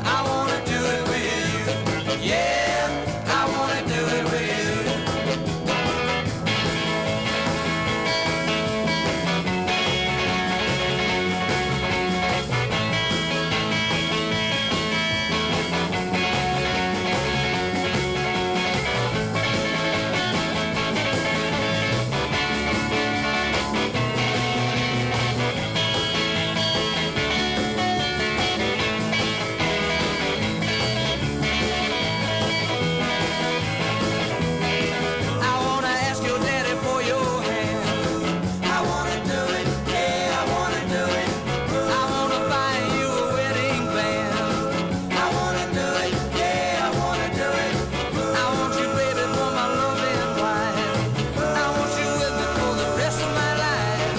I wanna do it with you, yeah, I wanna do it with you. I wanna ask your daddy for your hand. I wanna do it, yeah, I wanna do it. I wanna buy you a wedding band. I wanna do it, yeah, I wanna do it. I want you, baby, for my loving wife. I want you with me for the rest of my life.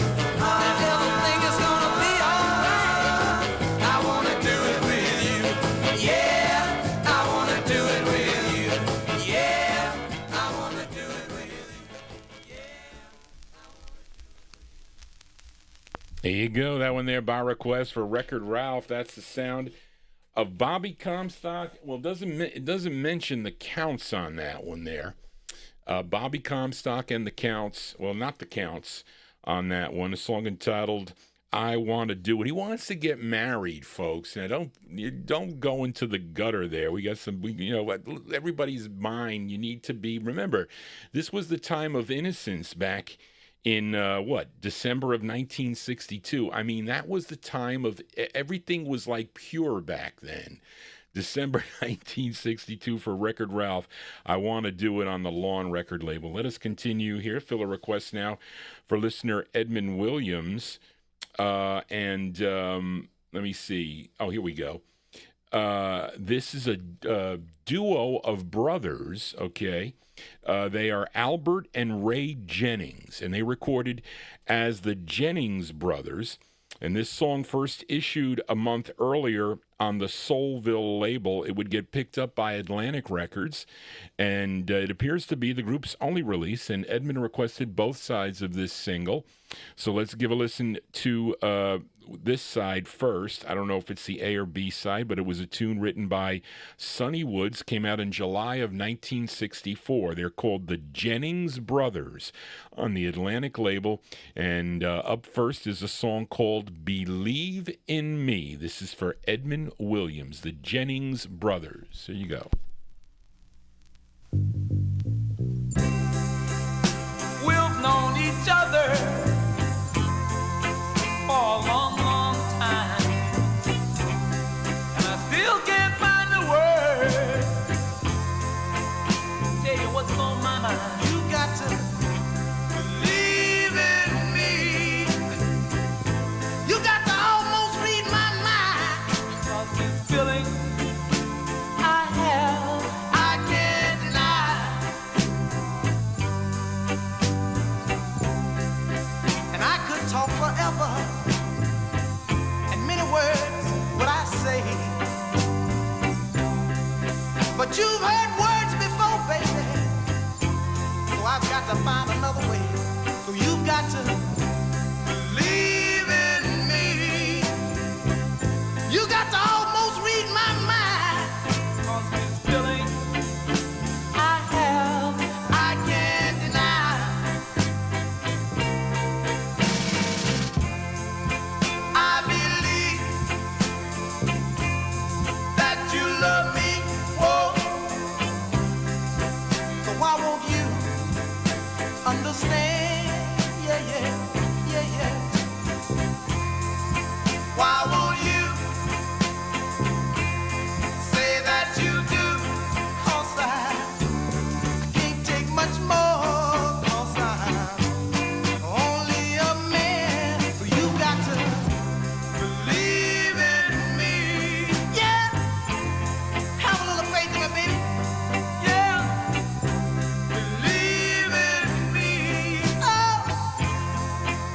And everything is gonna be alright. I wanna do it with you, yeah, I wanna do it with you, yeah, I wanna do it with you. There you go. That one there by request for Record Ralph. That's the sound of Bobby Comstock. Well, it doesn't mention the Counts on that one there. Bobby Comstock and the Counts. Well, not the Counts on that one. A song entitled I Want to Do It. He wants to get married, folks. Now, don't go into the gutter there. We got some, everybody's mind. You need to be, remember, this was the time of innocence back in December of 1962. I mean, that was the time of everything was like pure back then. December 1962 for Record Ralph. I Want to Do It on the Lawn record label. Let us continue here. Fill a request now for listener Edmund Williams. Let me see. Oh, here we go. This is a duo of brothers, okay? They are Albert and Ray Jennings, and they recorded as the Jennings Brothers. And this song first issued a month earlier on the Soulville label. It would get picked up by Atlantic Records, and it appears to be the group's only release, and Edmund requested both sides of this single. So let's give a listen to this side first. I don't know if it's the A or B side, but it was a tune written by Sonny Woods, came out in July of 1964. They're called the Jennings Brothers on the Atlantic label, and up first is a song called Believe in Me. This is for Edmund Williams, the Jennings Brothers. There you go. We'll But you've heard words before, baby. So I've got to find another way. So you've got to believe in me. You got to almost read my mind. 'Cause this feeling I have, I can't deny. I believe that you love me. Whoa. So why won't you understand? Yeah, yeah, yeah, yeah. Why won't you say that you do? 'Cause I can't take much more. 'Cause I'm only a man. So you got to believe in me. Yeah. Have a little faith in me, baby. Yeah. Believe in me. Oh,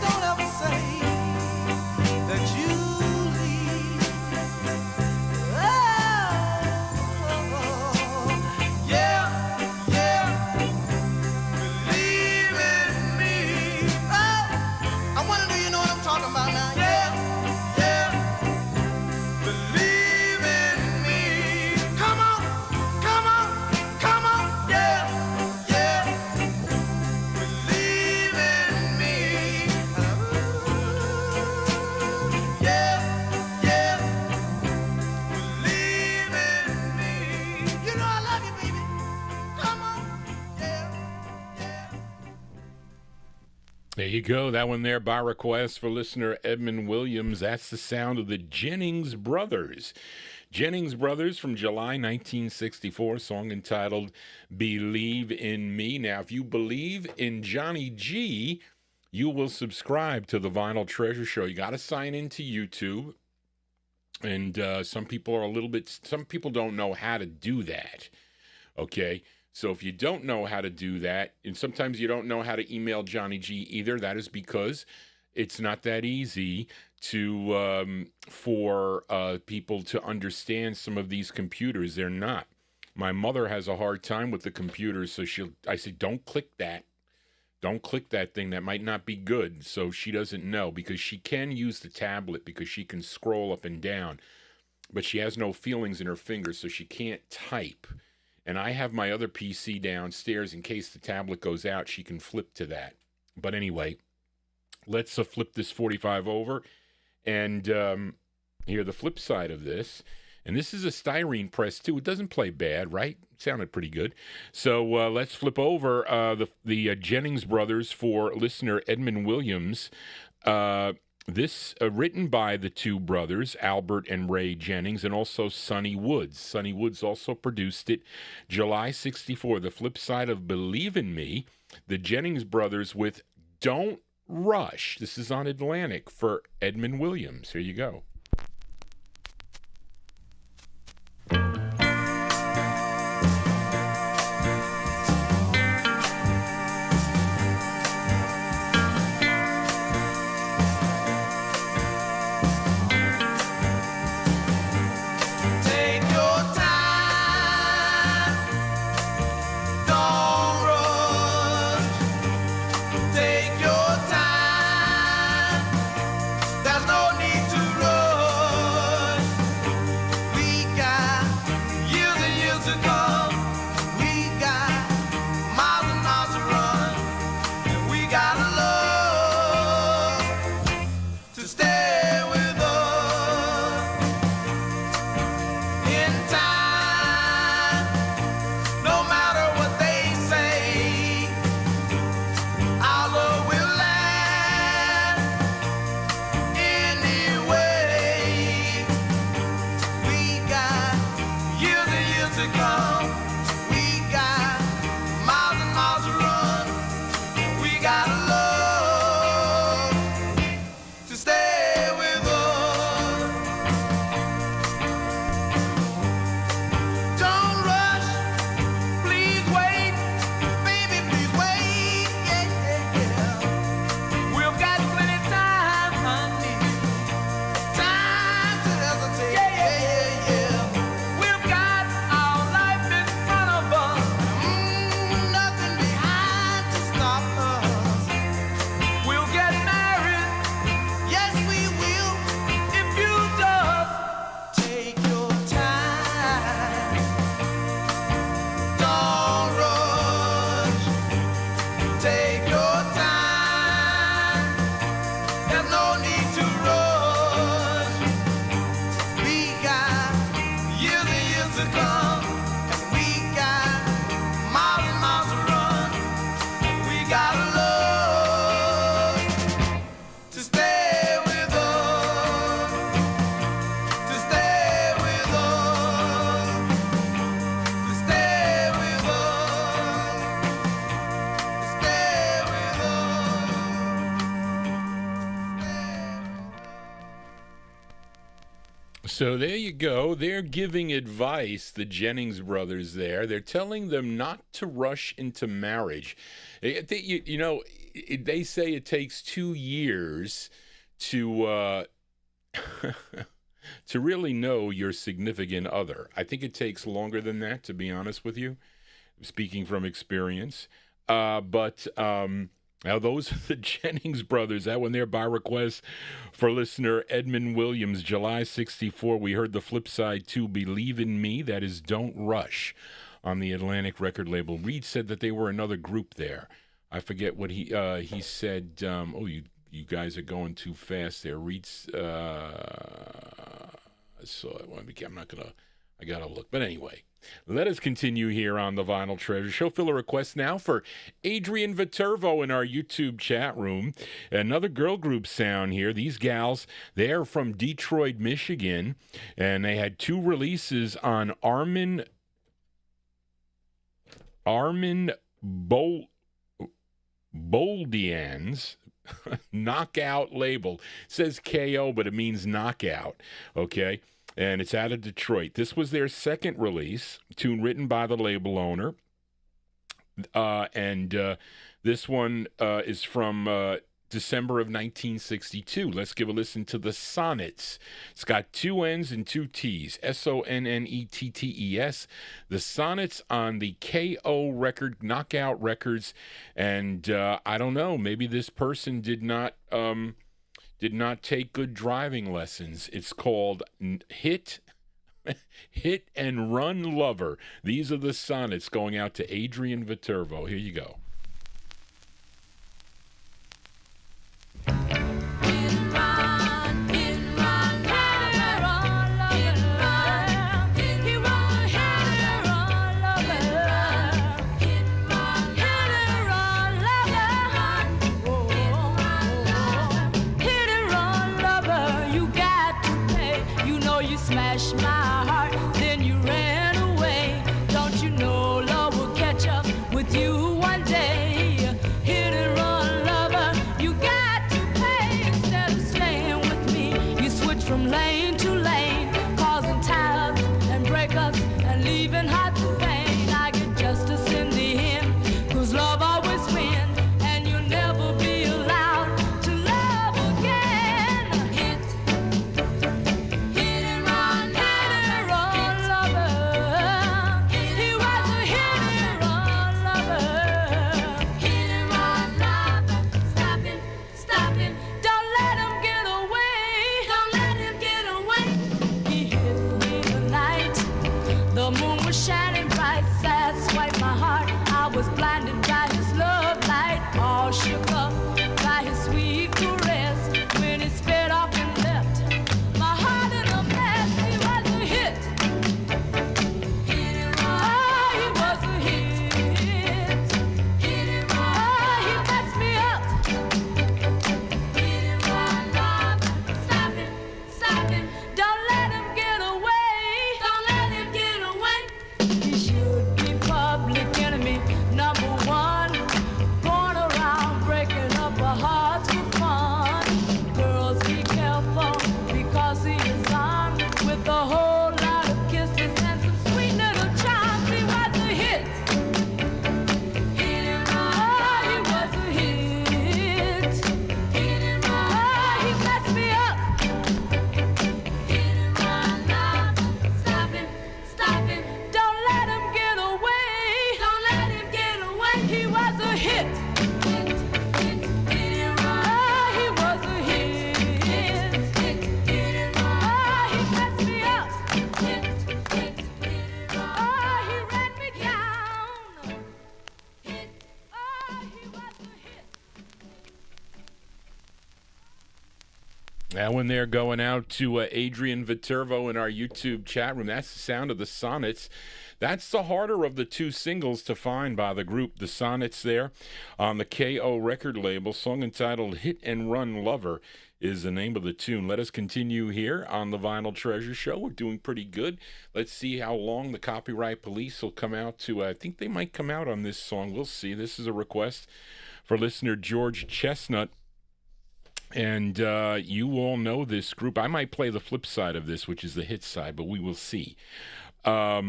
don't ever say that you leave. Oh, yeah, yeah. Believe in me. Oh, I wonder, do you know what I'm talking about now? Yeah, yeah. Believe in me. Come on, come on, come on. Yeah, yeah. Believe in me. Yeah, yeah. Believe in me. You know I love you, baby. Come on. Yeah, yeah. There you go. That one there by request for listener Edmund Williams. That's the sound of the Jennings Brothers. Jennings Brothers from July 1964, song entitled Believe in Me. Now, if you believe in Johnny G, you will subscribe to the Vinyltreasure Show. You got to sign into YouTube. And some people don't know how to do that. Okay? So if you don't know how to do that, and sometimes you don't know how to email Johnny G either, that is because it's not that easy to for people to understand some of these computers. They're not. My mother has a hard time with the computers, so I say, don't click that. Don't click that thing. That might not be good. So she doesn't know, because she can use the tablet because she can scroll up and down, but she has no feelings in her fingers, so she can't type. And I have my other PC downstairs in case the tablet goes out. She can flip to that. But anyway, let's flip this 45 over and hear the flip side of this. And this is a styrene press, too. It doesn't play bad, right? It sounded pretty good. So let's flip over the Jennings Brothers for listener Edmund Williams. This written by the two brothers, Albert and Ray Jennings, and also Sonny Woods. Sonny Woods also produced it. July 64, the flip side of Believe in Me, the Jennings Brothers with Don't Rush. This is on Atlantic for Edmund Williams. Here you go. Take your time, don't rush. Take your time, there's no need to rush. We got years and years to come. We got miles and miles to run. And we got love to stay with us. In time, no matter what they say, our love will last anyway. We got years and years to come. We got miles and miles to run. We got love to stay with us. Don't rush, please wait, baby, please wait. Yeah, yeah, yeah. We've got plenty time, honey. Time to hesitate. Yeah, yeah, yeah, yeah. We've got all night. to come, and we got miles and miles to run. We got love to stay with us, to stay with us, to stay with us, to stay with us. So there you go. They're giving advice, the Jennings brothers there. They're telling them not to rush into marriage. They say it takes 2 years to to really know your significant other. I think it takes longer than that, to be honest with you, speaking from experience. But now those are the Jennings brothers. That one there by request for listener Edmund Williams, July 64. We heard the flip side to Believe in Me. That is Don't Rush on the Atlantic record label. Reed said that they were another group there. I forget what he said. You guys are going too fast there. Reed's, I gotta look. But anyway, let us continue here on the Vinyltreasure Show. Fill a request now for Adrian Viterbo in our YouTube chat room. Another girl group sound here. These gals, they're from Detroit, Michigan, and they had 2 releases on Armin Boldian's Knockout label. It says KO, but it means knockout. Okay. And it's out of Detroit. This was their second release, tune written by the label owner. And this one is from December of 1962. Let's give a listen to the Sonnetts. It's got 2 N's and 2 T's. Sonnettes. The Sonnetts on the KO record, Knockout Records. And I don't know, maybe this person did not take good driving lessons. It's called Hit and Run Lover. These are the Sonnetts going out to Adrian Viterbo. Here you go. Smash my heart, then you ran away. Don't you know love will catch up with you one day? Hit and run, lover, you got to pay. Instead of staying with me, you switch from lane to lane, causing tie-ups and breakups and leaving hearts in pain. I get justice in the end, 'cause love always wins, and you'll never be allowed to love again. Hit and run, lover. He was a hit and run lover. Hit and run lover. Stop him. Don't let him get away. Don't let him get away. He hit me the night. The moon was shining bright. Sad swipe my heart. I was blinded by his love light. All shook up by his sweet caress. When he sped off and left my heart in a mess. He was a hit. Hit and run. Oh, he was a hit. Hit and run. Oh, he messed me up. Hit and run, lover. Stop him. Don't let him get away. Don't let him get away. He should be public enemy number 1. That one there going out to Adrian Viterbo in our YouTube chat room. That's the sound of the Sonnetts. That's the harder of the two singles to find by the group, the Sonnetts there on the KO record label. Song entitled Hit and Run Lover is the name of the tune. Let us continue here on the Vinyltreasure Show. We're doing pretty good. Let's see how long the Copyright Police will come out to. I think they might come out on this song. We'll see. This is a request for listener George Chestnut. And you all know this group. I might play the flip side of this, which is the hit side, but we will see. Let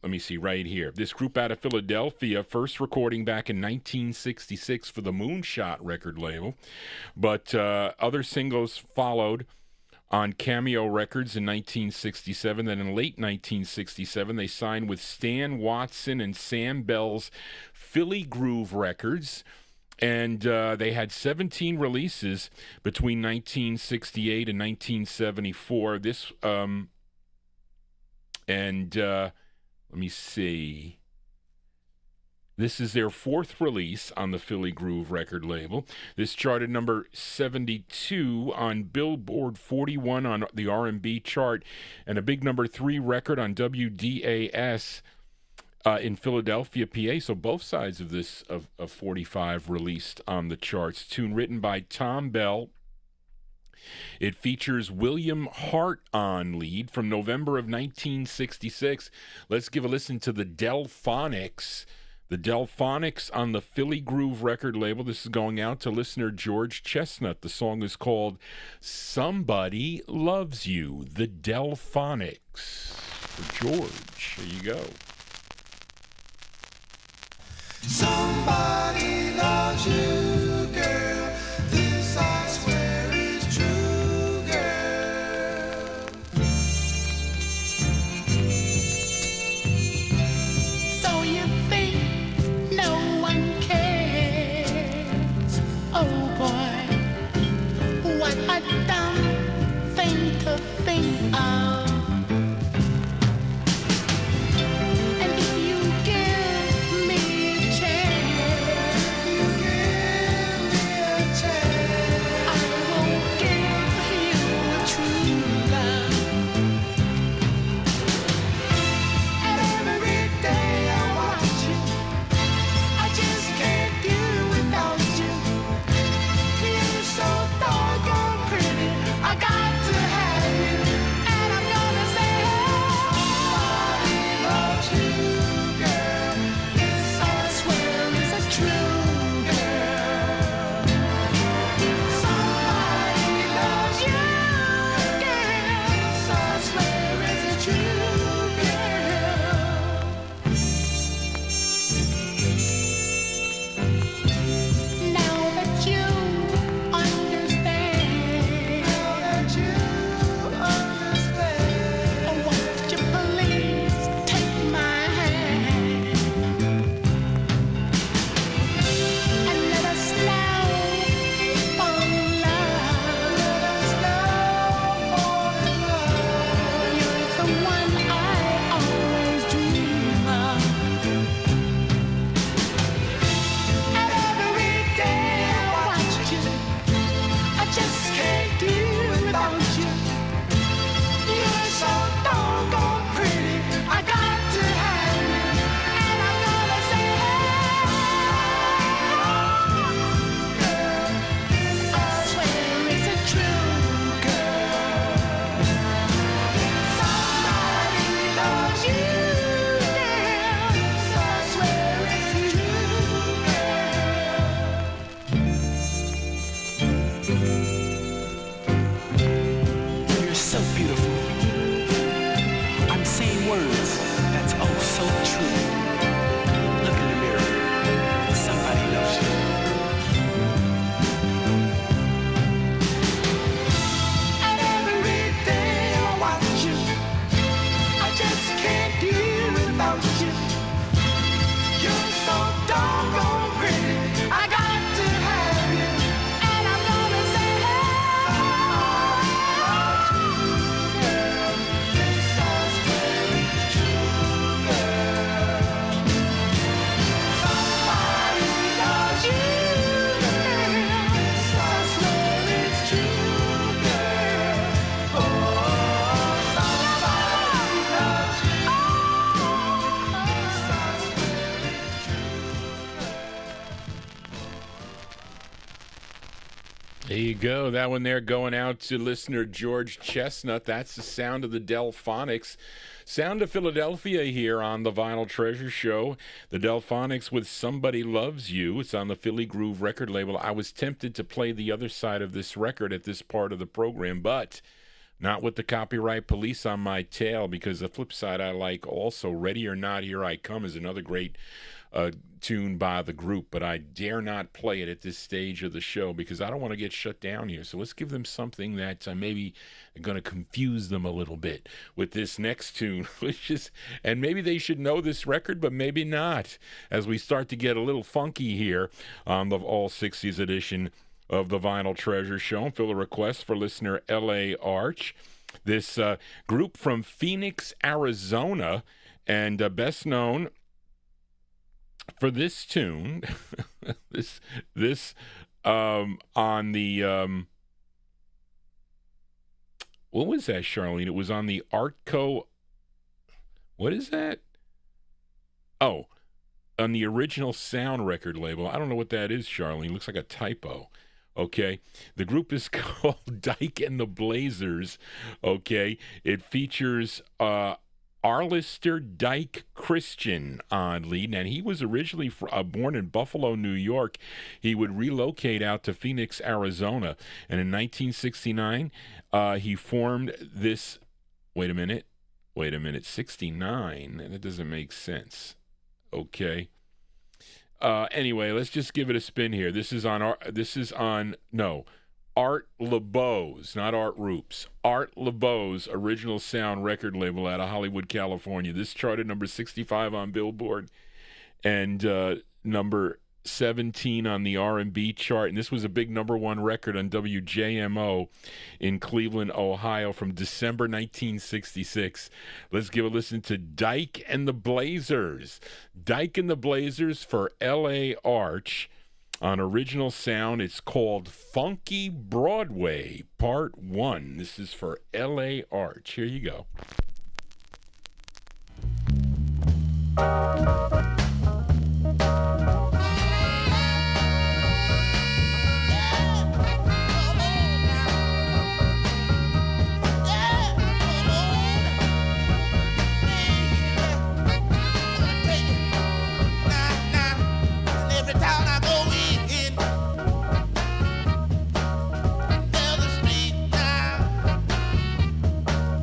me see right here. This group out of Philadelphia, first recording back in 1966 for the Moonshot record label. But other singles followed on Cameo Records in 1967. Then in late 1967, they signed with Stan Watson and Sam Bell's Philly Groove Records. And they had 17 releases between 1968 and 1974. This, let me see. This is their fourth release on the Philly Groove record label. This charted number 72 on Billboard 41 on the R&B chart, and a big number 3 record on WDAS in Philadelphia, PA. So both sides of this of 45 released on the charts. Tune written by Tom Bell. It features William Hart on lead from November of 1966. Let's give a listen to the Delphonics. The Delphonics on the Philly Groove record label. This is going out to listener George Chestnut. The song is called Somebody Loves You. The Delphonics. For George. There you go. Somebody loves you, girl. This I swear is true, girl. So you think no one cares? Oh boy, what a dumb thing to think of. And if you give me a chance, you give There you go. That one there going out to listener George Chestnut. That's the sound of the Delphonics. Sound of Philadelphia here on the Vinyltreasure Show. The Delphonics with Somebody Loves You. It's on the Philly Groove record label. I was tempted to play the other side of this record at this part of the program, but not with the copyright police on my tail, because the flip side I like also. Ready or Not, Here I Come is another great tune by the group, but I dare not play it at this stage of the show because I don't want to get shut down here. So let's give them something that maybe going to confuse them a little bit with this next tune, which is, and maybe they should know this record, but maybe not, as we start to get a little funky here on the All 60s edition of the Vinyltreasure Show. Fill a request for listener L.A. Arch. This group from Phoenix, Arizona, and best known for this tune, this on the what was that, Charlene? It was on the Artco. What is that? Oh, on the Original Sound record label. I don't know what that is, Charlene. Looks like a typo. Okay, the group is called Dyke and the Blazers. Okay, it features Arlister Dyke Christian on lead, and he was originally born in Buffalo, New York. He would relocate out to Phoenix, Arizona, and in 1969, he formed this. Wait a minute, 69. That doesn't make sense. Okay. Anyway, let's just give it a spin here. This is on Art LeBeau's, not Art Roop's. Art LeBeau's Original Sound record label out of Hollywood, California. This charted number 65 on Billboard and number 17 on the R&B chart. And this was a big number one record on WJMO in Cleveland, Ohio from December 1966. Let's give a listen to Dyke and the Blazers. Dyke and the Blazers for L.A. Arch. On Original Sound, it's called Funky Broadway, Part 1. This is for L.A. Arch. Here you go.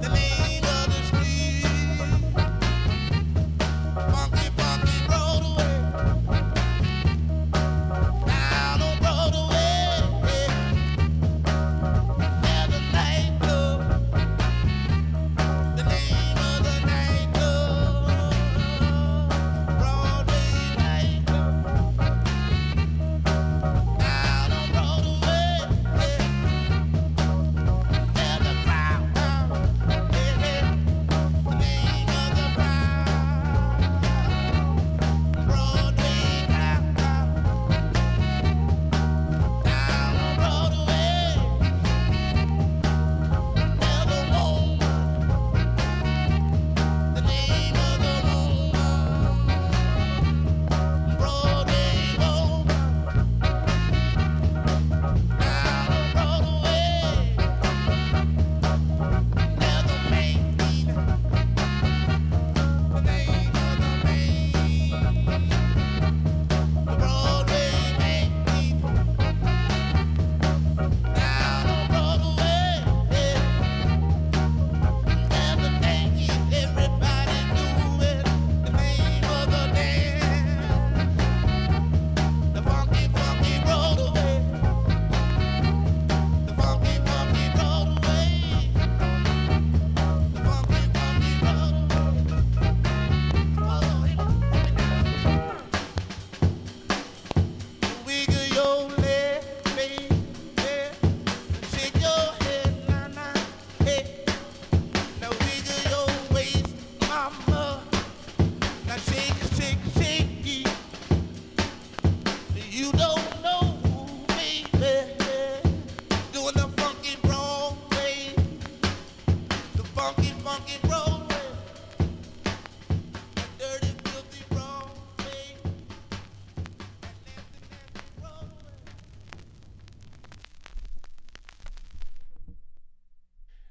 The name of the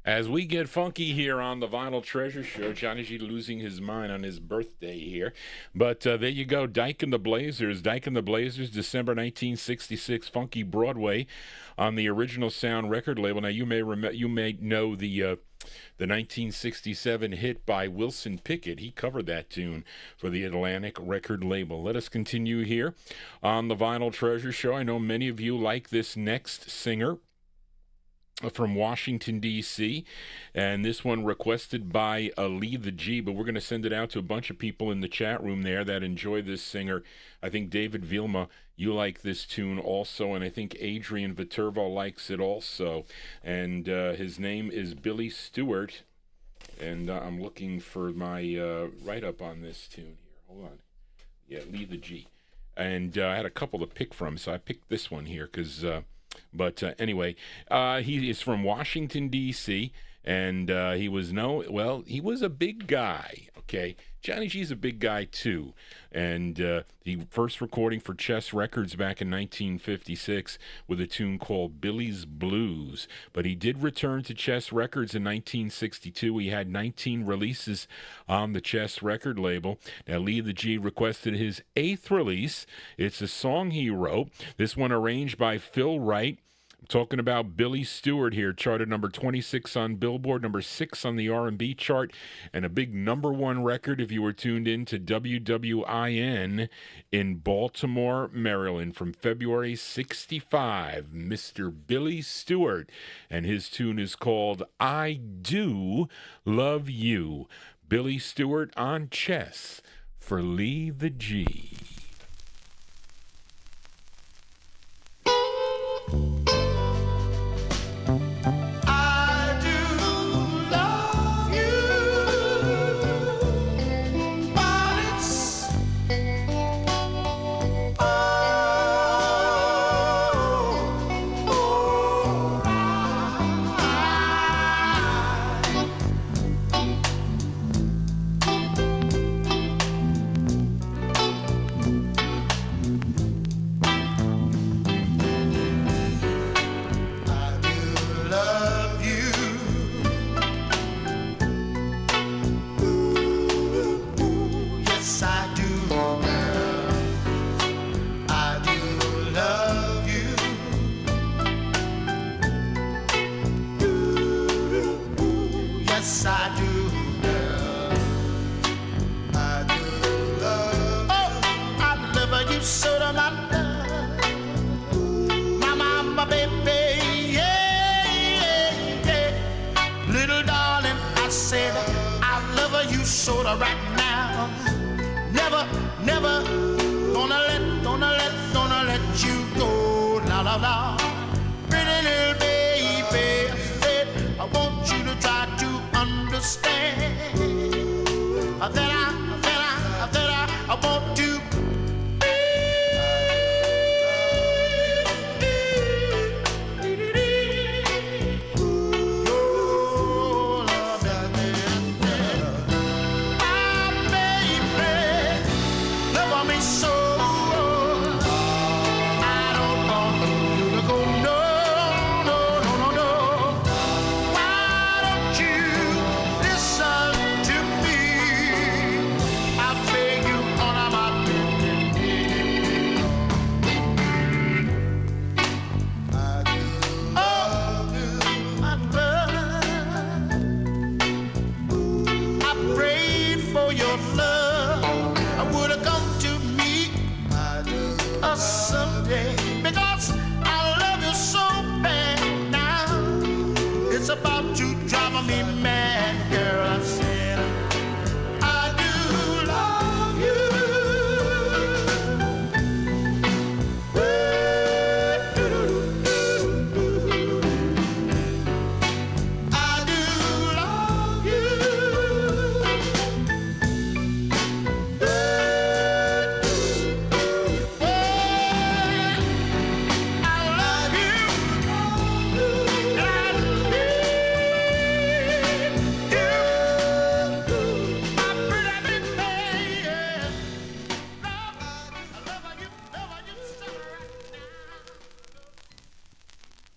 As we get funky here on the Vinyltreasure Show, Johnny G losing his mind on his birthday here. But there you go, Dyke and the Blazers. Dyke and the Blazers, December 1966, Funky Broadway on the Original Sound record label. Now, you may know the 1967 hit by Wilson Pickett. He covered that tune for the Atlantic record label. Let us continue here on the Vinyltreasure Show. I know many of you like this next singer from Washington, D.C., and this one requested by Lee the G, but we're going to send it out to a bunch of people in the chat room there that enjoy this singer. I think David Vilma, you like this tune also, and I think Adrian Viterbo likes it also, and his name is Billy Stewart, and I'm looking for my write-up on this tune here. Hold on. Yeah, Lee the G. And I had a couple to pick from, so I picked this one here because... But anyway, he is from Washington, D.C., and he was a big guy, okay? Johnny G's a big guy, too. And he first recording for Chess Records back in 1956 with a tune called Billy's Blues. But he did return to Chess Records in 1962. He had 19 releases on the Chess record label. Now, Lee the G requested his 8th release. It's a song he wrote. This one arranged by Phil Wright. I'm talking about Billy Stewart here, charted number 26 on Billboard, number 6 on the R&B chart, and a big number 1 record if you were tuned in to WWIN in Baltimore, Maryland, from February 65. Mr. Billy Stewart, and his tune is called I Do Love You. Billy Stewart on Chess for Lee the G. I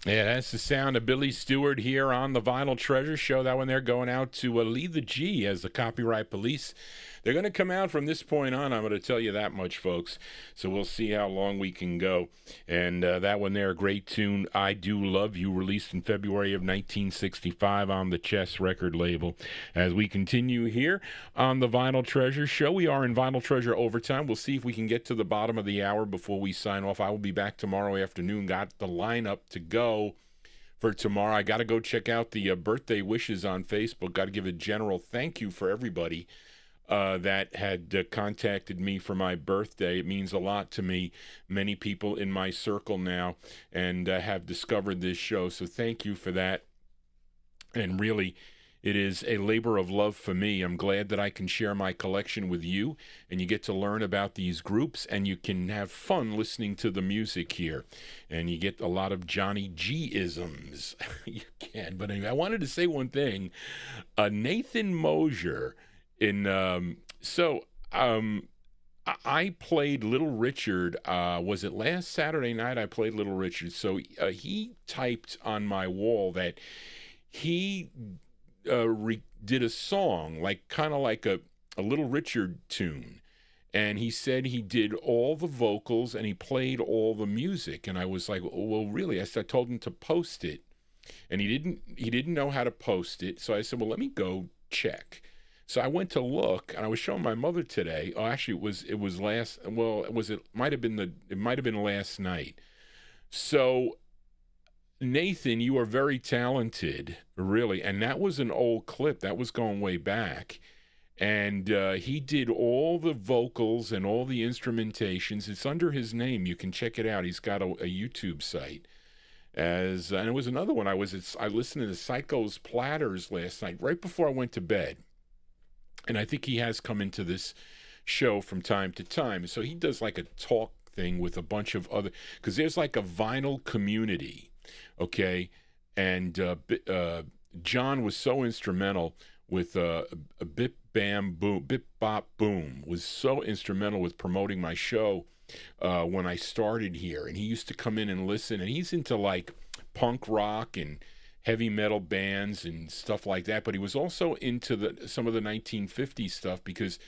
Yeah, that's the sound of Billy Stewart here on the Vinyltreasure show. That one there going out to Lead the G as the copyright police. They're going to come out from this point on, I'm going to tell you that much, folks. So we'll see how long we can go. And that one there, a great tune, I Do Love You, released in February of 1965 on the Chess record label. As we continue here on the Vinyltreasure show, we are in Vinyltreasure Overtime. We'll see if we can get to the bottom of the hour before we sign off. I will be back tomorrow afternoon. Got the lineup to go for tomorrow. I got to go check out the birthday wishes on Facebook. Got to give a general thank you for everybody that had contacted me for my birthday. It means a lot to me. Many people in my circle now and have discovered this show, so thank you for that. And really, it is a labor of love for me. I'm glad that I can share my collection with you, and you get to learn about these groups, and you can have fun listening to the music here. And you get a lot of JohnnyG-isms. You can. But anyway, I wanted to say one thing. Nathan Mosier I played Little Richard. Was it last Saturday night? I played Little Richard. So he typed on my wall that he did a song, kind of like a Little Richard tune. And he said he did all the vocals and he played all the music. And I was like, well, really? I told him to post it. And he didn't know how to post it. So I said, well, let me go check. So I went to look, and I was showing my mother today. Oh, actually, it was last. Well, it might have been last night. So, Nathan, you are very talented, really, and that was an old clip. That was going way back, and he did all the vocals and all the instrumentations. It's under his name. You can check it out. He's got a YouTube site. And it was another one. I listened to the Psycho's Platters last night, right before I went to bed. And I think he has come into this show from time to time. So he does like a talk thing with a bunch of other, because there's like a vinyl community, okay? And John was so instrumental with Bip Bam Boom, Bip Bop Boom, was so instrumental with promoting my show when I started here. And he used to come in and listen, and he's into like punk rock and heavy metal bands and stuff like that, but he was also into some of the 1950s stuff, because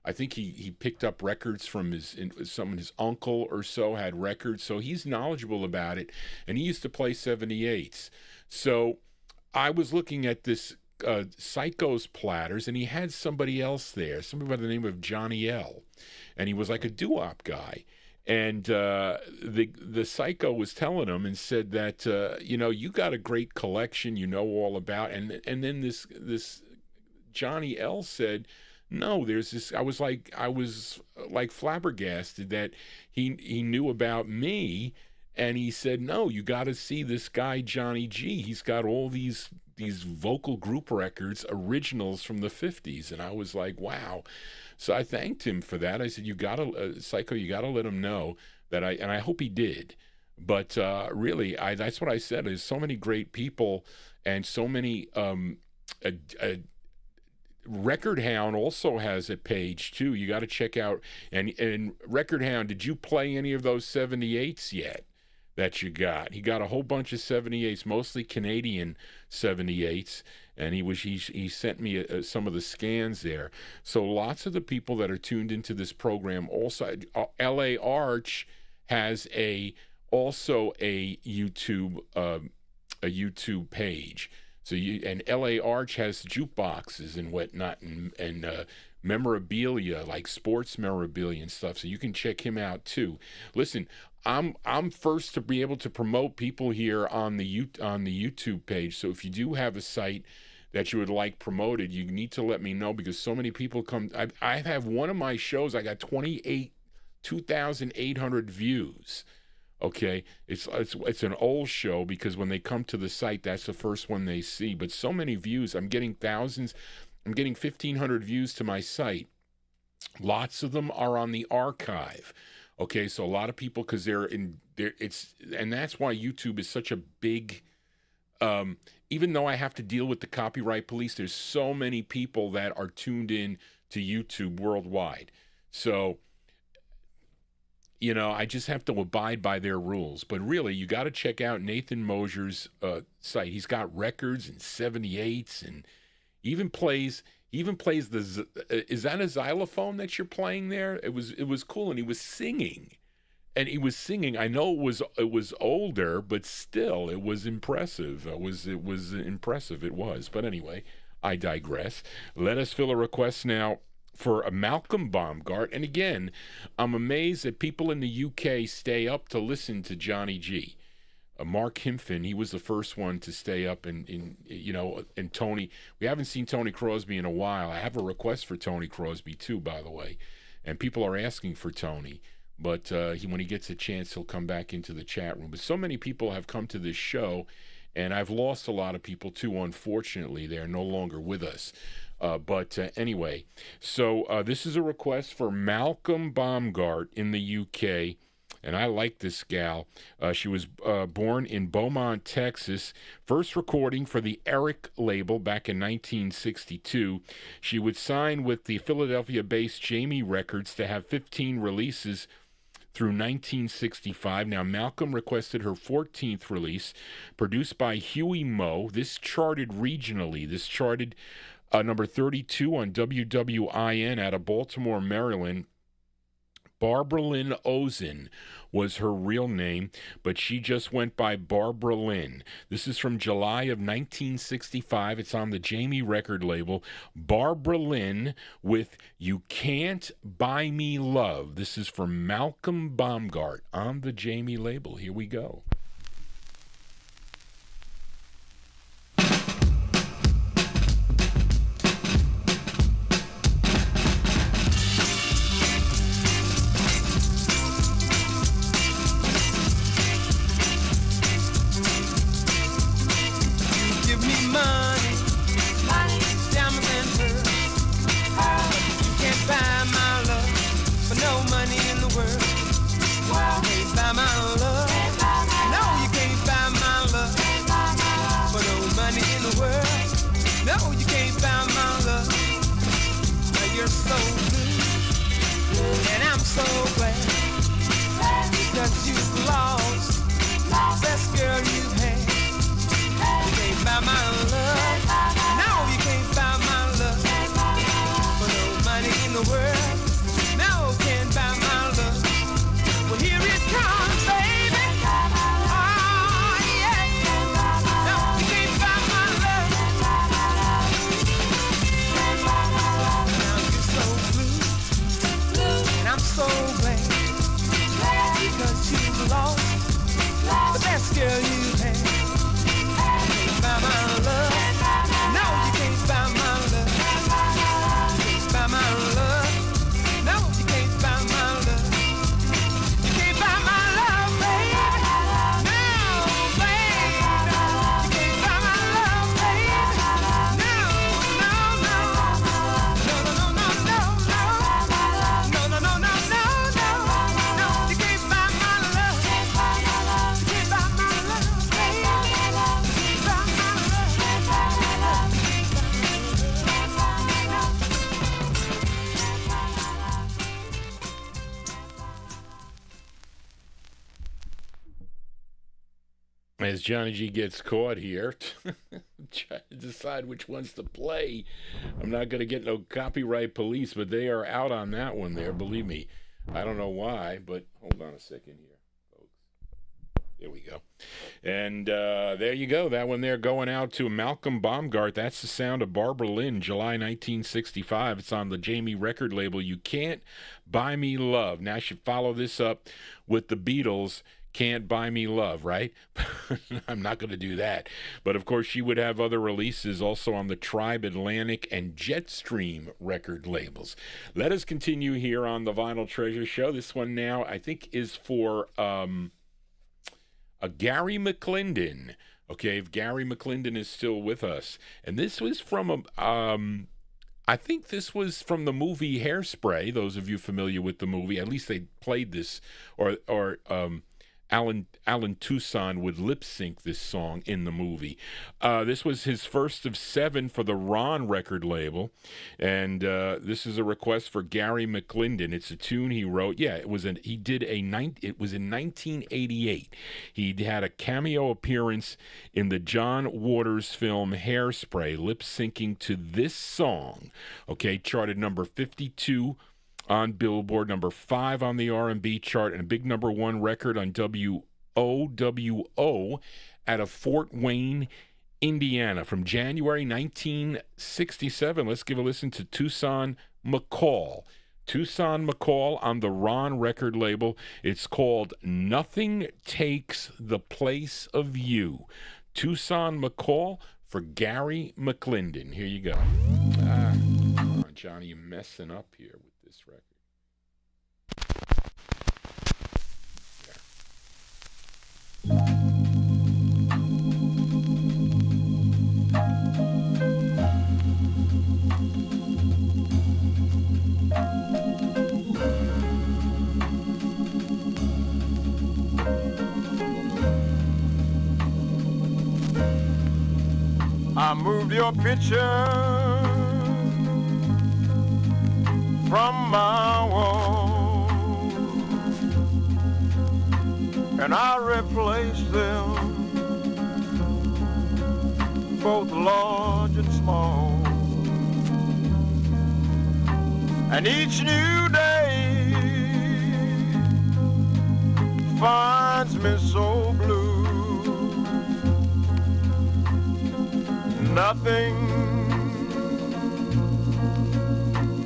I think he picked up records from his uncle or so had records, so he's knowledgeable about it, and he used to play 78s. So I was looking at this Psycho's Platters, and he had somebody else there, somebody by the name of Johnny L, and he was like a doo-wop guy. And the Psycho was telling him and said that, you got a great collection, all about. And then this Johnny L said, no, there's this. I was like flabbergasted that he knew about me. And he said, no, you got to see this guy, Johnny G. He's got all these vocal group records, originals from the 50s. And I was like, wow. So I thanked him for that. I said, Psycho, you got to let him know that and I hope he did. But really, that's what I said. There's so many great people and so many, Record Hound also has a page too. You got to check out, and Record Hound, did you play any of those 78s yet that you got? He got a whole bunch of 78s, mostly Canadian 78s. And he sent me some of the scans there. So lots of the people that are tuned into this program also. L.A. Arch has also a YouTube page. So and L.A. Arch has jukeboxes and whatnot and memorabilia, like sports memorabilia and stuff. So you can check him out too. Listen, I'm first to be able to promote people here on the YouTube page. So if you do have a site that you would like promoted, you need to let me know, because so many people come. I have one of my shows, I got 2,800 views. Okay, it's an old show, because when they come to the site, that's the first one they see. But so many views, I'm getting thousands. I'm getting 1,500 views to my site. Lots of them are on the archive. Okay, so a lot of people, because and that's why YouTube is such a big. Even though I have to deal with the copyright police, there's so many people that are tuned in to YouTube worldwide. So I just have to abide by their rules. But really, you got to check out Nathan Mosier's site. He's got records and 78s, and even plays the. Is that a xylophone that you're playing there? It was cool, and he was singing. And he was singing. I know it was older, but still, it was impressive. It was impressive. It was. But anyway, I digress. Let us fill a request now for a Malcolm Baumgart. And again, I'm amazed that people in the UK stay up to listen to Johnny G. Mark Himphin, he was the first one to stay up, and Tony. We haven't seen Tony Crosby in a while. I have a request for Tony Crosby too, by the way, and people are asking for Tony. But when he gets a chance, he'll come back into the chat room. But so many people have come to this show, and I've lost a lot of people too, unfortunately. They're no longer with us. But anyway, so this is a request for Malcolm Baumgart in the UK. And I like this gal. She was born in Beaumont, Texas. First recording for the Eric label back in 1962. She would sign with the Philadelphia-based Jamie Records to have 15 releases through 1965. Now, Malcolm requested her 14th release, produced by Huey Moe. This charted regionally. This charted number 32 on WWIN out of Baltimore, Maryland. Barbara Lynn Ozen was her real name, but she just went by Barbara Lynn. This is from July of 1965. It's on the Jamie record label. Barbara Lynn with You Can't Buy Me Love. This is from Malcolm Baumgart on the Jamie label. Here we go. As Johnny G gets caught here, trying to decide which ones to play. I'm not going to get no copyright police, but they are out on that one there, believe me. I don't know why, but hold on a second here, folks. There we go. And there you go. That one there going out to Malcolm Baumgart. That's the sound of Barbara Lynn, July 1965. It's on the Jamie record label. You Can't Buy Me Love. Now, I should follow this up with the Beatles. Can't Buy Me Love, right? I'm not going to do that. But, of course, she would have other releases also on the Tribe Atlantic and Jetstream record labels. Let us continue here on the Vinyltreasure Show. This one now, I think, is for a Gary McClendon. Okay, if Gary McClendon is still with us. And this was from I think this was from the movie Hairspray. Those of you familiar with the movie, at least they played this, or Alan Tucson would lip sync this song in the movie. This was his first of 7 for the Ron record label, and this is a request for Gary McClendon. It's a tune he wrote. Yeah, it was in 1988. He had a cameo appearance in the John Waters film Hairspray, lip syncing to this song. Okay, charted number 52 on Billboard, number 5 on the R&B chart, and a big number 1 record on WOWO out of Fort Wayne, Indiana. From January 1967, let's give a listen to Tucson McCall. Tucson McCall on the Ron record label. It's called Nothing Takes the Place of You. Tucson McCall for Gary McClendon. Here you go. Come on, Johnny, you're messing up here with this record. I moved your picture from my wall, and I replaced them, both large and small. And each new day finds me so blue. Nothing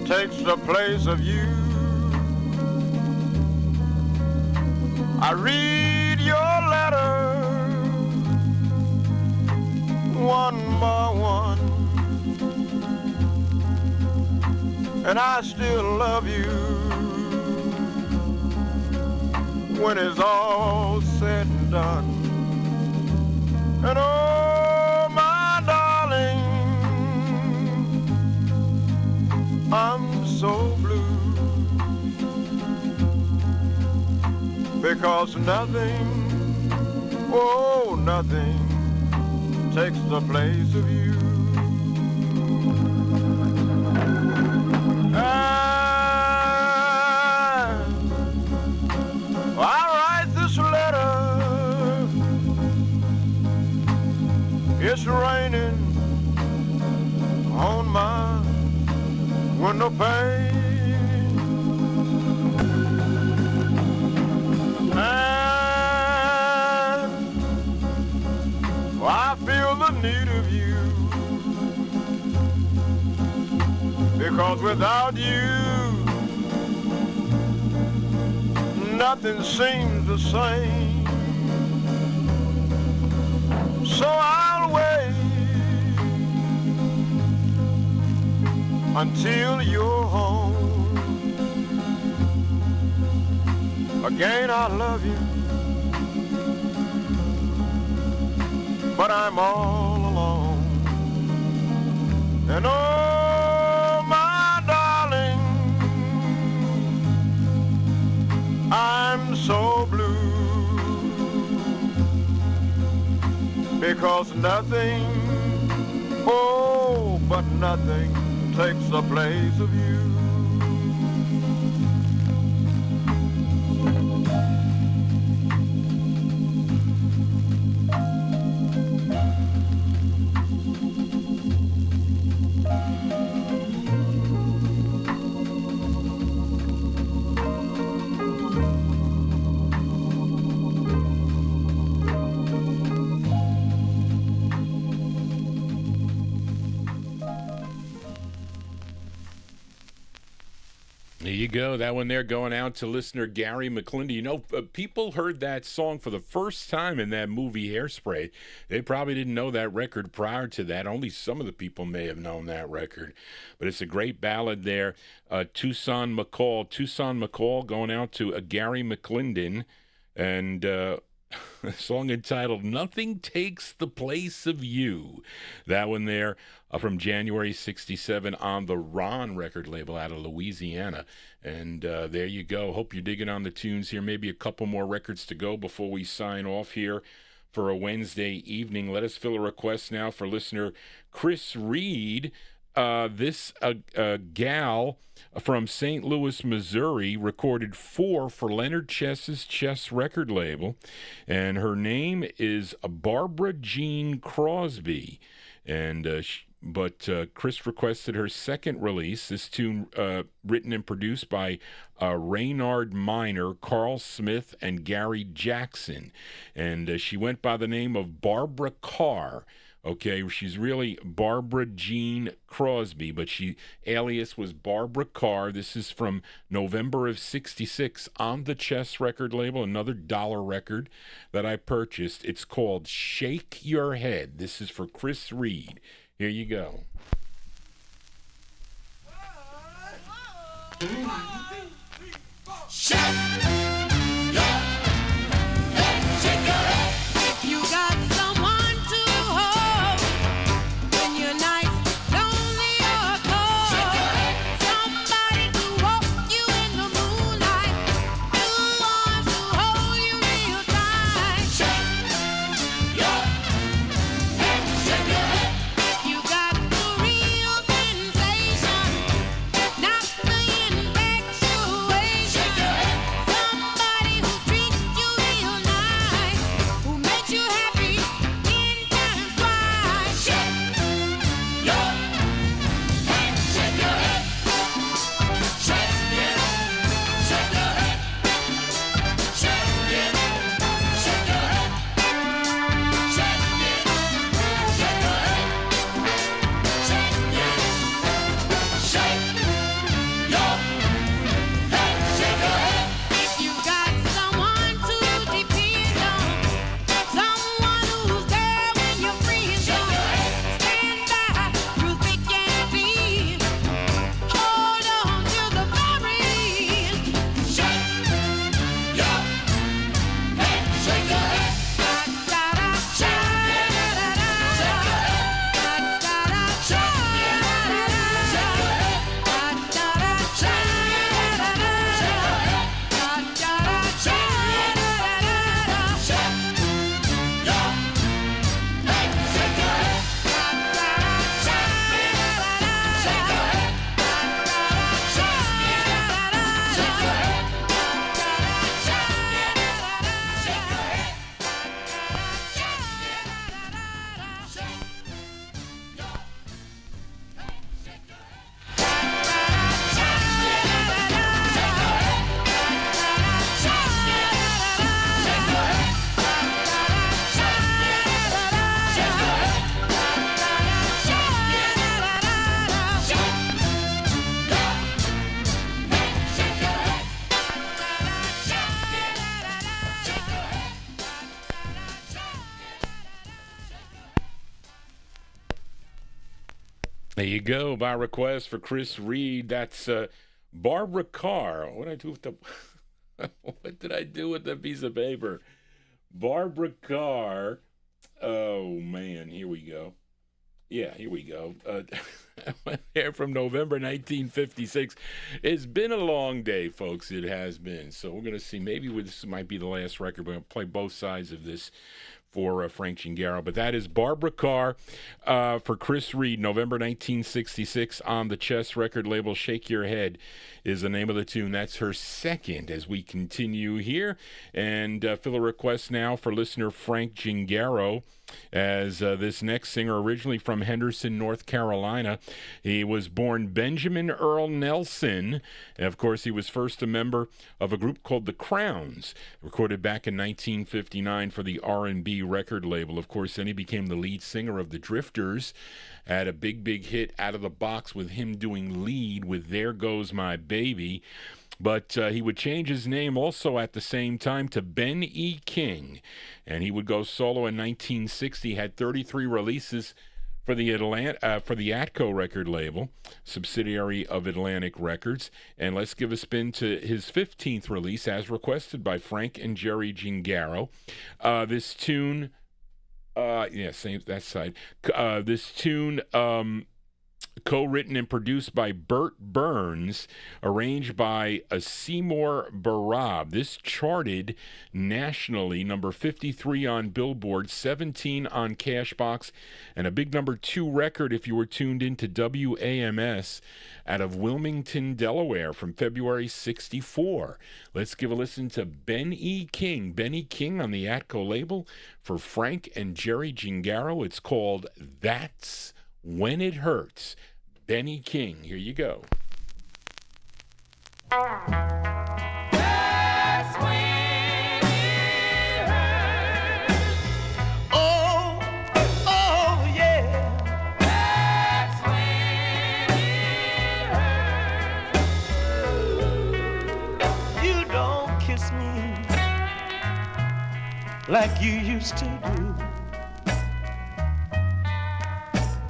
takes the place of you. I read your letters one by one, and I still love you when it's all said and done. And oh, my darling, I'm so blue, because nothing, oh, nothing takes the place of you. I write this letter, it's raining on my window pane, and I feel the need of you, because without you nothing seems the same. So I'll wait until you're home. Again, I love you, but I'm all alone. And oh, my darling, I'm so blue, because nothing, oh, but nothing takes the place of you. There you go. That one there going out to listener Gary McClendon. You know, people heard that song for the first time in that movie Hairspray. They probably didn't know that record prior to that. Only some of the people may have known that record. But it's a great ballad there. Tucson McCall going out to Gary McClendon. And A song entitled Nothing Takes the Place of You. That one there from January 67 on the Ron record label out of Louisiana. And there you go. Hope you're digging on the tunes here. Maybe a couple more records to go before we sign off here for a Wednesday evening. Let us fill a request now for listener Chris Reed. This gal from St. Louis, Missouri, recorded 4 for Leonard Chess's Chess record label, and her name is Barbara Jean Crosby. And Chris requested her second release. This tune written and produced by Raynard Miner, Carl Smith, and Gary Jackson. And she went by the name of Barbara Carr. Okay, she's really Barbara Jean Crosby, but she alias was Barbara Carr. This is from November of 66 on the Chess record label, another dollar record that I purchased. It's called Shake Your Head. This is for Chris Reed. Here you go. Shake your head, shake your head. If you got someone to hold when you're nice, lonely or cold, shake your head. Somebody to walk you in the moonlight, two arms to hold you real tight. Shake your head, shake your head. If you got the real sensation, not the infatuation. Shake your head. Somebody who treats you real nice, who makes you happy 10 times twice. Shake your head, shake your head. Shake it, shake your head. Shake it, shake your head. Shake it, shake your head. Shake it, shake your head, shake your head. If you got someone to depend on, someone who's there when you're free and stand by through thick and thin, hold on to the very end. Shake your head, shake your head. Da-da-da, sha-da-da-da. Shake your head. Da-da-da, sha-da-da-da. Shake your head. Da-da-da, sha-da-da-da. Shake your head. Da-da-da, sha-da-da-da. Shake your head, shake your head. There you go, by request for Chris Reed. That's Barbara Carr. What did I do with the what did I do with the piece of paper? Barbara Carr. Oh man, here we go. Yeah, here we go. Here from November 1956. It's been a long day, folks. It has been. So we're going to see. Maybe this might be the last record. We're going to play both sides of this for Frank Gingaro. But that is Barbara Carr for Chris Reed, November 1966 on the Chess record label. Shake Your Head is the name of the tune. That's her second as we continue here. And fill a request now for listener Frank Gingaro, as this next singer, originally from Henderson, North Carolina. He was born Benjamin Earl Nelson. And of course, he was first a member of a group called The Crowns, recorded back in 1959 for the R&B record label. Of course, then he became the lead singer of the Drifters, had a big hit out of the box with him doing lead with There Goes My Baby. But he would change his name also at the same time to Ben E. King, and he would go solo in 1960, had 33 releases for the Atco record label, subsidiary of Atlantic Records. And let's give a spin to his 15th release, as requested by Frank and Jerry Gingaro. This tune, same that side. This tune, co-written and produced by Bert Burns, arranged by Seymour Barab. This charted nationally, number 53 on Billboard, 17 on Cashbox, and a big number 2 record if you were tuned into WAMS out of Wilmington, Delaware from February 64. Let's give a listen to Ben E. King. Benny King on the Atco label for Frank and Jerry Gingaro. It's called That's When It Hurts. Benny King, here you go. That's when it hurts. Oh, oh yeah. That's when it hurts. You don't kiss me like you used to do.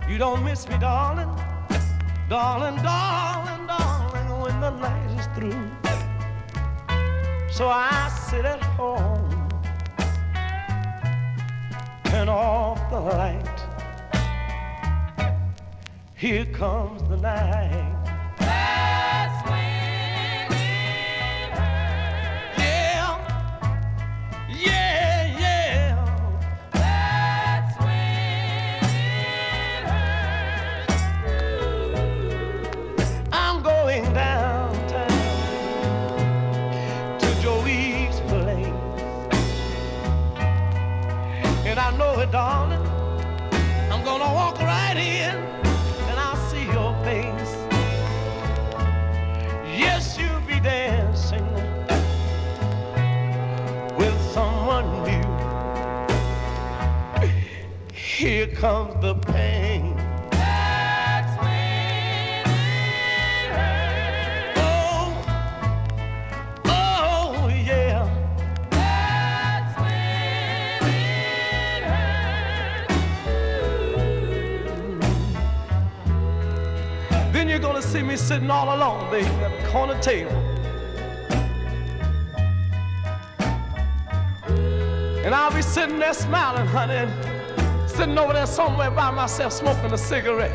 You don't miss me, darling. Darling, darling, darling, when the night is through. So I sit at home, turn off the light. Here comes the night. That's when it hurts. Yeah, yeah, yeah. That's when it hurts. I'm going downtown to Joey's place, and I know it, darling. I'm gonna walk right in, and I'll see your face. Yes, you'll be dancing with someone new. Here comes the pain. That's when it hurts. Oh, oh yeah. That's when it hurts. Then you're gonna see me sitting all alone, baby, at the corner table. And I'll be sitting there smiling, honey, and sitting over there somewhere by myself smoking a cigarette.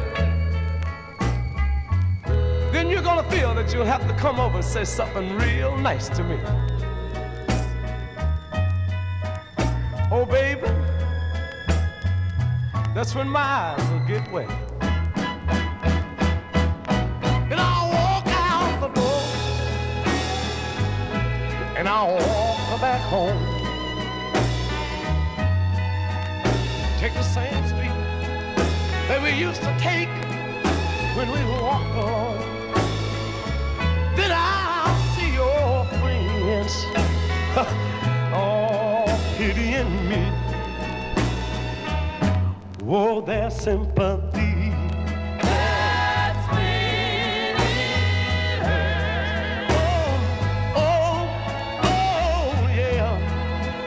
Then you're gonna feel that you'll have to come over and say something real nice to me. Oh, baby, that's when my eyes will get wet. And I'll walk out the door, and I'll walk back home. Take the same street that we used to take when we walked along. Then I'll see your friends all pitying me. Oh, their sympathy. That's when it hurts. Oh, oh, oh, yeah.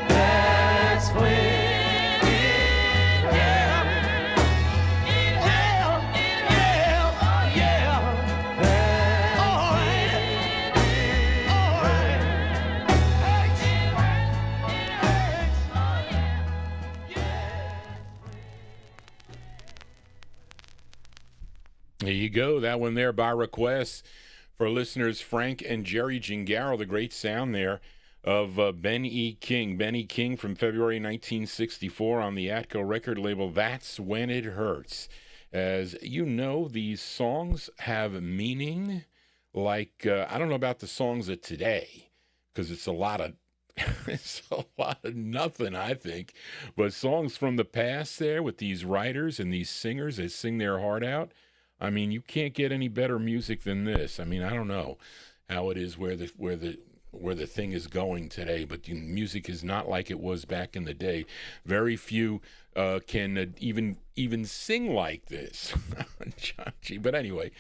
That's when. There you go. That one there by request for listeners Frank and Jerry Gingaro. The great sound there of Ben E. King. Benny King from February 1964 on the Atco record label. That's When It Hurts. As you know, these songs have meaning like, I don't know about the songs of today, because it's a lot of it's a lot of nothing, I think. But songs from the past there with these writers and these singers that sing their heart out, I mean, you can't get any better music than this. I mean, I don't know how it is where the thing is going today, but music is not like it was back in the day. Very few can even sing like this. John G. But anyway,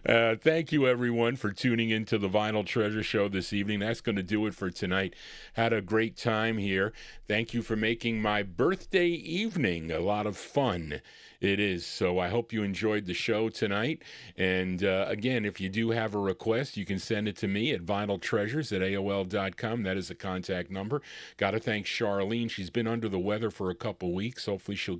thank you everyone for tuning into the Vinyltreasure show this evening. That's going to do it for tonight. Had a great time here. Thank you for making my birthday evening a lot of fun. It is. So I hope you enjoyed the show tonight. And again, if you do have a request, you can send it to me at vinyltreasures@aol.com. That is a contact number. Got to thank Charlene. She's been under the weather for a couple weeks. Hopefully she'll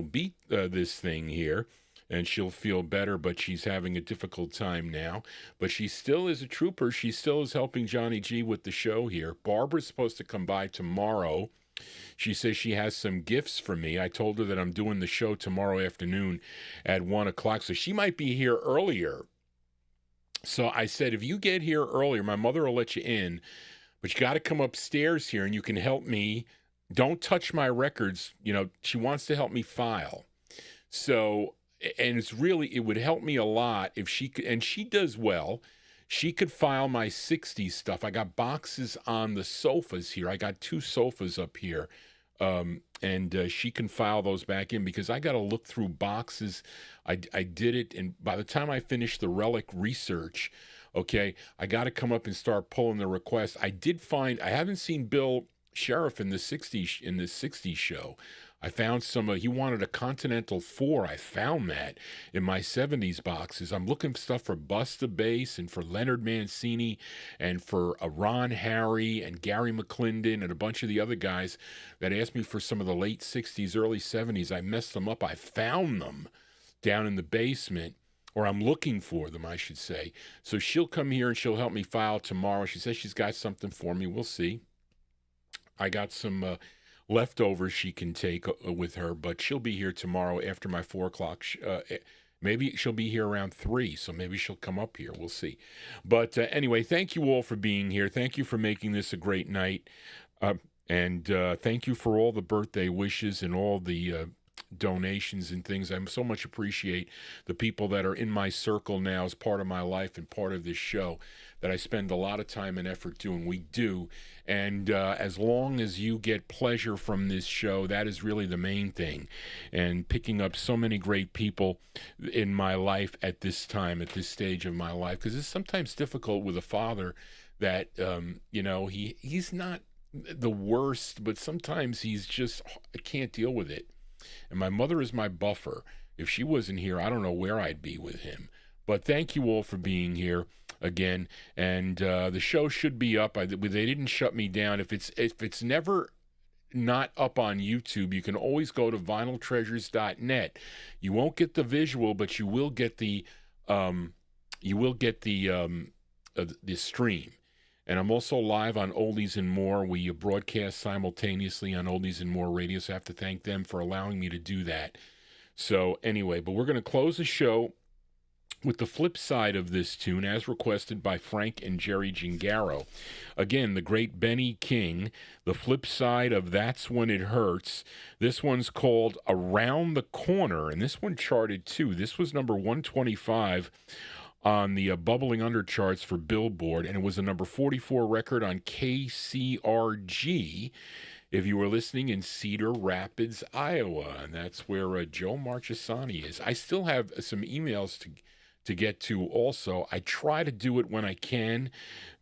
beat this thing here and she'll feel better, but she's having a difficult time now. But she still is a trooper. She still is helping Johnny G with the show here. Barbara's supposed to come by tomorrow. She says she has some gifts for me. I told her that I'm doing the show tomorrow afternoon at 1 o'clock, so she might be here earlier. So I said, if you get here earlier, my mother will let you in, but you got to come upstairs here and you can help me. Don't touch my records. You know, she wants to help me file. So, and it would help me a lot if she could, and she does well. She could file my 60s stuff. I got boxes on the sofas here. I got 2 sofas up here. And she can file those back in because I got to look through boxes. I did it, and by the time I finished the Relic research, okay, I got to come up and start pulling the requests. I haven't seen Bill Sheriff in the 60s show. I found some, he wanted a Continental 4. I found that in my 70s boxes. I'm looking for stuff for Busta Bass and for Leonard Mancini and for Ron Harry and Gary McClendon and a bunch of the other guys that asked me for some of the late 60s, early 70s. I messed them up. I found them down in the basement, or I'm looking for them, I should say. So she'll come here and she'll help me file tomorrow. She says she's got something for me. We'll see. I got some leftovers she can take with her, but she'll be here tomorrow after my 4 o'clock. Maybe she'll be here around 3, so maybe she'll come up here. We'll see. But anyway, thank you all for being here. Thank you for making this a great night. And thank you for all the birthday wishes and all the donations and things. I so much appreciate the people that are in my circle now as part of my life and part of this show that I spend a lot of time and effort doing. We do. And as long as you get pleasure from this show, that is really the main thing. And picking up so many great people in my life at this time, at this stage of my life, because it's sometimes difficult with a father that, he's not the worst, but sometimes he's just, I can't deal with it. And my mother is my buffer. If she wasn't here, I don't know where I'd be with him. But thank you all for being here again. And the show should be up. They didn't shut me down. If it's never not up on YouTube, you can always go to vinyltreasures.net. You won't get the visual, but you will get the stream. And I'm also live on Oldies and More. We broadcast simultaneously on Oldies and More Radio, so I have to thank them for allowing me to do that. So anyway, but we're going to close the show with the flip side of this tune, as requested by Frank and Jerry Gingaro. Again, the great Benny King, the flip side of That's When It Hurts. This one's called Around the Corner, and this one charted too. This was number 125 on the Bubbling Under charts for Billboard, and it was a number 44 record on KCRG, if you were listening in Cedar Rapids, Iowa, and that's where Joe Marchesani is. I still have some emails to get to also. I try to do it when I can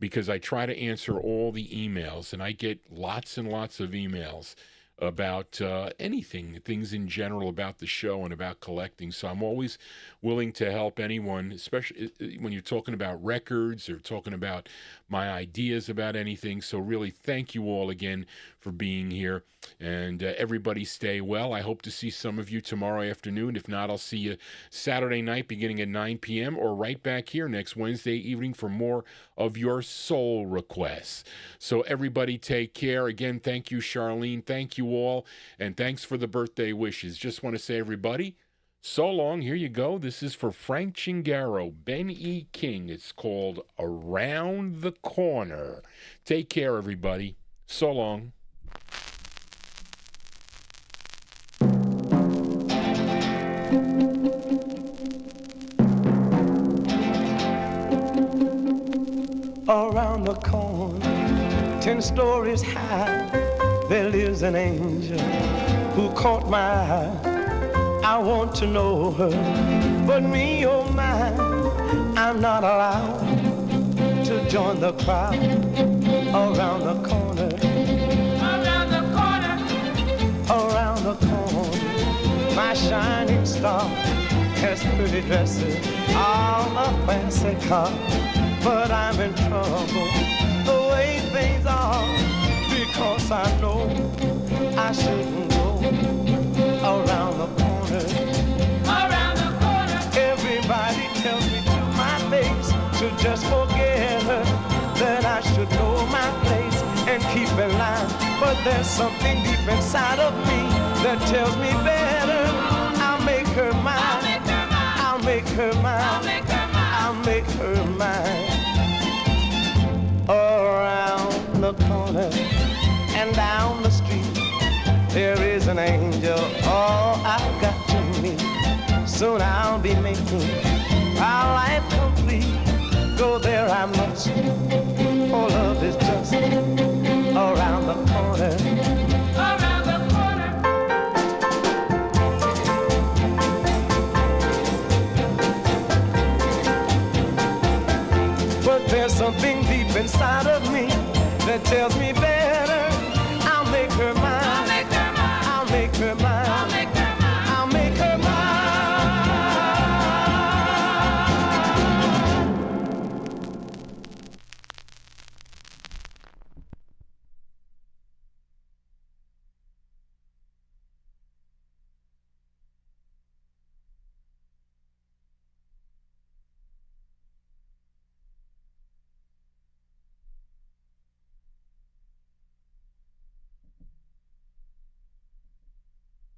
because I try to answer all the emails, and I get lots and lots of emails about anything, things in general about the show and about collecting. So I'm always willing to help anyone, especially when you're talking about records or talking about my ideas about anything. So really, thank you all again for being here. And everybody stay well. I hope to see some of you tomorrow afternoon. If not, I'll see you Saturday night beginning at 9 p.m. or right back here next Wednesday evening for more of your soul requests. So everybody take care. Again, thank you, Charlene. Thank you all. And thanks for the birthday wishes. Just want to say, everybody, so long. Here you go. This is for Frank Gingaro, Ben E. King. It's called Around the Corner. Take care, everybody. So long. Around the corner, 10 stories high, there lives an angel who caught my eye. I want to know her, but me, oh my, I'm not allowed to join the crowd around the corner. Around the corner. Around the corner. My shining star has pretty dresses, all a fancy car, but I'm in trouble the way things are, because I know I shouldn't go around the corner. Around the corner. Everybody tells me to my face to just forget her, that I should know my place and keep in line. But there's something deep inside of me that tells me better. I'll make her mine. I'll make her mine. I'll make her mine. Around the corner and down the street, there is an angel, all I've got to meet. Soon I'll be making our life complete. Go there I must, for love is just around the corner. Around the corner. But there's something deep inside of me that tells me better.